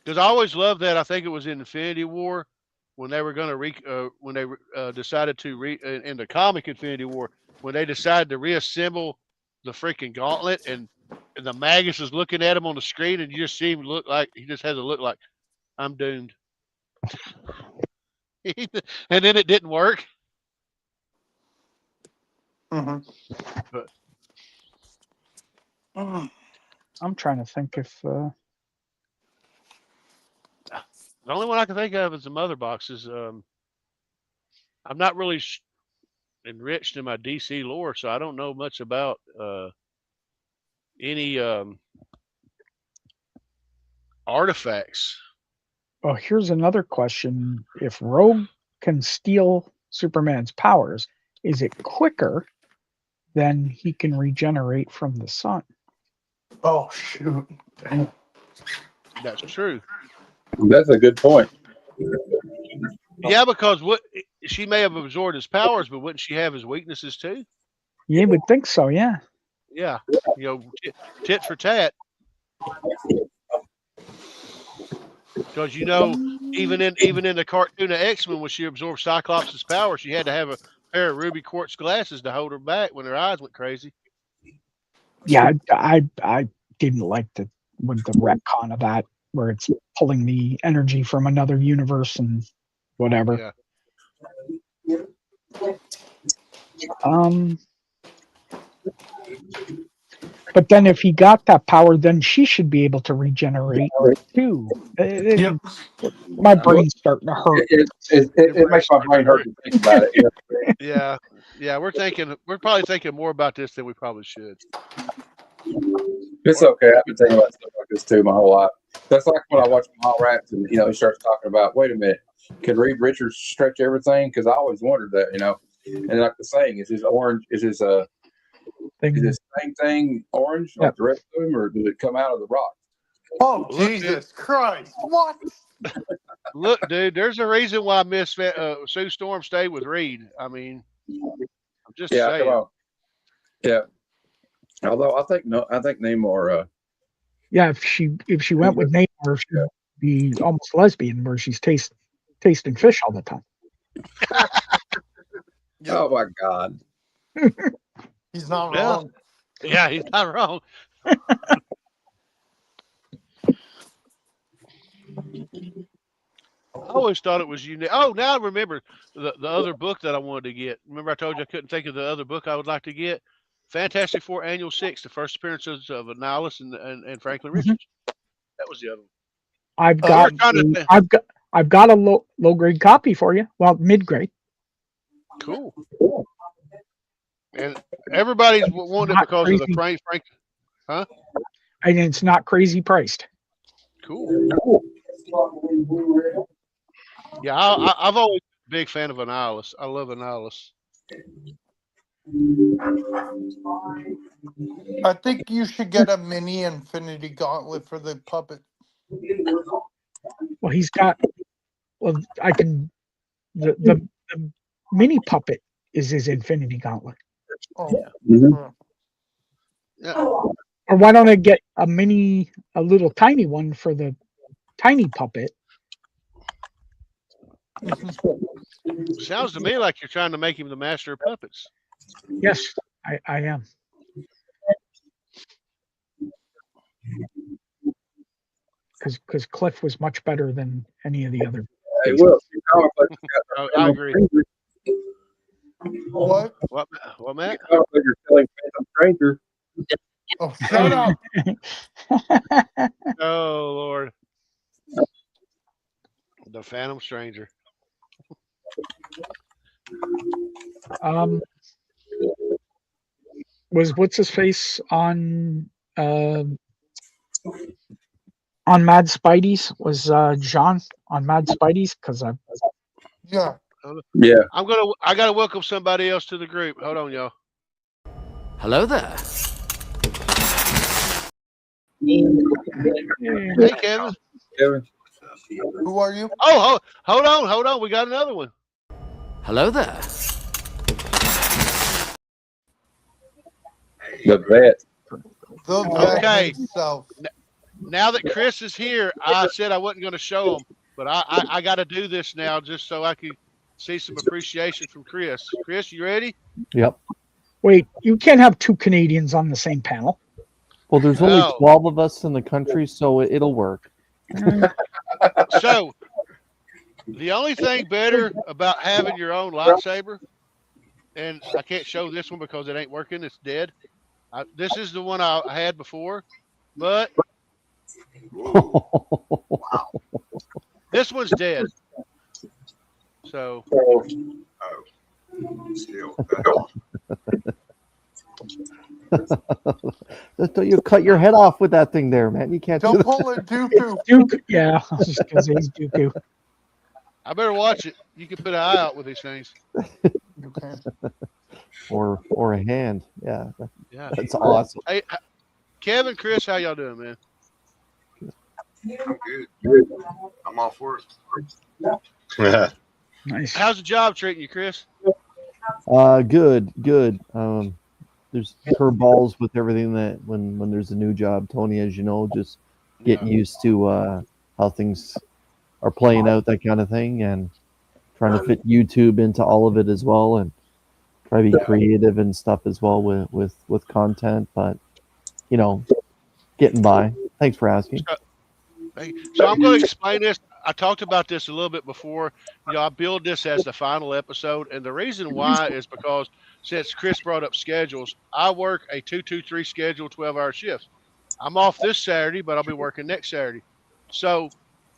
because I always loved that. I think it was in Infinity War when they were going to when they decided to in the comic Infinity War when they decided to reassemble the freaking gauntlet and the Magus is looking at him on the screen and you just see him look like he just has a look like I'm doomed. And then it didn't work. But I'm trying to think if the only one I can think of is the mother boxes. I'm not really enriched in my DC lore, so I don't know much about any artifacts. well, here's another question. If Rogue can steal Superman's powers, is it quicker than he can regenerate from the sun? Oh shoot! That's true. That's a good point. Yeah, because what she may have absorbed his powers, but wouldn't she have his weaknesses too? You would think so, yeah. Yeah, you know, tit for tat. Because you know, even in the cartoon of X-Men, when she absorbed Cyclops' power, she had to have a pair of ruby quartz glasses to hold her back when her eyes went crazy. Yeah, I didn't like the retcon of that, where it's pulling the energy from another universe and whatever. Yeah. But then if he got that power, then she should be able to regenerate too. Yep. My brain's starting to hurt. It makes my brain hurt to think about it. Yeah, yeah, we're probably thinking more about this than we probably should. It's okay. I've been thinking about stuff like this too my whole life. That's like when I watch Mallrats and he starts talking about, wait a minute, could Reed Richards stretch everything? Because I always wondered that, And like the saying, is his same thing orange like the rest of him, or did it come out of the rock? Oh Jesus Christ! What? Look, dude, there's a reason why Miss Sue Storm stayed with Reed. I mean, I'm just saying. Come on. Yeah. Although I think Namor. Yeah, if she went with Namor, she'd be almost lesbian, where she's tasting fish all the time. Oh my God. He's not wrong. Yeah, he's not wrong. I always thought it was unique. Oh, now I remember the other book that I wanted to get. Remember I told you I couldn't think of the other book I would like to get? Fantastic Four Annual 6, the first appearances of Annihilus and Franklin Richards. That was the other one. I've got a low grade copy for you. Well, mid grade. Cool. And everybody's wanting it because of the Frank. Huh? And it's not crazy priced. Cool. Yeah, I've always been a big fan of Annihilus. I love Annihilus. I think you should get a mini Infinity Gauntlet for the puppet. Well, he's got. Well, I can. The mini puppet is his Infinity Gauntlet. Oh. Yeah. Or why don't I get a little tiny one for the tiny puppet? Sounds to me like you're trying to make him the master of puppets. Yes, I am. Because Cliff was much better than any of the other. Hey, Will, I agree. What? What, Matt? You're killing Phantom Stranger. Oh, shut up. Oh, Lord. The Phantom Stranger. Was what's his face on On Mad Spidey's was Jean on Mad Spidey's because I. Yeah. Yeah. I gotta welcome somebody else to the group. Hold on, y'all. Hello there. Hey, Kevin. Kevin. Who are you? Oh, hold on. We got another one. Hello there. The vet. The vet Okay. himself. Now that Chris is here, I said I wasn't going to show him, but I got to do this now just so I can see some appreciation from Chris. Chris, you ready? Yep. Wait, you can't have two Canadians on the same panel. Well, there's only Oh. 12 of us in the country, so it'll work. So, the only thing better about having your own lightsaber, and I can't show this one because it ain't working, it's dead. This is the one I had before, but this one's dead. So, You cut your head off with that thing there, man. You can't do Don't that. pull it, Dooku. Duke, yeah, I was just gonna say he's Dooku. I better watch it. You can put an eye out with these things. Okay. Or a hand. Yeah. Yeah. That's awesome. Hey, Kevin, Chris, how y'all doing, man? I'm good. I'm all for it. Nice. How's the job treating you, Chris? Good. There's curveballs with everything that when there's a new job, Tony, as you know, just getting used to how things are playing out, that kind of thing, and trying to fit YouTube into all of it as well, and try to be creative and stuff as well with content. But getting by. Thanks for asking. So I'm going to explain this. I talked about this a little bit before. I build this as the final episode, and the reason why is because since Chris brought up schedules, I work a 2-2-3 schedule, 12-hour shifts. I'm off this Saturday, but I'll be working next Saturday. So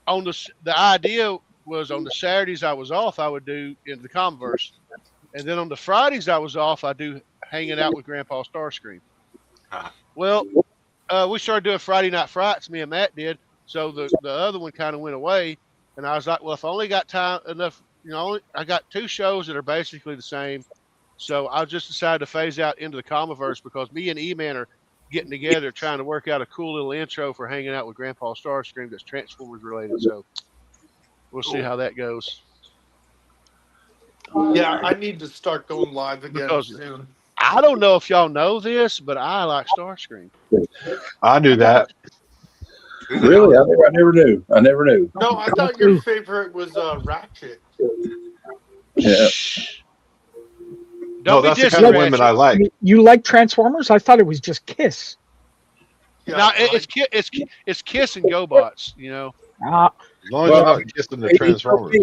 on the idea was on the Saturdays I was off, I would do Into the Comiverse, and then on the Fridays I was off, I do hanging out with Grandpa Starscream. Well, we started doing Friday Night Frights. Me and Matt did. So the other one kind of went away, and I was like, well, if I only got time enough, I got two shows that are basically the same. So I just decided to phase out Into the Comiverse because me and E-Man are getting together trying to work out a cool little intro for hanging out with Grandpa Starscream that's Transformers related. So we'll see how that goes. Yeah, I need to start going live again soon. I don't know if y'all know this, but I like Starscream. I knew that. Really? I never knew. No, I thought your favorite was Ratchet. Yeah. No, that's the kind of women I like. You like Transformers? I thought it was just Kiss. Yeah, no, it's Kiss and GoBots. Ah. As long as you're not kissing the Transformers.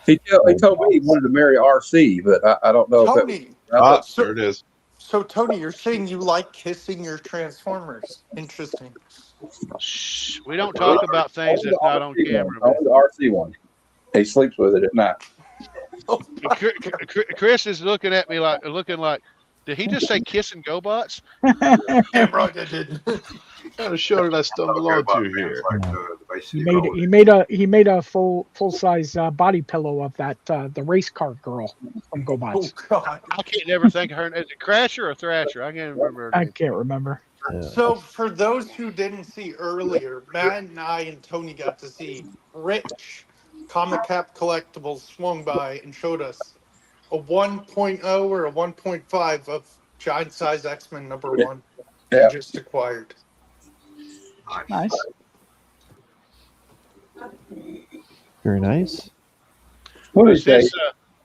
He told me he wanted to marry RC, but I don't know Tony. if there it is. So, Tony, you're saying you like kissing your Transformers. Interesting. Shh, we don't talk about things that's not on camera. Only the RC one. He sleeps with it at night. Chris is looking at me like, did he just say Kiss and GoBots? Damn right I did. What kind of show did I stumble onto here? He made a full size body pillow of that the race car girl from GoBots. Oh God, I can't never think of her. Is it Crasher or Thrasher? I can't remember. I can't remember. So, for those who didn't see earlier, Matt and I and Tony got to see Rich, Comic Cap Collectibles, swung by and showed us a 1.0 or a 1.5 of Giant Size X-Men #1 Yeah. just acquired. Nice. Very nice. One of these Since, days,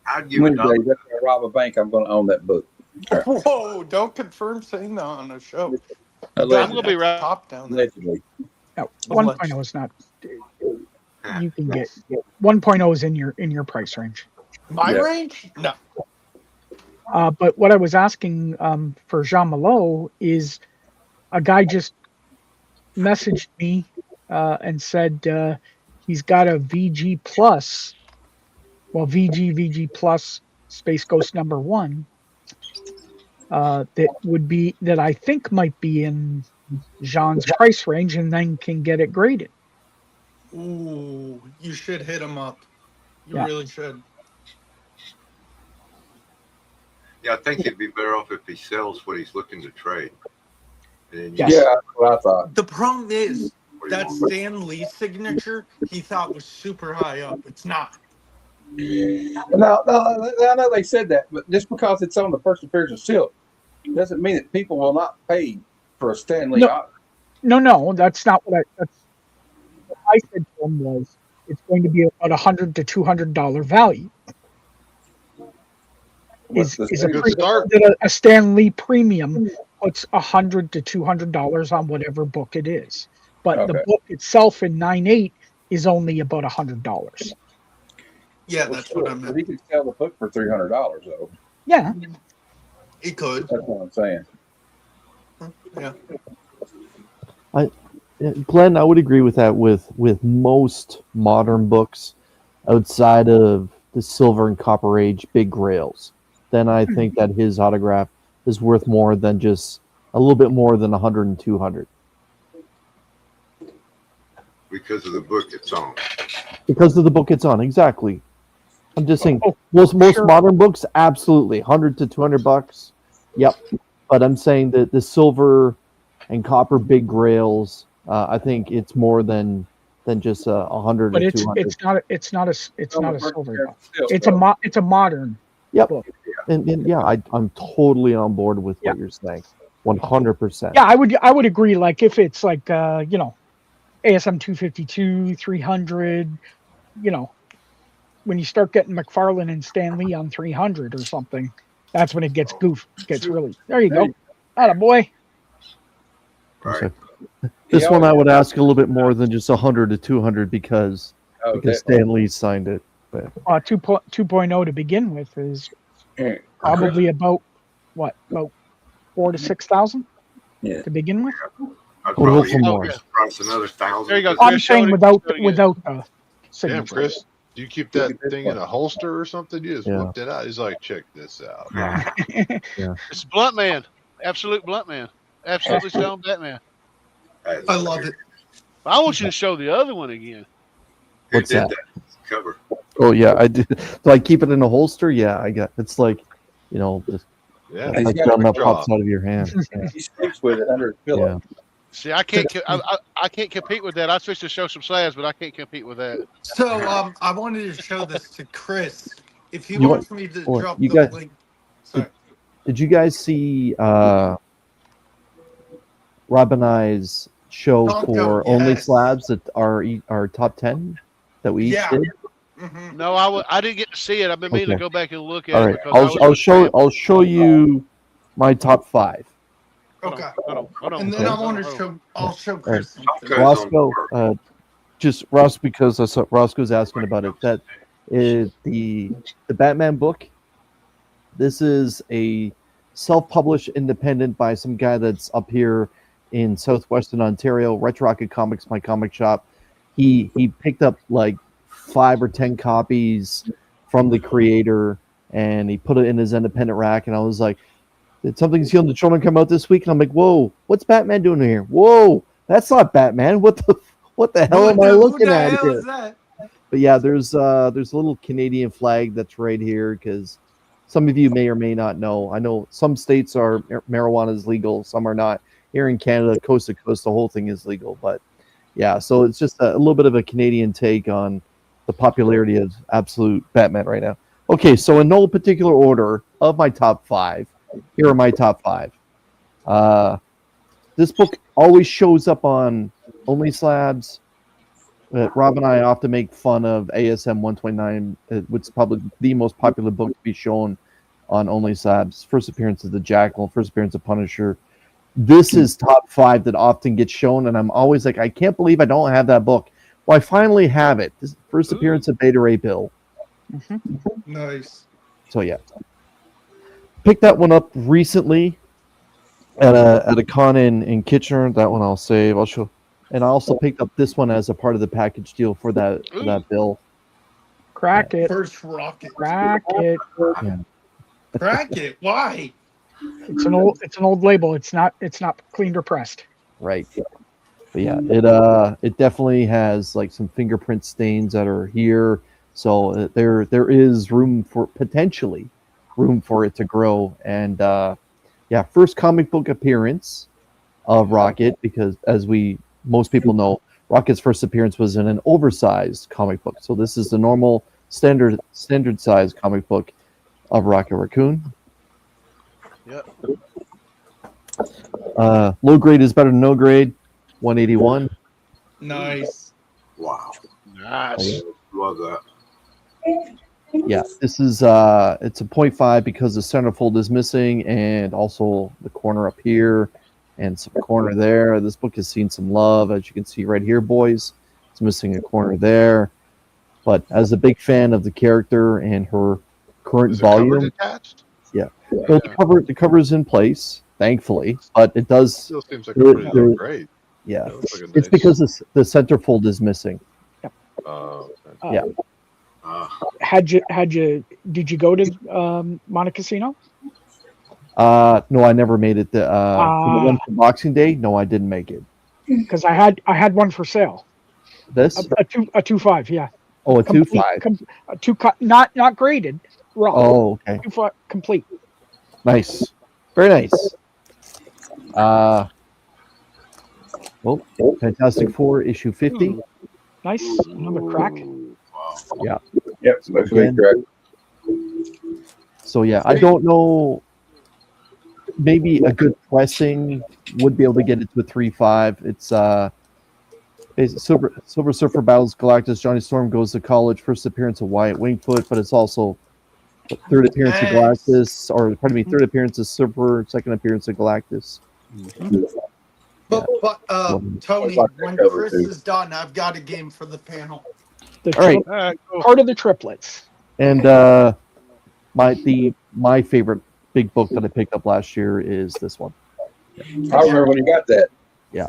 after I rob a bank, I'm going to own that book. Whoa! Don't confirm saying that on a show. I'm gonna be right. Top down there. Allegedly. No, 1.0 is not. You can get 1.0 is in your price range. My range? No. But what I was asking for Jean Malot is a guy just messaged me and said he's got a VG Plus, VG Plus Space Ghost #1 that I think might be in Jean's price range and then can get it graded. Ooh, you should hit him up. You Yeah. really should. Yeah, I think he'd be better off if he sells what he's looking to trade. And then Yes. Yeah, that's what I thought. The problem is What do you that want? Stan Lee signature he thought was super high up. It's not. No, I know they said that, but just because it's on the first appearance of Silk doesn't mean that people will not pay for a Stanley. No, that's not what what I said to him was it's going to be about $100 to $200 value. Is a Good start. a Stan Lee premium puts $100 to $200 on whatever book it is, but the book itself in 9.8 is only about $100. Yeah, that's what I meant. But he could sell the book for $300 though. Yeah, he could. That's what I'm saying. Yeah. Glenn, I would agree with that with most modern books outside of the Silver and Copper Age big grails. Then I think that his autograph is worth more than just a little bit more than 100 and 200. Because of the book it's on. Because of the book it's on, exactly. I'm just saying most sure. modern books, absolutely, 100 to 200 bucks. Yep. But I'm saying that the Silver and Copper big grails, I think it's more than just 100 but or it's 200. it's not a silver book. It's a modern Yep. book. And yeah, I'm totally on board with what you're saying. 100%. Yeah, I would agree. Like if it's like ASM 252, 300, when you start getting McFarlane and Stan Lee on 300 or something, that's when it gets really. There you go. Attaboy. So, this one I would ask a little bit more than just 100 to 200 because Stan Lee signed it. But 2.0 to begin with is probably about what, about 4,000 to 6,000 to begin with. I'd We'll probably hope for more. price another 1,000. There you go, Chris. I'm saying without Damn, signature. Chris, do you keep that thing in a holster or something? You just Yeah. whipped it out. He's like, check this out. Yeah. It's Blunt Man. Absolute Blunt Man. Absolutely Stone Batman. I love it. I want you to show the other one again. What's Who that? did that cover? Oh yeah, I do. Do I keep it in a holster? Yeah, I got. It's like, just Yeah, like got a gun that quick pops out of your hand. Yeah. He sleeps with it under his pillow. See, I can't. I can't compete with that. I switched to show some slabs, but I can't compete with that. So I wanted to show this to Chris. If he You wants want- me to or drop you the guys- link. Sorry. Did you guys see Rob and I's show Oh, for no, Only yes. Slabs that our top 10 that we each Yeah. did? Mm-hmm. No, I didn't get to see it. I've been meaning to Okay. go back and look at All it. right, Because I was I'll with show Sam. you my top 5. Okay. Hold on. And then I want to show. I'll show Chris something. Okay. Roscoe, just Ross, because I saw Roscoe's asking about it. That is the Batman book. This is a self-published independent by some guy that's up here in southwestern Ontario. Retro Rocket Comics, my comic shop. He picked up like 5 or 10 copies from the creator, and he put it in his independent rack. And I was like, "Did Something Sealed in the Children come out this week?" And I'm like, "Whoa, what's Batman doing here? Whoa, that's not Batman. What the hell am I looking at here?" But yeah, there's a little Canadian flag that's right here because some of you may or may not know. I know some states are marijuana is legal, some are not. Here in Canada, coast to coast, the whole thing is legal. But yeah, so it's just a little bit of a Canadian take on the popularity of absolute Batman right now. Okay, so in no particular order of my top 5, here are my top 5. This book always shows up on Only Slabs. Rob and I often make fun of ASM 129, which is probably the most popular book to be shown on Only Slabs. First appearance of the Jackal, first appearance of Punisher. This is top 5 that often gets shown, and I'm always like, I can't believe I don't have that book. Well, I finally have it. This first appearance of Beta Ray Bill. Nice. So yeah, picked that one up recently at a con in Kitchener. That one I'll save. I'll show. And I also picked up this one as a part of the package deal for that bill. Crack it. First rocket. Crack it. Yeah. Crack it. Why? It's an old label. It's not cleaned or pressed. Right. But yeah, it definitely has like some fingerprint stains that are here. So there is room for potentially room for it to grow. And yeah, first comic book appearance of Rocket, because as most people know, Rocket's first appearance was in an oversized comic book. So this is the normal standard size comic book of Rocket Raccoon. Yep. Low grade is better than no grade. 181. Nice. Wow. Nice. Love that. Yeah, this is it's a 0.5 because the centerfold is missing, and also the corner up here and some corner there. This book has seen some love, as you can see right here, boys. It's missing a corner there. But as a big fan of the character and her current volume, yeah. Well, the cover's in place, thankfully, but it does. Still seems like a pretty low grade. Yeah, Looks like a it's nice- because the centerfold is missing. Yeah. Did you go to Monte Casino? No, I never made it. For the one for Boxing Day, no, I didn't make it. Because I had one for sale. This a 2.5, yeah. Oh, a 2.5. Not graded. Raw. Oh, okay. 2.5 complete. Nice, very nice. Well, Fantastic Four issue 50. Nice, another crack. Yeah. Yep, smoke weed crack. So yeah, I don't know. Maybe a good pressing would be able to get it to a 3.5. It's Silver Surfer battles Galactus. Johnny Storm goes to college. First appearance of Wyatt Wingfoot, but it's also third appearance of Galactus, or pardon me, third appearance of Surfer, second appearance of Galactus. But Tony, when Chris is done, I've got a game for the panel. Part of the triplets. And my favorite big book that I picked up last year is this one. I remember when you got that. Yeah.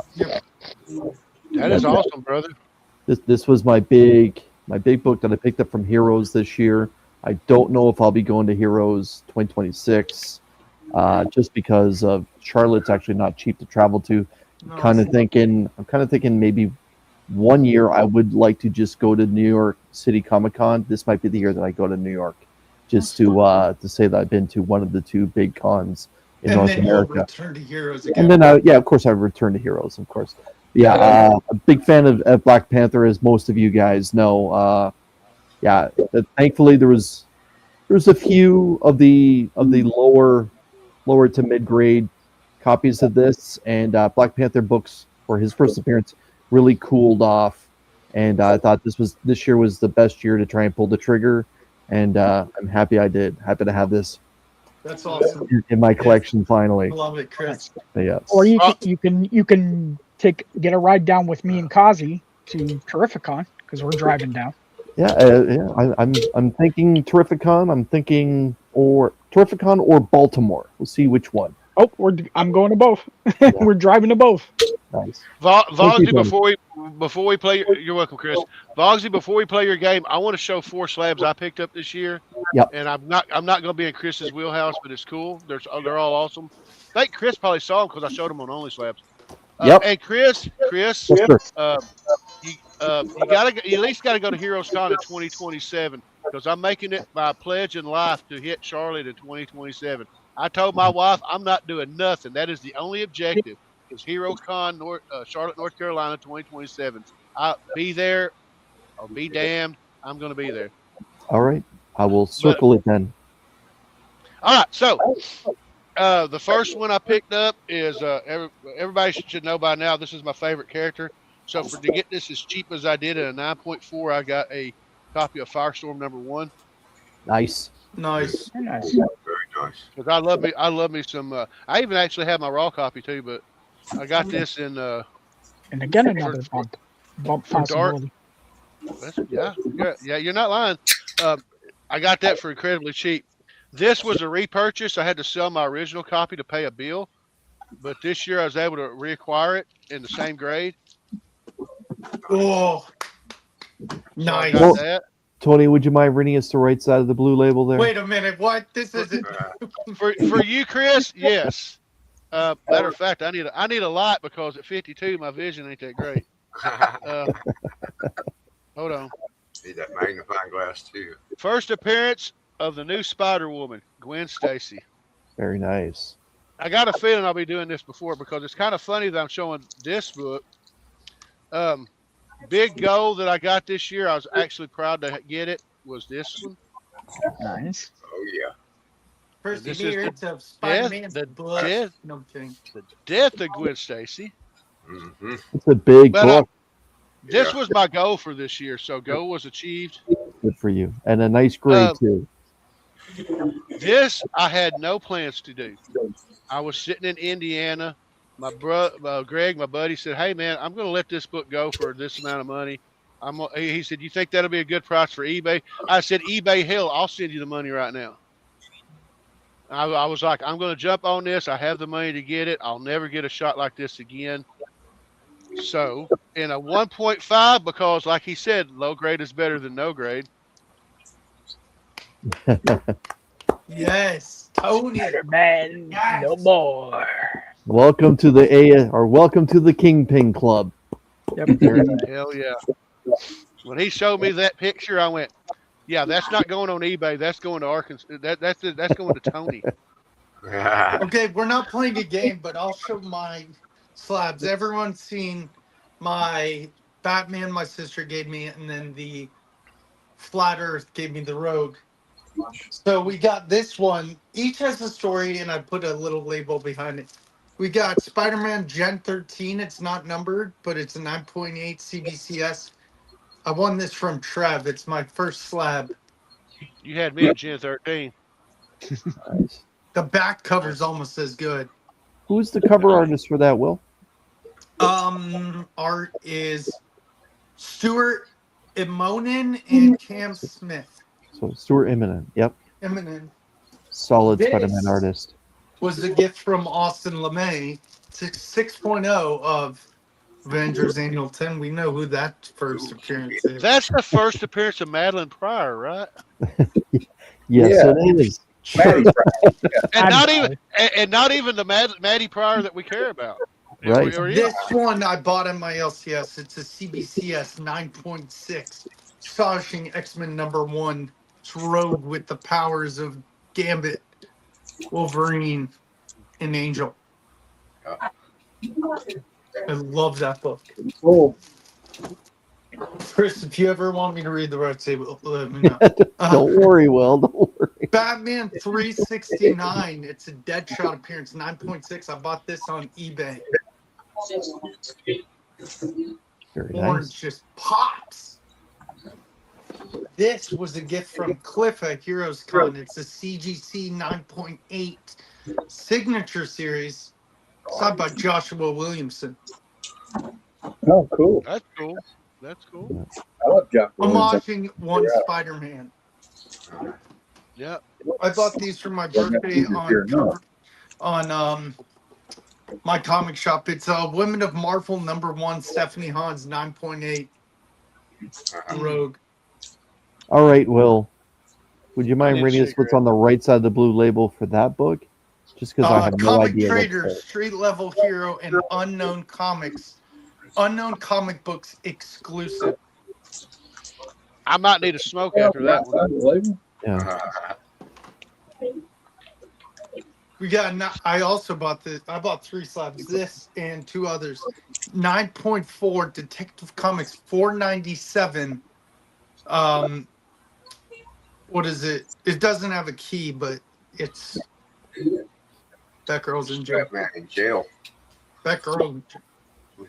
That is awesome, brother. This was my big book that I picked up from Heroes this year. I don't know if I'll be going to Heroes 2026, just because of Charlotte's actually not cheap to travel to. I'm kind of thinking maybe one year I would like to just go to New York City Comic Con. This might be the year that I go to New York, just to say that I've been to one of the two big cons in North America. Return to Heroes again. And then of course I return to Heroes, of course. Yeah, a big fan of Black Panther, as most of you guys know. Thankfully there was a few of the lower to mid grade copies of this, and Black Panther books for his first appearance really cooled off, and I thought this year was the best year to try and pull the trigger, and I'm happy I did. Happy to have this. That's awesome. In my collection finally. I love it, Chris. Yeah. Or you can get a ride down with me and Kazi to Terrificon, because we're driving down. Yeah. I'm thinking Terrificon. I'm thinking or Terrificon or Baltimore. We'll see which one. Oh, I'm going to both. We're driving to both. Nice. Vogsy, before we play, you're welcome, Chris. Vogsy, before we play your game, I want to show 4 slabs I picked up this year. Yep. And I'm not going to be in Chris's wheelhouse, but it's cool. They're all awesome. I think Chris probably saw them because I showed them on Only Slabs. Yep. Hey, Chris, Yes, sir. you at least got to go to Heroes Con in 2027, because I'm making it my pledge in life to hit Charlotte in 2027. I told my wife I'm not doing nothing. That is the only objective. Is Heroes Con, Charlotte, North Carolina, 2027. I'll be there or be damned. I'm going to be there. All right. I will circle it then. All right. So the first one I picked up is everybody should know by now, this is my favorite character. So to get this as cheap as I did at a 9.4, I got a copy of Firestorm #1. Nice. Nice. Very nice. Very nice. Because I love me some. I even actually have my raw copy too, but I got this in. And again, another bump possibility. Yeah, you're not lying. I got that for incredibly cheap. This was a repurchase. I had to sell my original copy to pay a bill, but this year I was able to reacquire it in the same grade. Oh, nice. So I got that. Tony, would you mind reading us the right side of the blue label there? Wait a minute. What? This isn't. For you, Chris, yes. Matter of fact, I need a light because at 52 my vision ain't that great. Hold on. Need that magnifying glass too. First appearance of the new Spider Woman, Gwen Stacy. Very nice. I got a feeling I'll be doing this before because it's kind of funny that I'm showing this book. Big goal that I got this year, I was actually proud to get it, was this one. Nice. Oh yeah. First This appearance is of Spider-Man's blood. death, No, I'm kidding. the death of Gwen Stacy. Mm-hmm. It's a big But book. this was my goal for this year, so goal was achieved. Good for you. And a nice grade, too. This I had no plans to do. I was sitting in Indiana. My brother, Greg, my buddy, said, "Hey man, I'm going to let this book go for this amount of money." He said, "You think that'll be a good price for eBay?" I said, "eBay, hell, I'll send you the money right now." I was like, "I'm going to jump on this. I have the money to get it. I'll never get a shot like this again." So, in a 1.5, because like he said, low grade is better than no grade. Yes, Tony. Man, no more. Welcome to the welcome to the Kingpin Club. Yep. Hell yeah. When he showed me that picture, I went, "Yeah, that's not going on eBay. That's going to Arkansas. That's going to Tony." Okay, we're not playing a game, but I'll show my slabs. Everyone's seen my Batman my sister gave me, and then the Flat Earth gave me the Rogue. So we got this one. Each has a story, and I put a little label behind it. We got Spider-Man Gen 13. It's not numbered, but it's a 9.8 CBCS. I won this from Trev. It's my first slab. You had me at Gen 13. Nice. The back cover's almost as good. Who's the cover artist for that, Will? Art is Stuart Immonen and Cam Smith. So Stuart Immonen. Yep. Immonen. Solid This Spider-Man artist. was a gift from Austin LeMay, 6.0 of Avengers Annual 10. We know who that first appearance is. That's the first appearance of Madeline Pryor, right? Yes, it is. And not even the Maddie Pryor that we care about. Right. This one I bought in my LCS. It's a CBCS 9.6. Astonishing X-Men #1. It's Rogue with the powers of Gambit, Wolverine, and Angel. I love that book. Cool. Chris, if you ever want me to read the rest, let me know. Don't worry, Will. Don't worry. Batman 369. It's a Deadshot appearance, 9.6. I bought this on eBay. Very Orange nice. just pops. This was a gift from Cliff at Heroes Con. It's a CGC 9.8 signature series. Signed by Joshua Williamson. Oh, cool. That's cool. That's cool. I love Josh. I'm watching one Spider-Man. Yeah. I bought these for my birthday on my comic shop. It's Women of Marvel #1, Stephanie Hans 9.8 Rogue. All right, Will. Would you mind need reading us what's on the right side of the blue label for that book? Just because I have no Comic idea. Trader, Street Level Hero, and Unknown Comics. Unknown Comic Books exclusive. I might need a smoke after that one. Yeah. We got. I also bought this. I bought 3 slabs. This and 2 others. 9.4 Detective Comics 497. What is it? It doesn't have a key, but it's that girl's in jail. Batman in jail. That girl.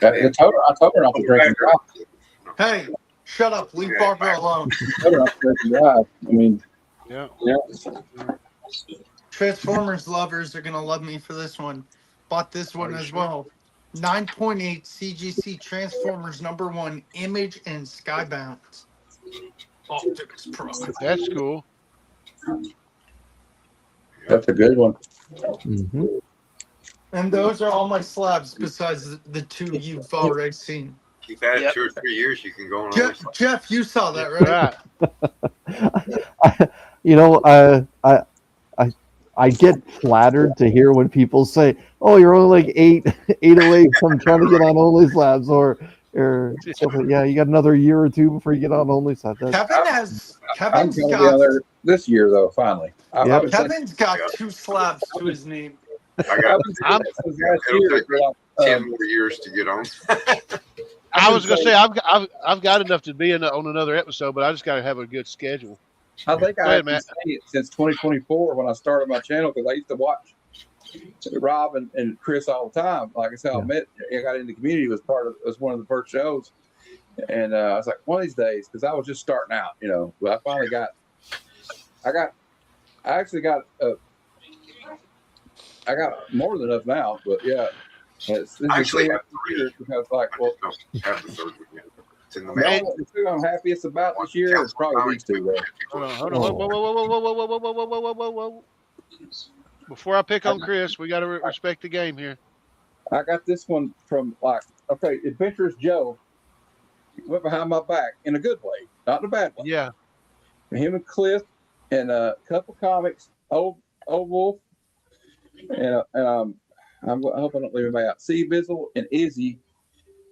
I told her not to drink and drive. Hey, shut up. Leave Barbara alone. I told her not to drink and drive. I mean, Yeah. Transformers lovers are gonna love me for this one. Bought this one as well. 9.8 CGC Transformers #1 Image and Skybound. Optimus Prime. That's cool. that's a good one. Mm-hmm. And those are all my slabs besides the 2 you've already seen. Keep at it 2 or 3 years, you can go on. Jeff, you saw that, right? You know, I get flattered to hear when people say, "Oh, you're only like eight away from trying to get on Only Slabs," or stuff like, yeah, you got another year or two before you get on Only Slabs. Kevin's I'm going to be got on there this year, though. Finally, Yep. Kevin's got 2 slabs to his name. I got it'll take me 10 more years to get on. I was gonna say I've got enough to be on another episode, but I just got to have a good schedule. I think Go I ahead, have been Matt. saying it since 2024 when I started my channel, because I used to watch Rob and Chris all the time. Like I said, I got into the community, was one of the first shows, and I was like, one of these days, because I was just starting out, but I finally got I got more than enough now, but yeah. This Actually, is have years because, like, well, have the third one yet. It's in the the mail. two I'm happiest about this year is probably these two. Hold on. Whoa. Before I pick on Chris, we got to respect the game here. I got this one from Adventurous Joe. He went behind my back in a good way, not in a bad way. Yeah. Him and Cliff and a couple comics, Old Wolf, and I hope I don't leave him out. C. Bizzle and Izzy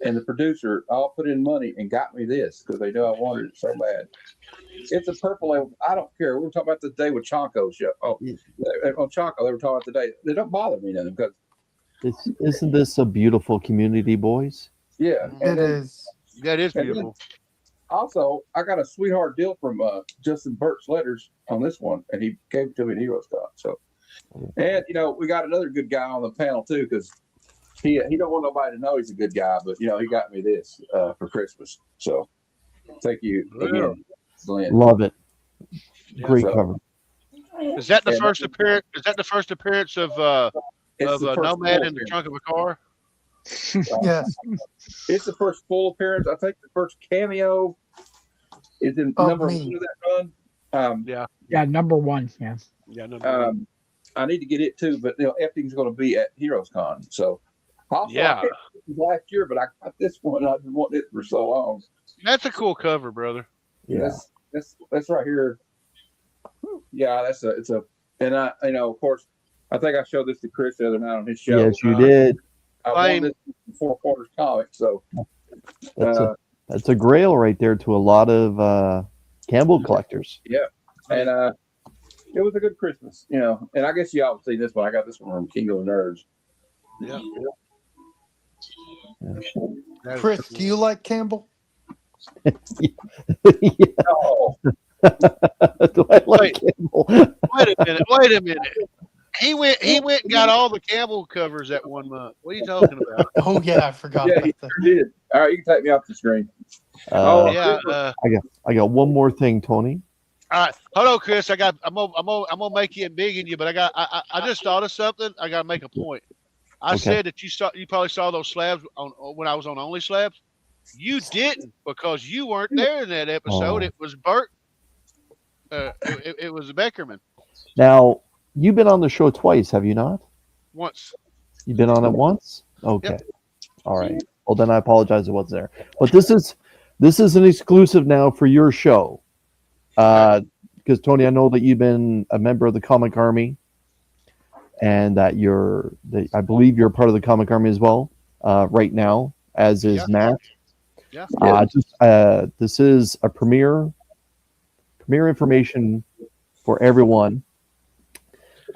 and the producer all put in money and got me this because they know I wanted it so bad. It's a purple label. I don't care. We were talking about the day with Chonko's show. Oh, on Chonko, they were talking about today. They don't bother me none because Isn't this a beautiful community, boys? yeah, It is. That is beautiful. Also, I got a sweetheart deal from Justin Burt's letters on this one, and he gave it to me at Heroes Con. So, and we got another good guy on the panel too, because he don't want nobody to know he's a good guy, but he got me this for Christmas. So, thank you again, Glenn. Love it. Great So- cover. Is that the first appearance? Is that the first appearance of It's the first Nomad full in the appearance. trunk of a car? Yes. It's the first full appearance. I think the first cameo is in Of number me. 1 of that run. Yeah, number 1. Yeah. Yeah. I need to get it too, but everything's going to be at Heroes Con. So, also, Yeah. I picked this last year, but I got this one. I've been wanting it for so long. That's a cool cover, brother. Yeah. That's right here. Yeah, and of course, I think I showed this to Chris the other night on his show. Yes, you did. I won this from 4 Quarters Comics, so That's a grail right there to a lot of Campbell collectors. yeah, and it was a good Christmas, And I guess y'all have seen this one. I got this one from King of the Nerds. Yeah. Chris, do you like Campbell? No. Do I like Campbell? Wait a minute. He went and got all the Campbell covers that 1 month. What are you talking about? Oh yeah, I forgot Yeah, about he that. sure did. All right, you can take me off the screen. Yeah. I got one more thing, Tony. All right, hold on, Chris. I'm gonna make you and big in you, but I just thought of something. I gotta make a point. I Okay. said that you probably saw those slabs when I was on Only Slabs. You didn't because you weren't there in that episode. Oh. It was Bert. It was Beckerman Now, you've been on the show twice, have you not? once. You've been on it once? Okay. Yep. All right. Well, then I apologize it wasn't there. But this is an exclusive now for your show. Because Tony, I know that you've been a member of the Comic Army, and that I believe you're part of the Comic Army as well, right now, as is Matt. Yeah. This is a premiere information for everyone.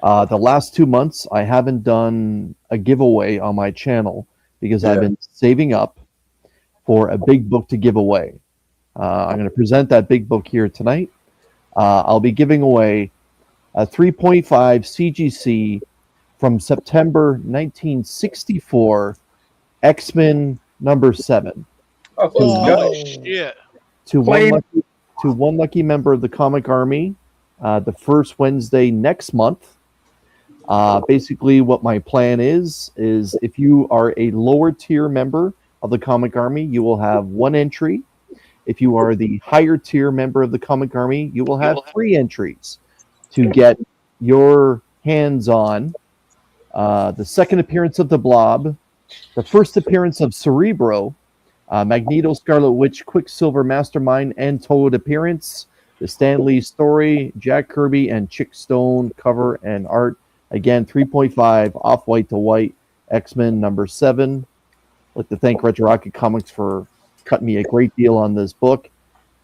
The last 2 months, I haven't done a giveaway on my channel because I've been saving up for a big book to give away. I'm going to present that big book here tonight. I'll be giving away a 3.5 CGC from September 1964, X-Men number 7. Oh shit! To one lucky member of the Comic Army, the first Wednesday next month. Basically, what my plan is if you are a lower tier member of the Comic Army, you will have 1 entry. If you are the higher tier member of the Comic Army, you will have 3 entries to get your hands on the second appearance of the Blob, the first appearance of Cerebro, Magneto, Scarlet Witch, Quicksilver, Mastermind, and Toad appearance, the Stan Lee story, Jack Kirby and Chick Stone cover and art, Again, 3.5 off-white to white X-Men number 7. I'd like to thank Retro Rocket Comics for cutting me a great deal on this book,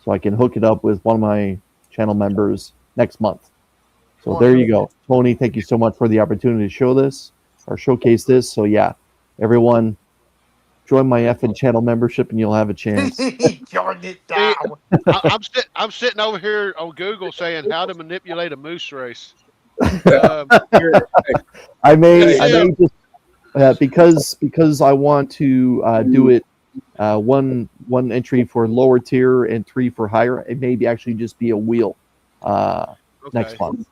so I can hook it up with one of my channel members next month. So there you go. Tony, thank you so much for the opportunity to show this or showcase this. So yeah, everyone, join my effing channel membership and you'll have a chance. Join it down. I'm sitting over here on Google saying how to manipulate a moose race. I may just because I want to do it one entry for lower tier and 3 for higher. It may actually just be a wheel next month.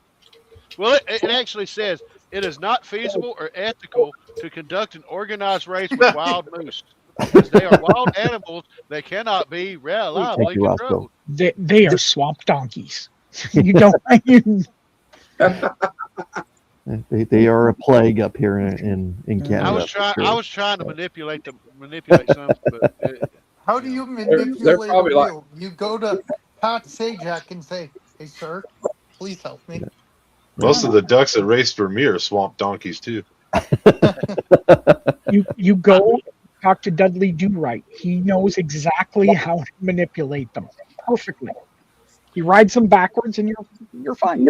Well, it actually says it is not feasible or ethical to conduct an organized race with wild moose. As they are wild animals, they cannot be reliably controlled. They are swamp donkeys. You don't. They are a plague up here in Canada. I was trying to manipulate some, but how do you manipulate a wheel? You go to Pat Sajak and say, "Hey, sir, please help me." Most of the ducks that race for me are swamp donkeys too. You go talk to Dudley Do-Right. He knows exactly how to manipulate them perfectly. He rides them backwards, and you're fine.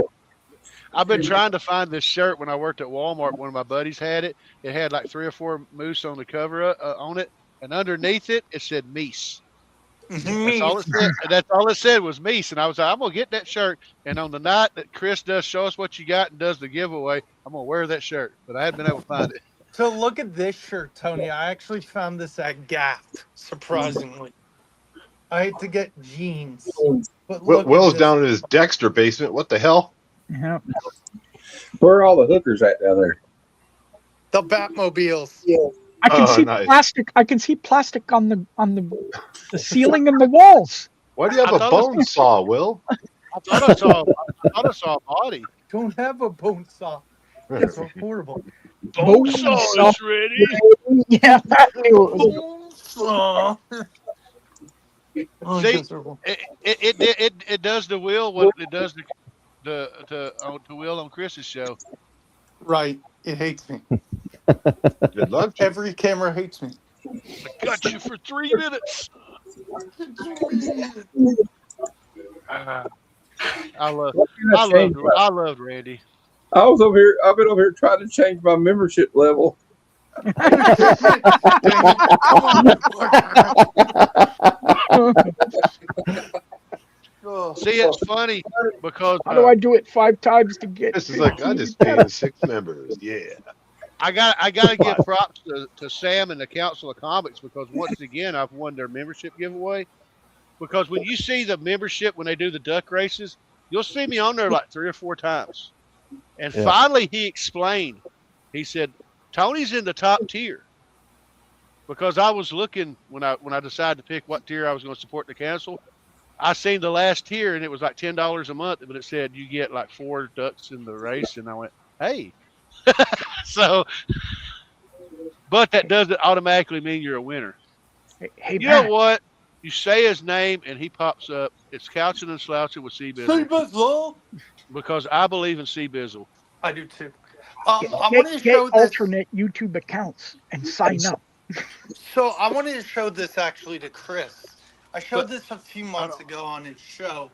I've been trying to find this shirt when I worked at Walmart. One of my buddies had it. It had like 3 or 4 moose on the cover on it, and underneath it said Meese. That's all it said was Meese, and I was like, I'm gonna get that shirt. And on the night that Chris does show us what you got and does the giveaway, I'm gonna wear that shirt. But I haven't been able to find it. So look at this shirt, Tony. I actually found this at Gap, surprisingly. I had to get jeans. But Will's down in his Dexter basement. What the hell? Yeah. Where are all the hookers at down there? The Batmobiles. Yeah. I can see plastic. I can see plastic on the ceiling and the walls. Why do you have a bone saw, Will? I thought I saw a body. Don't have a bone saw. It's horrible. Bone saw is ready. Yeah, I knew it was. Bone saw. See, it does the wheel what it does the wheel on Chris's show. Right. It hates me. Good luck. Every camera hates me. I got you for 3 minutes. I love Randy. I've been over here trying to change my membership level. See, it's funny because how do I do it 5 times to get? This is like I just paid 6 members. Yeah. I gotta give props to Sam and the Council of Comics because once again I've won their membership giveaway. Because when you see the membership when they do the duck races, you'll see me on there like 3 or 4 times. And finally he explained. He said, Tony's in the top tier. Because I was looking when I decided to pick what tier I was going to support the council, I seen the last tier and it was like $10 a month, but it said you get like 4 ducks in the race, and I went, hey. So, but that doesn't automatically mean you're a winner. Hey, you know what? You say his name and he pops up. It's Couching and Slouching with C-Bizzle. Because I believe in C-Bizzle. I do too. I want to show this. Alternate YouTube accounts and sign up. So I wanted to show this actually to Chris. I showed this a few months ago on his show,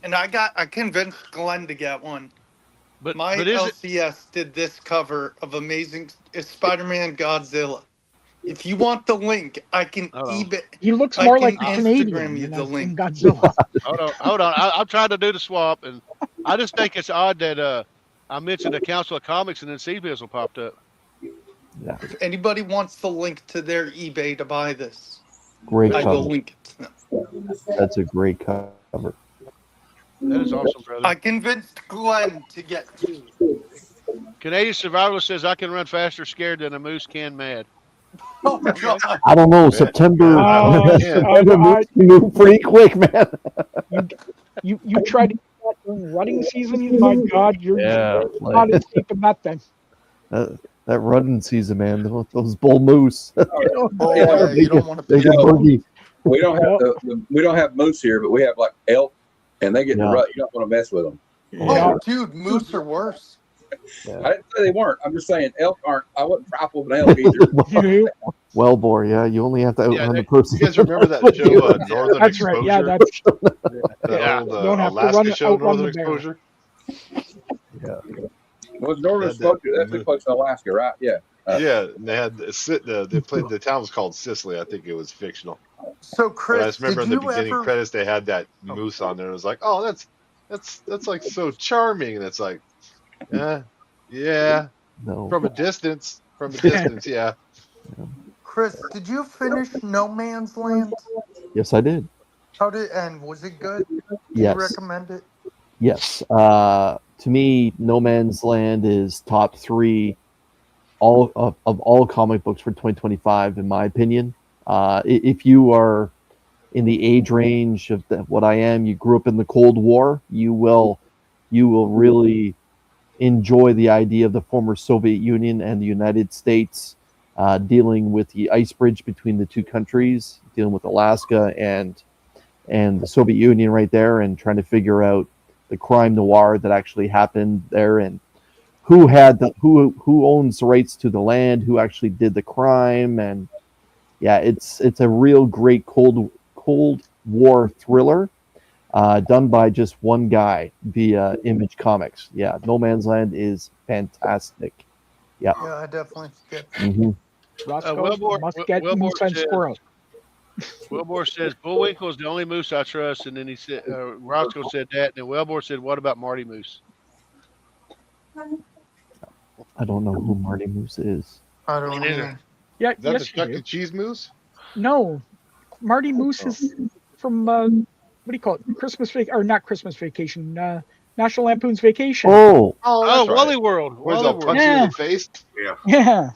and I convinced Glenn to get one. But LCS did this cover of Amazing Spider-Man Godzilla. If you want the link, I can eBay. He looks more like a Canadian you the link. Godzilla. Hold on. I'm trying to do the swap, and I just think it's odd that I mentioned the Council of Comics and then C-Bizzle popped up. Yeah. If anybody wants the link to their eBay to buy this, great I cover. will link it to them. That's a great cover. That is awesome, brother. I convinced Glenn to get 2. Canadian Survivalist says I can run faster scared than a moose can mad. Oh, God. I don't know. September moved pretty quick, man. You tried to get that during running season. My God, you're not escaping that thing. That running season, man. Those bull moose. You don't want to. We don't have moose here, but we have like elk, and they get to rut. You don't want to mess with them. Oh, dude, moose are worse. I didn't say they weren't. I'm just saying elk aren't. I wouldn't trifle with an elk either. Well, boy, yeah, you only have to outrun the person. You guys remember that show, Northern That's right. Exposure? Yeah, that's The old don't have to Alaska show, outrun Northern the bear. Exposure. Yeah. Was Northern Exposure? That took place in Alaska, right? Yeah. Yeah, and they had they played. The town was called Sicily. I think it was fictional. So, But I Chris, just remember in did the you beginning ever? credits they had that moose on there. It was like, oh, that's like so charming. And it's like, yeah, No. from a distance, yeah. Chris, did you finish No Man's Land? Yes, I did. How did it end? Was it good? Do Yes. you recommend it? Yes. To me, No Man's Land is top 3 of all comic books for 2025, in my opinion. If you are in the age range of what I am, you grew up in the Cold War, you will really enjoy the idea of the former Soviet Union and the United States dealing with the ice bridge between the two countries, dealing with Alaska and the Soviet Union right there, and trying to figure out the crime noir that actually happened there, and who owns the rights to the land, who actually did the crime. And yeah, it's a real great Cold War thriller done by just one guy via Image Comics. Yeah, No Man's Land is fantastic. Yeah. Yeah, I definitely get. Mm-hmm. Roscoe must get moose and squirrel. Wilbur says Bullwinkle is the only moose I trust, and then he said Roscoe said that, and then Wilbur said, "What about Marty Moose?" I don't know who Marty Moose is. I don't know. Yeah, Is that yes, the you Chuck do. E. Cheese moose? No, Marty Moose is from what do you call it? Christmas or not Christmas Vacation? National Lampoon's Vacation. Oh, that's right. Wally World. Where's all Wally World. punch you in the face? Yeah. Yeah.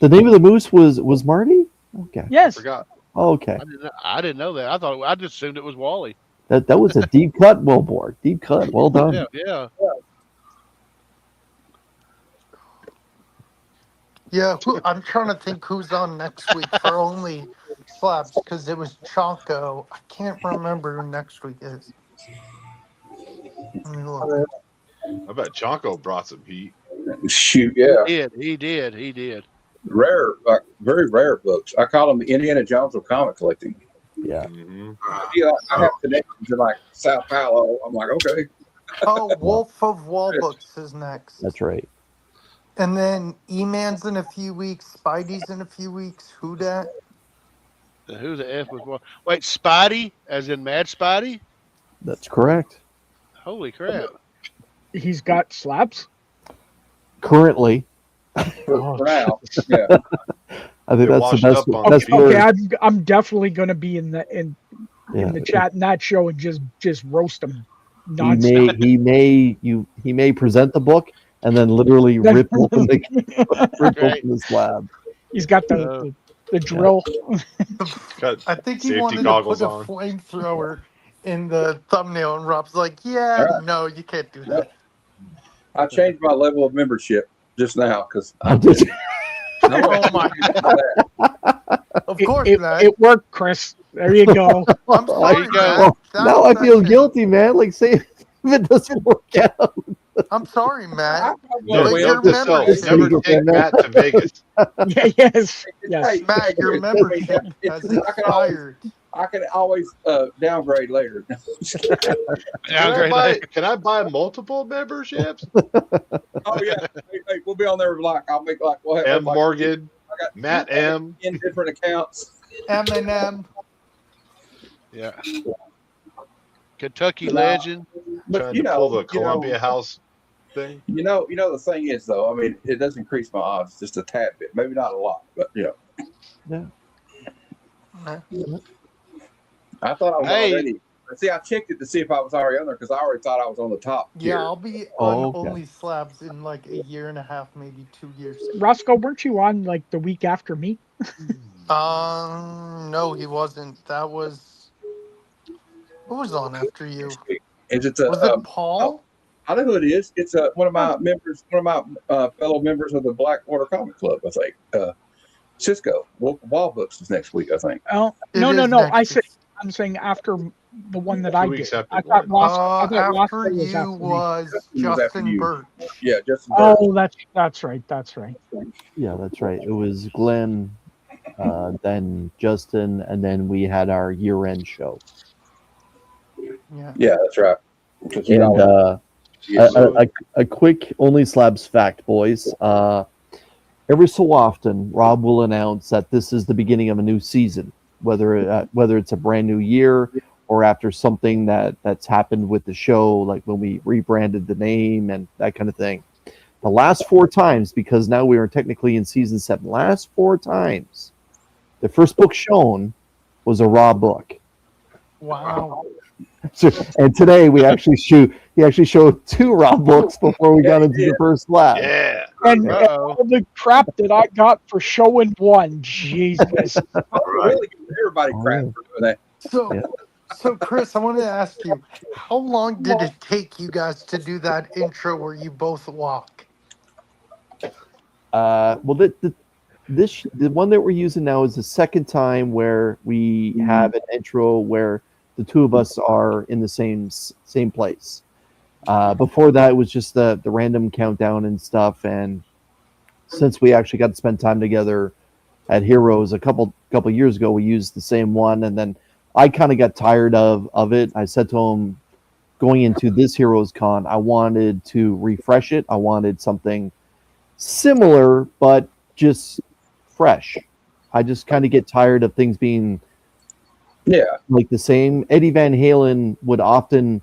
the name of the moose was Marty. Okay. Yes. Forgot. Oh, okay. I didn't know that. I just assumed it was Wally. That was a deep cut, Wilbur. Deep cut. Well done. Yeah. Yeah, I'm trying to think who's on next week for only slabs because it was Chonko. I can't remember who next week is. Let me look. I bet Chonko brought some heat. Shoot, yeah. He did. Rare, like very rare books. I call them the Indiana Jones of comic collecting. Yeah. Mm-hmm. Yeah, I have connections in like Sao Paulo. I'm like, okay. Oh, Wolf of Wall Books is next. That's right. And then E-Man's in a few weeks. Spidey's in a few weeks. Who dat? Who the F was Wally? Wait, Spidey, as in Mad Spidey? That's correct. Holy crap! He's got slabs. Currently, Wow. Yeah. I think They're that's the washed best. up on Best feet. word. Okay, I'm definitely going to be in the Yeah. chat in that show and just roast him He nonstop. he may present the book and then literally rip open the slab. He's got the drill. Got I think he safety wanted to goggles put a on. flamethrower in the thumbnail, and Rob's like, "Yeah, All right. no, you can't do that." I changed my level of membership just now because Oh my god! Of course, Matt. It worked, Chris. There you go. I'm sorry, Matt. Well, That now I feel session- guilty, man. Like, say if it doesn't work out. I'm sorry, Matt. No, But your note to self, membership, never take Matt to Vegas. Yeah, yes. Hey, Matt, your membership has expired. I can always downgrade later. Can I buy multiple memberships? Oh yeah, hey, we'll be on there. Like I'll make like we'll have M. like, Morgan, I got Matt M. in different accounts. M&M. Yeah. Kentucky Legend. But Trying you to know, pull the Columbia House thing. You know the thing is though. I mean, it does increase my odds just a tad bit, maybe not a lot, but yeah. I thought I was already. See, I checked it to see if I was already on there because I already thought I was on the top. Yeah, tier. I'll be on Only Slabs in like a year and a half, maybe 2 years. Roscoe, weren't you on like the week after me? No, he wasn't. That was who was on after you? Is it Was it Paul? I know who it is. It's one of my members, one of my fellow members of the Blackwater Comic Club. I think Cisco Wall Books is next week. I think. Oh It no. is I next said I'm saying after the one that 2 I weeks did. after I thought Glenn. After was you after me. was Justin was after Justin you. Burt. Yeah, Justin Burt. Oh, that's right. That's right. Yeah, that's right. It was Glenn, then Justin, and then we had our year-end show. Yeah, that's right. Because you And know, a quick Only Slabs fact, boys. Every so often, Rob will announce that this is the beginning of a new season, whether it's a brand new year or after something that's happened with the show, like when we rebranded the name and that kind of thing. The last 4 times, because now we are technically in season 7, last 4 times, the first book shown was a Rob book. Wow. So, and today he actually showed 2 Rob books before we got into the first lab. Yeah. And all the crap that I got for showing one, Jesus. really give everybody crap for doing that. So Chris, I wanted to ask you, how long did it take you guys to do that intro where you both walk? Well, the one that we're using now is the second time where we have an intro where the 2 of us are in the same place. Before that, it was just the random countdown and stuff. And since we actually got to spend time together at Heroes a couple years ago, we used the same one. And then I kind of got tired of it. I said to him, going into this Heroes Con, I wanted to refresh it. I wanted something similar, but just fresh. I just kind of get tired of things being like the same. Eddie Van Halen would often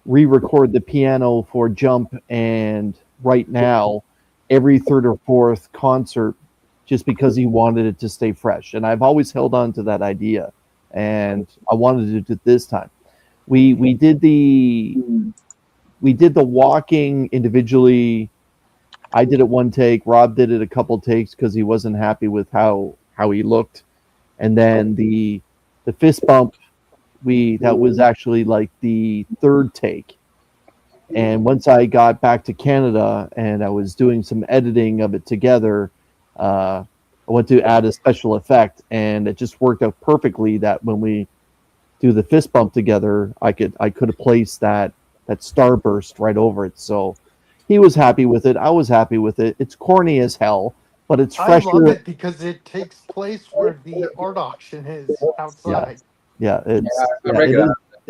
re-record the piano for Jump and Right Now every 3rd or 4th concert just because he wanted it to stay fresh. And I've always held on to that idea, and I wanted to do it this time. We did the walking individually. I did it 1 take. Rob did it a couple takes because he wasn't happy with how he looked. And then the fist bump, that was actually like the 3rd take. And once I got back to Canada and I was doing some editing of it together, I went to add a special effect, and it just worked out perfectly that when we do the fist bump together, I could have placed that starburst right over it. So he was happy with it. I was happy with it. It's corny as hell, but it's fresher. I love it because it takes place where the art auction is outside. Yeah, it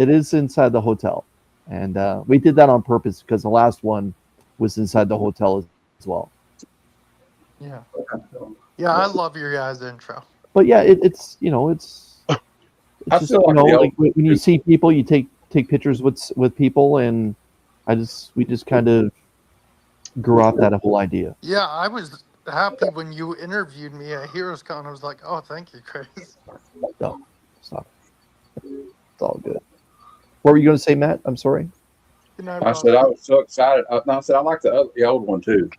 is inside the hotel. And we did that on purpose because the last one was inside the hotel as well. Yeah. Yeah, I love your guys' intro. But yeah, it's just, like when you see people, you take pictures with people, and we just kind of grew out that whole idea. Yeah, I was happy when you interviewed me at Heroes Con. I was like, oh, thank you, Chris. No, stop. It's all good. What were you going to say, Matt? I'm sorry. I said I was so excited. I said I like the old one too.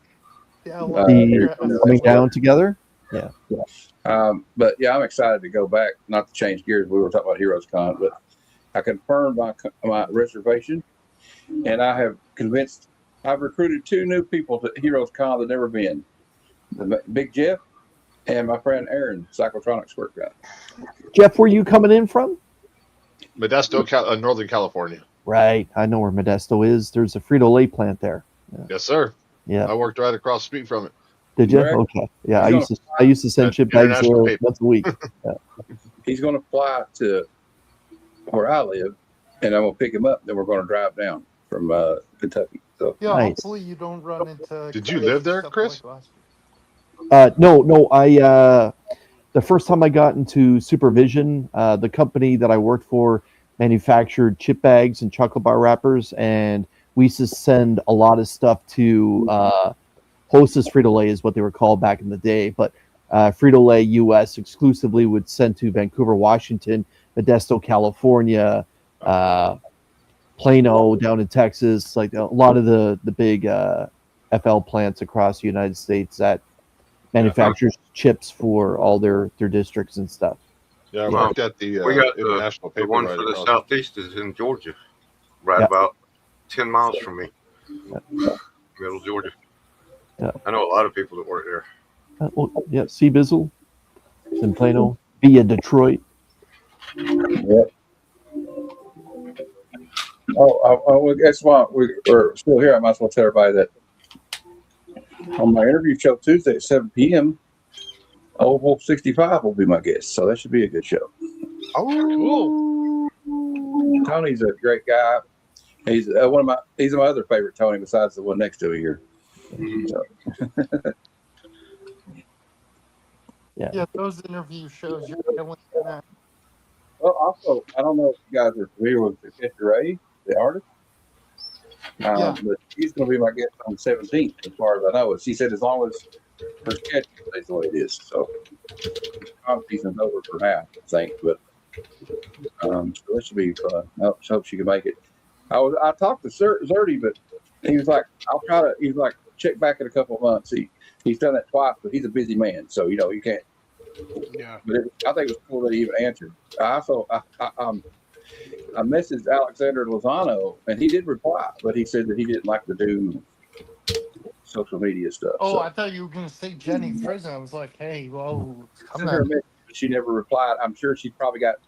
Yeah, coming down together. Yeah. But yeah, I'm excited to go back. Not to change gears. We were talking about Heroes Con, but I confirmed my reservation, and I have convinced. I've recruited 2 new people to Heroes Con that never been. The Big Jeff and my friend Aaron, Psychotronics work guy. Jeff, where are you coming in from? Modesto, Northern California. Right. I know where Modesto is. There's a Frito-Lay plant there. Yeah. Yes, sir. Yeah. I worked right across the street from it. Did you? Okay. Yeah, I used to send chip bags there once a week. Yeah. He's going to fly to where I live, and I'm going to pick him up. Then we're going to drive down from Kentucky. So yeah, hopefully you don't run into. Did you live there, Chris? No. I the first time I got into supervision, the company that I worked for manufactured chip bags and chocolate bar wrappers, and we used to send a lot of stuff to Hostess Frito-Lay is what they were called back in the day, but Frito-Lay US exclusively would send to Vancouver, Washington, Modesto, California, Plano down in Texas, like a lot of the big FL plants across the United States that manufactures chips for all their districts and stuff. Yeah, I worked at the we got international paper. The one for the southeast is in Georgia, right about 10 miles from me, middle Georgia. Yeah. I know a lot of people that work there. Sea Bizzle in Plano via Detroit. Yep. Well, guess what? We're still here. I might as well tell everybody that on my interview show Tuesday at 7 p.m., Oval 65 will be my guest. So that should be a good show. Oh, cool. Tony's a great guy. He's he's my other favorite Tony besides the one next to me here. So. Yeah, those interview shows, you're killing that. Well, also, I don't know if you guys are familiar with Patricia Ray, the artist. But he's going to be my guest on the 17th, as far as I know. She said as long as her schedule stays the way it is. So, season's over for now, I think. But so it should be fun. I hope she can make it. I talked to Zerdy, but he was like, I'll try to. He's like, check back in a couple of months. He's done that twice, but he's a busy man, so you can't. Yeah. But I think it was cool that he even answered. I messaged Alexander Lozano, and he did reply, but he said that he didn't like to do social media stuff. Oh, so. I thought you were going to say Jenny Prison. I was like, hey, whoa, come Her on. message, she never replied. I'm sure she probably got,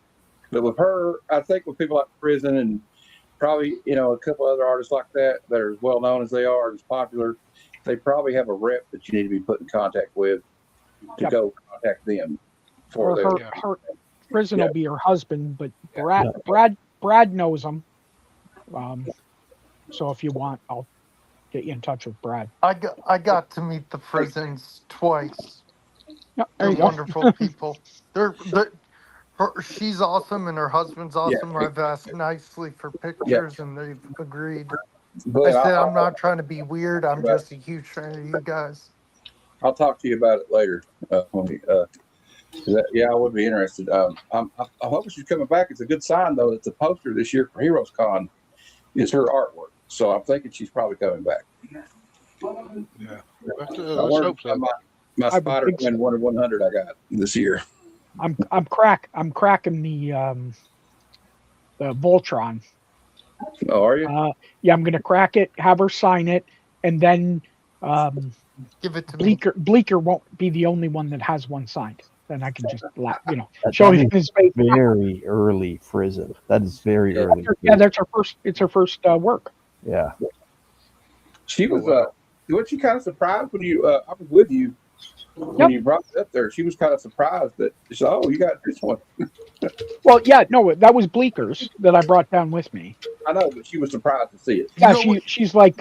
but with her, I think with people like Prison and probably a couple other artists like that are as well known as they are, as popular, they probably have a rep that you need to be put in contact with to go contact them. Or her Prison will be her husband, but Brad knows him. So if you want, I'll get you in touch with Brad. I got to meet the Prisons twice. Yeah, They're wonderful people. She's awesome and her husband's awesome. I've asked nicely for pictures and they've agreed. I said I'm not trying to be weird. I'm just a huge fan of you guys. I'll talk to you about it later. I would be interested. I'm hoping she's coming back. It's a good sign, though. It's a poster this year for Heroes Con. It's her artwork, so I'm thinking she's probably coming back. Yeah, let's hope so. My Spider-Man 1/100 I got this year. I'm cracking the Voltron. Oh, are you? Yeah, I'm gonna crack it, have her sign it, and then give it to Bleeker. Bleeker won't be the only one that has one signed. Then I can just show him his face. Very early Prison. That is very early. Yeah, that's her first. It's her first work. Yeah. She was. Was she kind of surprised when you? I was with you when you brought it up there. She was kind of surprised that. She said, "Oh, you got this one." Well, yeah, no, that was Bleeker's that I brought down with me. I know, but she was surprised to see it. Yeah, she's like,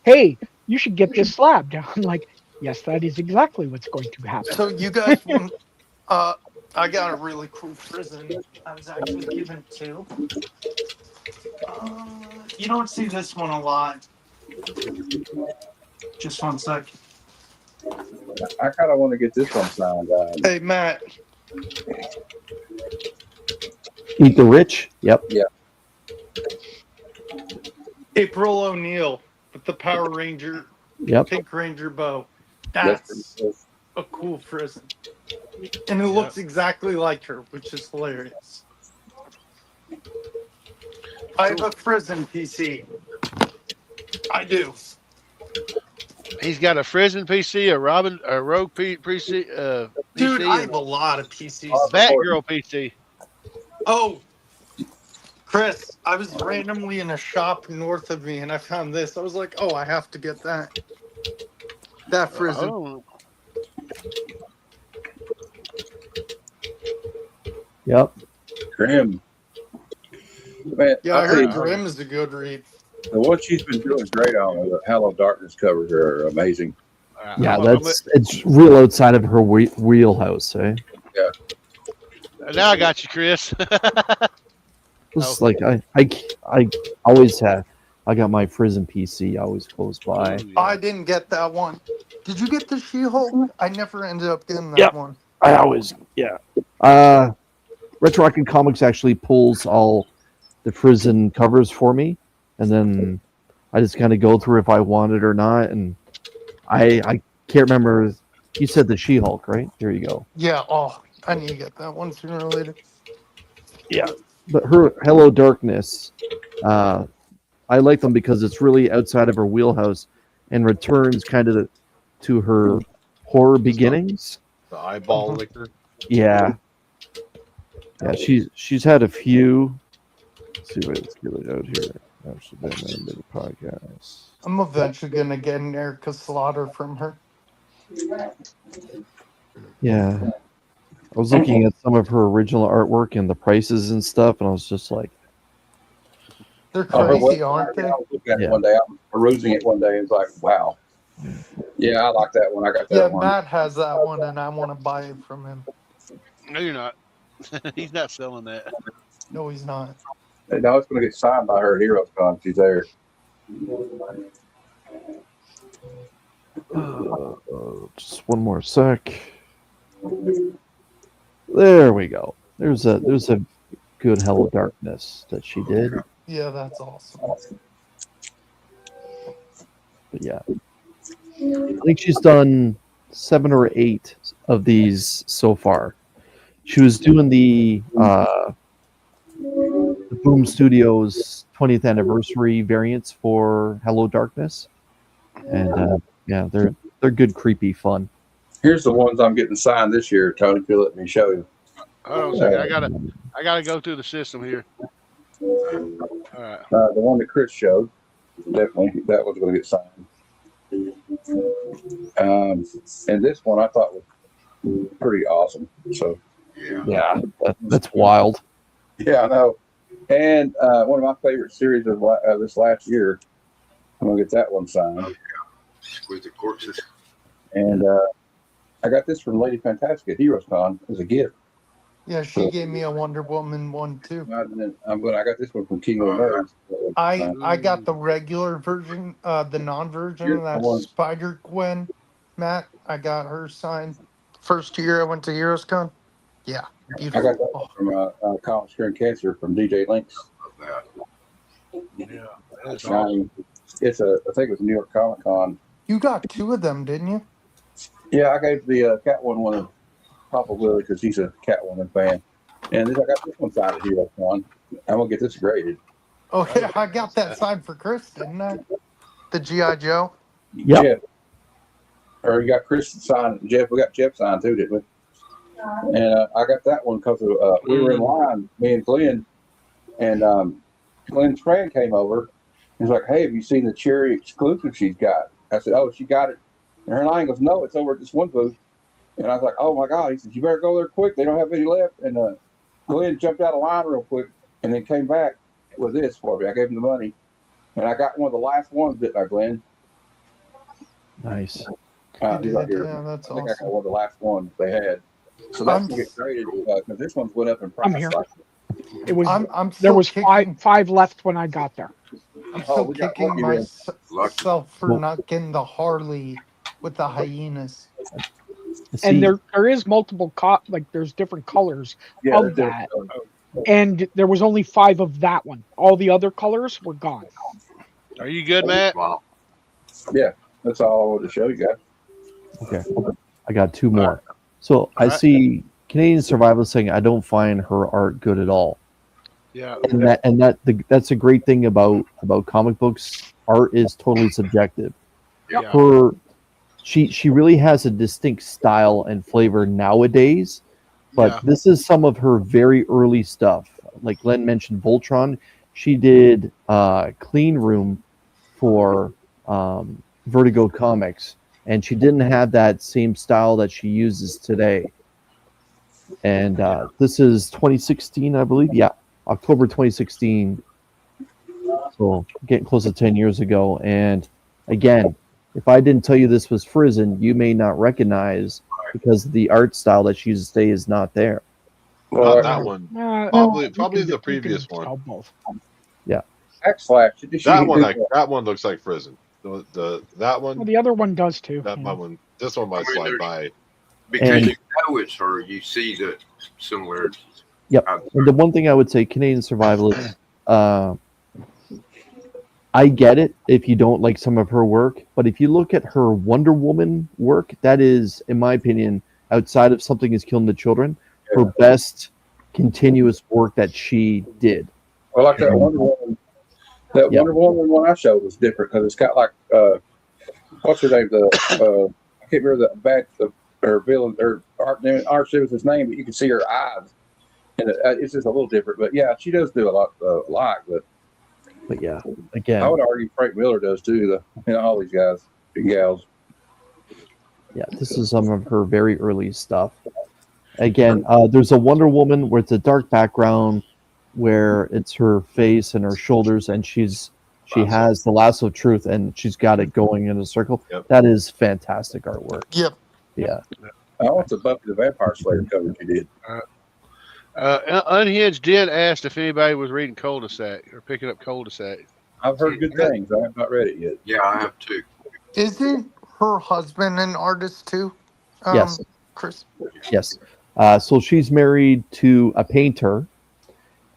"Hey, you should get this slab." I'm like, "Yes, that is exactly what's going to happen." So you guys want? I got a really cool prison. I was actually given two. You don't see this one a lot. Just 1 sec. I kind of want to get this one signed. Hey, Matt. Eat the Rich. Yep. Yeah. April O'Neil with the Power Ranger. Yep. Pink Ranger bow. That's a cool prison. And it looks exactly like her, which is hilarious. I have a prison PC. I do. He's got a Frisbee PC, a Rogue PC. Dude, PC, I have a lot of PCs. Batgirl PC. Oh, Chris, I was randomly in a shop north of me and I found this. I was like, oh, I have to get that. That prison. Oh. Yep. Grim. Man, Yeah, I heard Grim is a good read. The one she's been doing great on, the Hello Darkness covers are amazing. Yeah, it's real outside of her wheelhouse, eh? Yeah. Now I got you, Chris. It's like I always have. I got my Prison PC always close by. I didn't get that one. Did you get the She-Hulk? I never ended up getting that one. I always, yeah. Retroactive Comics actually pulls all the Prison covers for me, and then I just kind of go through if I want it or not. And I can't remember. You said the She-Hulk, right? Here you go. Yeah. Oh, I need to get that one sooner or later. Yeah. But her Hello Darkness, I like them because it's really outside of her wheelhouse and returns kind of to her horror beginnings. The eyeball liquor. Yeah. Yeah, she's had a few. Let's see what it's out here. Actually, Batman did a podcast. I'm eventually gonna get an Erica Slaughter from her. Yeah. I was looking at some of her original artwork and the prices and stuff, and I was just like, They're crazy, aren't they? I was looking at it Yeah. one day. I was perusing it one day and was like, wow. Yeah, I like that one. I got that Yeah, one. Matt has that one, and I want to buy it from him. No, you're not. He's not selling that. No, he's not. No, it's going to get signed by her at HeroesCon. She's there. Just one more sec. There we go. There's a good Hello Darkness that she did. Yeah, that's awesome. But yeah, I think she's done 7 or 8 of these so far. She was doing the Boom Studios 20th anniversary variants for Hello Darkness, and yeah, they're good, creepy fun. Here's the ones I'm getting signed this year, Tony. If you let me show you. Hold on a second. I gotta go through the system here. All right. The one that Chris showed, definitely that one's going to get signed. And this one I thought was pretty awesome. So Yeah, that's wild. yeah, I know. And one of my favorite series of this last year, I'm gonna get that one signed. Exquisite Corpses. And I got this from Lady Fantastic at HeroesCon as a gift. Yeah, she gave me a Wonder Woman one too. I got this one from King of the Nerds. I got the regular version, the non-version of that one. Spider Gwen. Matt, I got her signed. First year I went to HeroesCon. Yeah, I beautiful. got that from Comic Screen Cancer from DJ Links. Yeah, that's It's I think it was New York Comic Con. You got 2 of them, didn't you? Yeah, I gave the Catwoman one to Papa Willie because he's a Catwoman fan. And then I got this one signed at HeroesCon. I'm gonna get this graded. Oh yeah, I got that signed for Chris, didn't I? The G.I. Joe. Yep. Yeah. Or you got Chris signed, Jeff. We got Jeff signed too, didn't we? And I got that one because we were in line, me and Glenn, and Glenn's friend came over. He's like, "Hey, have you seen the cherry exclusive she's got?" I said, "Oh, she got it." And her line goes, "No, it's over at this one booth." And I was like, "Oh my God!" He said, "You better go there quick. They don't have any left." And Glenn jumped out of line real quick, and then came back with this for me. I gave him the money, and I got one of the last ones, didn't I, Glenn? Nice. He's right here. Yeah, that's I think I awesome. got one of the last ones they had. So that's gonna get graded because this one's went up in price. I'm here. It was I'm there still was kicking, five left when I got there. I'm still we got kicking lucky then. myself for not getting the Harley with the hyenas. And there is multiple there's different colors Yeah, of that. And there was only 5 of that one. All the other colors were gone. Are you good, Matt? Wow. Yeah, that's all I wanted to show you guys. Okay, I got 2 more. So I see Canadian Survival saying I don't find her art good at all. Yeah. And that's a great thing about comic books. Art is totally subjective. Yeah. She really has a distinct style and flavor nowadays, but this is some of her very early stuff. Like Glenn mentioned Voltron, she did Clean Room for Vertigo Comics, and she didn't have that same style that she uses today. And this is 2016, I believe. Yeah, October 2016. So getting close to 10 years ago. And again, if I didn't tell you this was Frizen, you may not recognize because the art style that she uses today is not there. Not that one. Probably You the can previous tell one. both. Yeah. X-Flash. That one looks like Frizen. That one. Well, the other one does too. That one. This one might slide by. Because you know it's her, you see the similarities. Yep. And the one thing I would say, Canadian Survival is, I get it if you don't like some of her work, but if you look at her Wonder Woman work, that is, in my opinion, outside of Something Is Killing the Children, her best continuous work that she did. Well, like that Wonder Woman. That Wonder Woman one I showed was different because it's got like what's her name? I can't remember her villain or Art was his name, but you can see her eyes, and it's just a little different. But yeah, she does do a lot, but But yeah, I again, would argue Frank Miller does too. All these guys and gals. yeah, this is some of her very early stuff. Again, there's a Wonder Woman where it's a dark background, where it's her face and her shoulders, and she has the lasso of truth, and she's got it going in a circle. Yep. That is fantastic artwork. Yep. Yeah. I want the Buffy the Vampire Slayer cover you did. Unhinged did ask if anybody was reading Cul-de-sac or picking up Cul-de-sac. I've heard good things. I have not read it yet. Yeah, I have too. Isn't her husband an artist too? Yes. Chris. Yes. So she's married to a painter,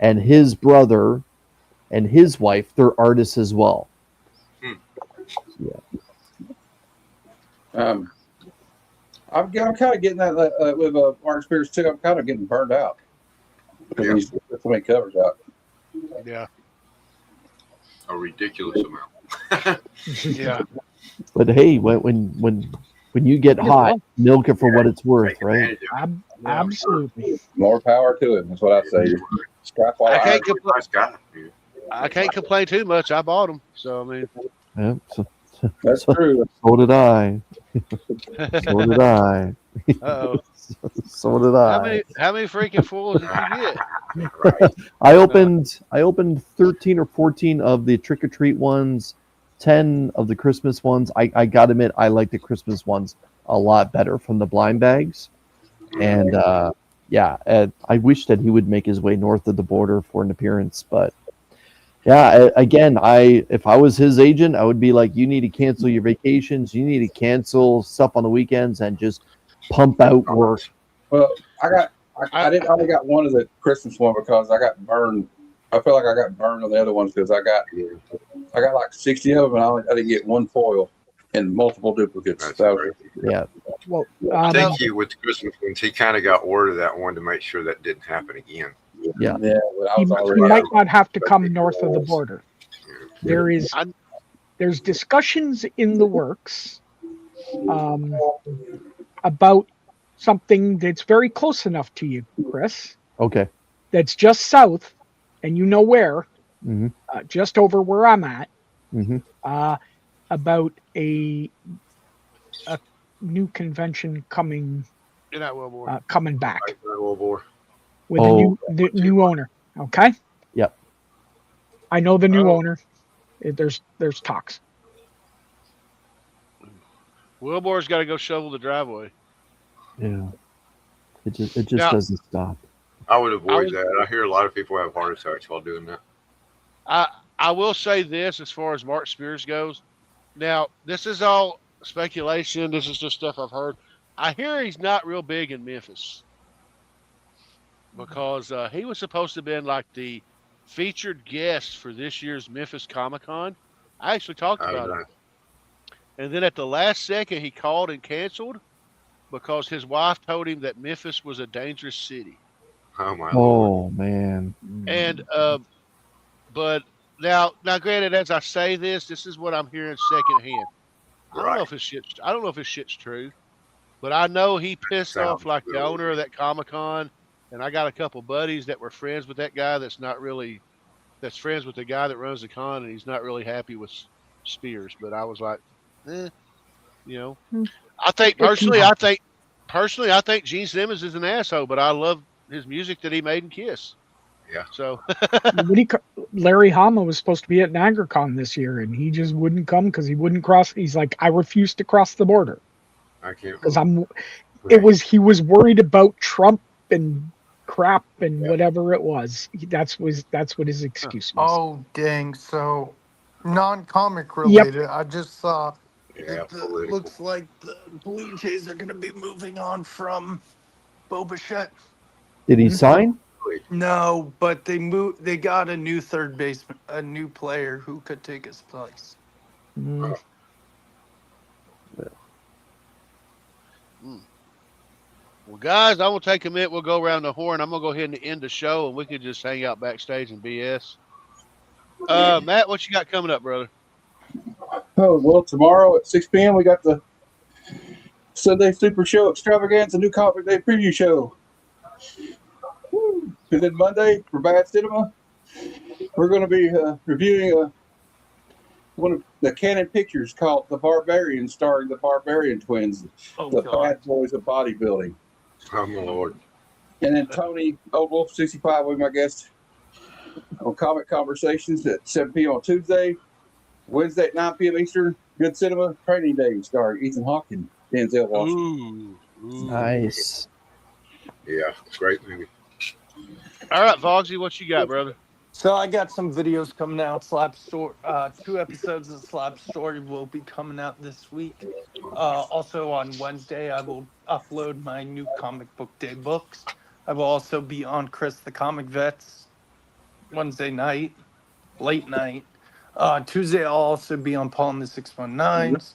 and his brother and his wife, they're artists as well. Yeah. I'm kind of getting that with Mark Spears too. I'm kind of getting burned out. Yeah. He's so many covers out. Yeah. A ridiculous amount. Yeah. But hey, when you get hot, milk it for what it's worth, right? Absolutely. More power to him. That's what I say. Strap all I can't, iron. Nice guy. I can't complain too much. I bought them, so I mean. Yeah, That's true. So did I. So did I. Uh-oh. So did I. How many freaking fools did you get? I opened 13 or 14 of the trick or treat ones, 10 of the Christmas ones. I gotta admit, I like the Christmas ones a lot better from the blind bags. And I wish that he would make his way north of the border for an appearance. But yeah, again, if I was his agent, I would be like, you need to cancel your vacations, you need to cancel stuff on the weekends, and just pump out work. Well, I only got one of the Christmas one because I got burned. I feel like I got burned on the other ones because I got like 60 of them, and I didn't get one foil and multiple duplicates. Yeah. Well, I think with the Christmas ones, he kind of got word of that one to make sure that didn't happen again. Yeah. He might not have to come north of the border. There's discussions in the works about something that's very close enough to you, Chris. Okay. That's just south, and you know where, Mm-hmm. just over where I'm at. Mm-hmm. About a new convention coming back with the new owner. Okay. Yep. I know the new owner. There's talks. Wilbor's got to go shovel the driveway. Yeah. It just doesn't stop. I would avoid that. I hear a lot of people have heart attacks while doing that. I will say this as far as Mark Spears goes. Now, this is all speculation. This is just stuff I've heard. I hear he's not real big in Memphis because he was supposed to have been like the featured guest for this year's Memphis Comic-Con. I actually talked about it. And then at the last second, he called and canceled because his wife told him that Memphis was a dangerous city. Oh, my Lord. Man. And, but now, granted, as I say this is what I'm hearing secondhand. I don't know if his shit's true, but I know he pissed off like the owner of that Comic-Con, and I got a couple buddies that were friends with that guy that's friends with the guy that runs the con, and he's not really happy with Spears. But I was like, I think Gene Simmons is an asshole, but I love his music that he made in Kiss. Yeah. So Larry Hama was supposed to be at NiagaraCon this year, and he just wouldn't come because he wouldn't cross. He's like, I refuse to cross the border. I can't. Because he was worried about Trump and crap and whatever it was. That's what his excuse was. Oh dang! So non-comic related. I just saw. It looks like the Blue Jays are going to be moving on from Boba Fett. Did he sign? No, but they got a new third baseman, a new player who could take his place. Well, guys, I'm going to take a minute. We'll go around the horn. I'm going to go ahead and end the show, and we could just hang out backstage and BS. Matt, what you got coming up, brother? Oh, well, tomorrow at 6 p.m. we got the Sunday Super Show Extravaganza New Comic Day Preview Show. And then Monday for Bad Cinema, we're going to be reviewing one of the Canon pictures called The Barbarian, starring the Barbarian twins, the bad boys of bodybuilding. Oh, my Lord. And then Tony, Old Wolf 65, will be my guest on Comic Conversations at 7 p.m. on Tuesday. Wednesday at 9 p.m. Eastern, Good Cinema Training Day, starring Ethan Hawke and Denzel Washington. Nice. Yeah, great movie. All right, Vogsy, what you got, brother? So I got some videos coming out. Slab Story, 2 episodes of Slab Story will be coming out this week. Also on Wednesday, I will upload my new comic book day books. I will also be on Chris the Comic Vets Wednesday night, late night. Tuesday, I'll also be on Paul and the 619s.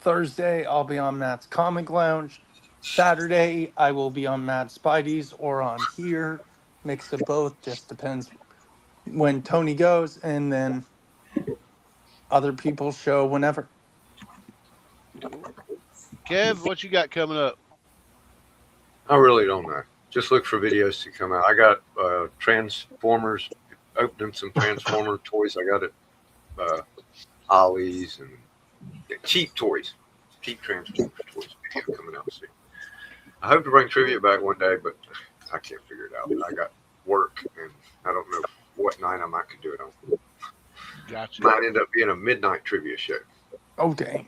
Thursday, I'll be on Matt's Comic Lounge. Saturday, I will be on Matt Spidey's or on here. Mix of both, just depends when Tony goes, and then other people show whenever. Kev, what you got coming up? I really don't know. Just look for videos to come out. I got Transformers, opening some Transformer toys. I got it, Ollie's and cheap toys, cheap Transformers toys video coming out soon. I hope to bring trivia back one day, but I can't figure it out. I got work, and I don't know what night I might could do it on. Gotcha. Might end up being a midnight trivia show. Oh, dang.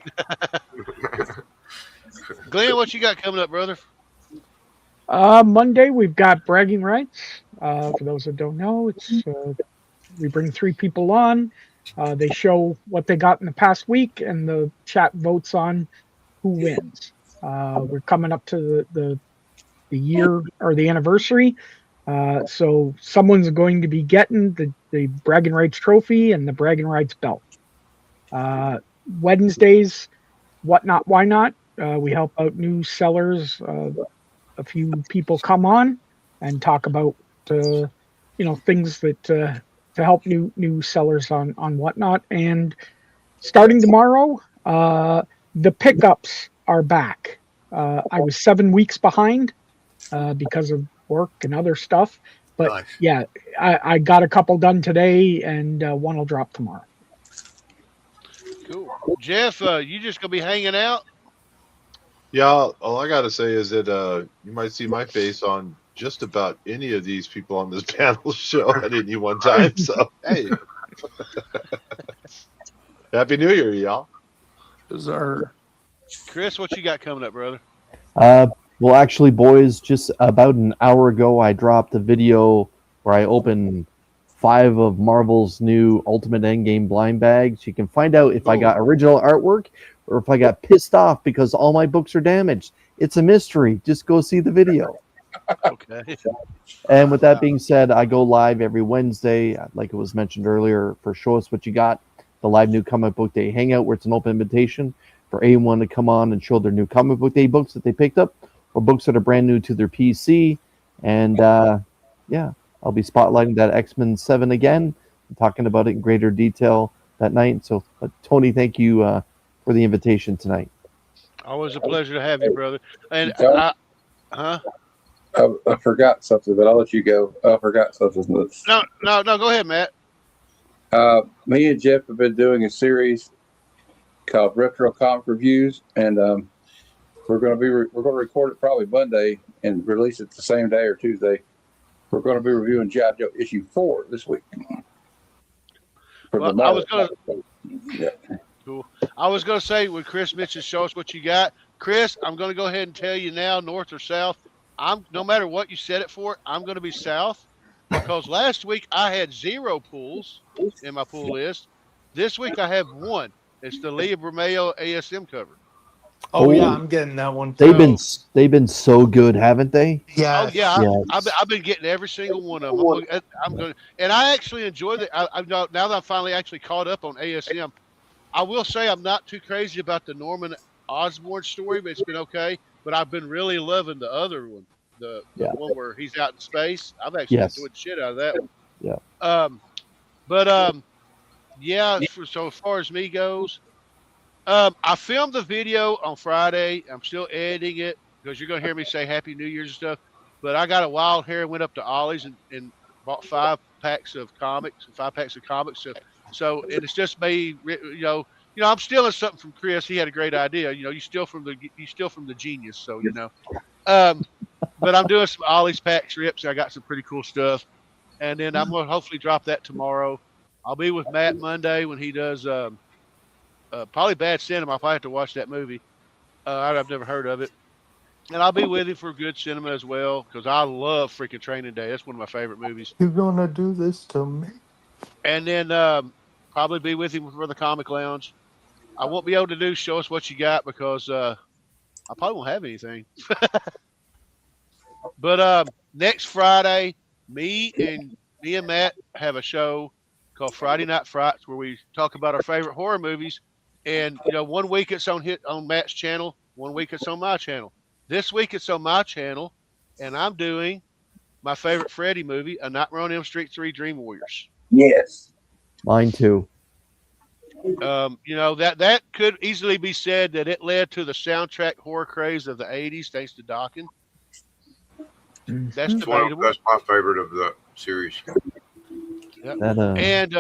Glenn, what you got coming up, brother? Monday, we've got Bragging Rights. For those that don't know, it's we bring 3 people on. They show what they got in the past week, and the chat votes on who wins. We're coming up to the year or the anniversary. So someone's going to be getting the Bragging Rights trophy and the Bragging Rights belt. Wednesdays, What Not, Why Not? We help out new sellers. A few people come on and talk about things that to help new sellers on Whatnot. And starting tomorrow, the pickups are back. I was 7 weeks behind because of work and other stuff, but Nice. yeah, I got a couple done today, and one will drop tomorrow. Cool. Jeff, you just gonna be hanging out? Yeah, all I gotta say is that you might see my face on just about any of these people on this panel show at any one time. So hey, Happy New Year, y'all. Chris, what you got coming up, brother? Well, actually, boys, just about an hour ago, I dropped a video where I opened 5 of Marvel's new Ultimate Endgame blind bags. You can find out if I got original artwork or if I got pissed off because all my books are damaged. It's a mystery. Just go see the video. Okay. And with that being said, I go live every Wednesday, like it was mentioned earlier, for Show Us What You Got, the live new comic book day hangout, where it's an open invitation for anyone to come on and show their new comic book day books that they picked up, or books that are brand new to their PC. And yeah, I'll be spotlighting that X-Men 7 again, talking about it in greater detail that night. So, Tony, thank you for the invitation tonight. Always a pleasure to have you, brother. And I forgot something, but I'll let you go. I forgot something. No, go ahead, Matt. Me and Jeff have been doing a series called Retro Comic Reviews, and we're going to record it probably Monday and release it the same day or Tuesday. We're going to be reviewing G.I. Joe issue 4 this week. Well, I was going to. Cool. I was going to say, when Chris mentioned Show Us What You Got, Chris, I'm going to go ahead and tell you now, north or south, no matter what you set it for, I'm going to be south, because last week I had 0 pulls in my pull list. This week I have 1. It's the Leah Bermeo ASM cover. Oh yeah, I'm getting that one too. They've been so good, haven't they? Yeah. Oh yeah, Yes. I've been getting every single one of them. I'm going, and I actually enjoy it. Now that I'm finally actually caught up on ASM, I will say I'm not too crazy about the Norman Osborn story, but it's been okay. But I've been really loving the other one, the one where he's out in space. I've actually enjoyed the shit out of that one. Yeah. Yeah. So as far as me goes, I filmed the video on Friday. I'm still editing it because you're gonna hear me say Happy New Year's and stuff. But I got a wild hair and went up to Ollie's and bought 5 packs of comics. So it's just me. I'm stealing something from Chris. He had a great idea. You steal from the genius. So but I'm doing some Ollie's pack strips. I got some pretty cool stuff, and then I'm gonna hopefully drop that tomorrow. I'll be with Matt Monday when he does probably Bad Cinema. I'll probably have to watch that movie. I've never heard of it. And I'll be with him for Good Cinema as well, because I love freaking Training Day. That's one of my favorite movies. You're gonna do this to me? And then probably be with him for the Comic Lounge. I won't be able to do Show Us What You Got because I probably won't have anything. But next Friday, me and Matt have a show called Friday Night Frights where we talk about our favorite horror movies. And 1 week it's on Matt's channel, 1 week it's on my channel. This week it's on my channel, and I'm doing my favorite Freddy movie, A Nightmare on Elm Street 3: Dream Warriors. Yes. Mine too. That could easily be said that it led to the soundtrack horror craze of the 80s, thanks to Dokken. That's debatable. That's my favorite of the series. Yep. And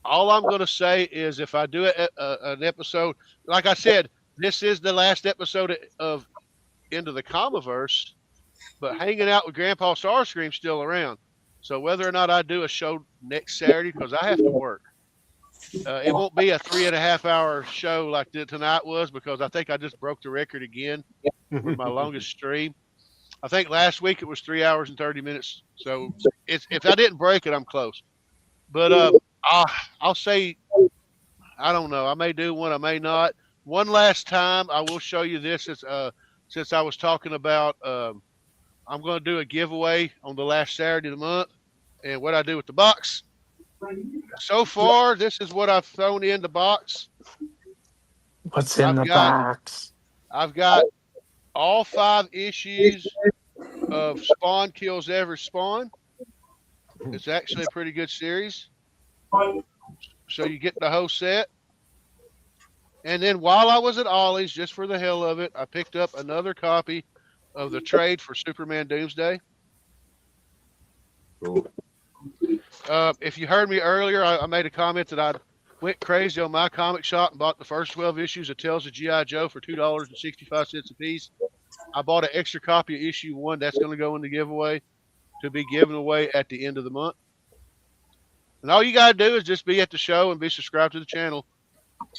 all I'm going to say is if I do an episode, like I said, this is the last episode of Into the Comiverse, but hanging out with Grandpa Starscream's still around. So whether or not I do a show next Saturday, because I have to work, it won't be a 3.5 hour show like tonight was, because I think I just broke the record again with my longest stream. I think last week it was 3 hours and 30 minutes. So if I didn't break it, I'm close. But I'll say, I don't know. I may do one, I may not. One last time, I will show you this. Since I was talking about, I'm going to do a giveaway on the last Saturday of the month, and what I do with the box. So far, this is what I've thrown in the box. What's in the box? I've got all 5 issues of Spawn Kills Every Spawn. It's actually a pretty good series. So you get the whole set. And then while I was at Ollie's, just for the hell of it, I picked up another copy of the trade for Superman Doomsday. Cool. If you heard me earlier, I made a comment that I went crazy on my comic shop and bought the first 12 issues of Tales of G.I. Joe for $2.65 a piece. I bought an extra copy of issue 1. That's going to go in the giveaway to be given away at the end of the month. And all you got to do is just be at the show and be subscribed to the channel.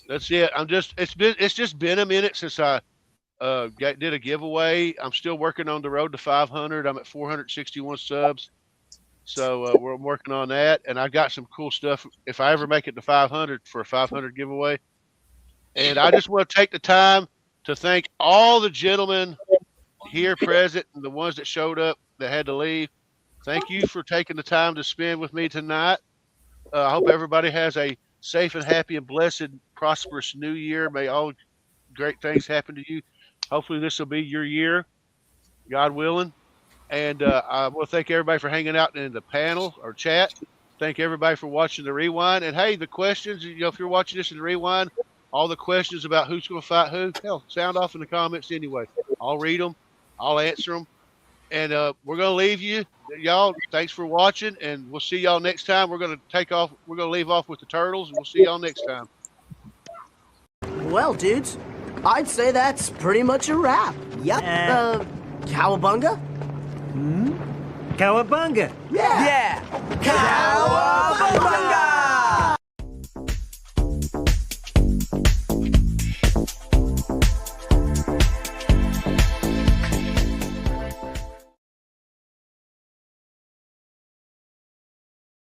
That's it. It's just been a minute since I did a giveaway. I'm still working on the road to 500. I'm at 461 subs. So we're working on that, and I've got some cool stuff if I ever make it to 500 for a 500 giveaway. And I just want to take the time to thank all the gentlemen here present and the ones that showed up that had to leave. Thank you for taking the time to spend with me tonight. I hope everybody has a safe and happy and blessed, prosperous new year. May all great things happen to you. Hopefully this will be your year, God willing. And I want to thank everybody for hanging out in the panel or chat. Thank everybody for watching the rewind. And hey, the questions, if you're watching this in the rewind, all the questions about who's going to fight who, hell, sound off in the comments anyway. I'll read them. I'll answer them. And we're going to leave you. Y'all, thanks for watching. And we'll see y'all next time. We're going to take off. We're going to leave off with the turtles. And we'll see y'all next time. Well, dudes, I'd say that's pretty much a wrap. Yep. Cowabunga? Cowabunga. Yeah.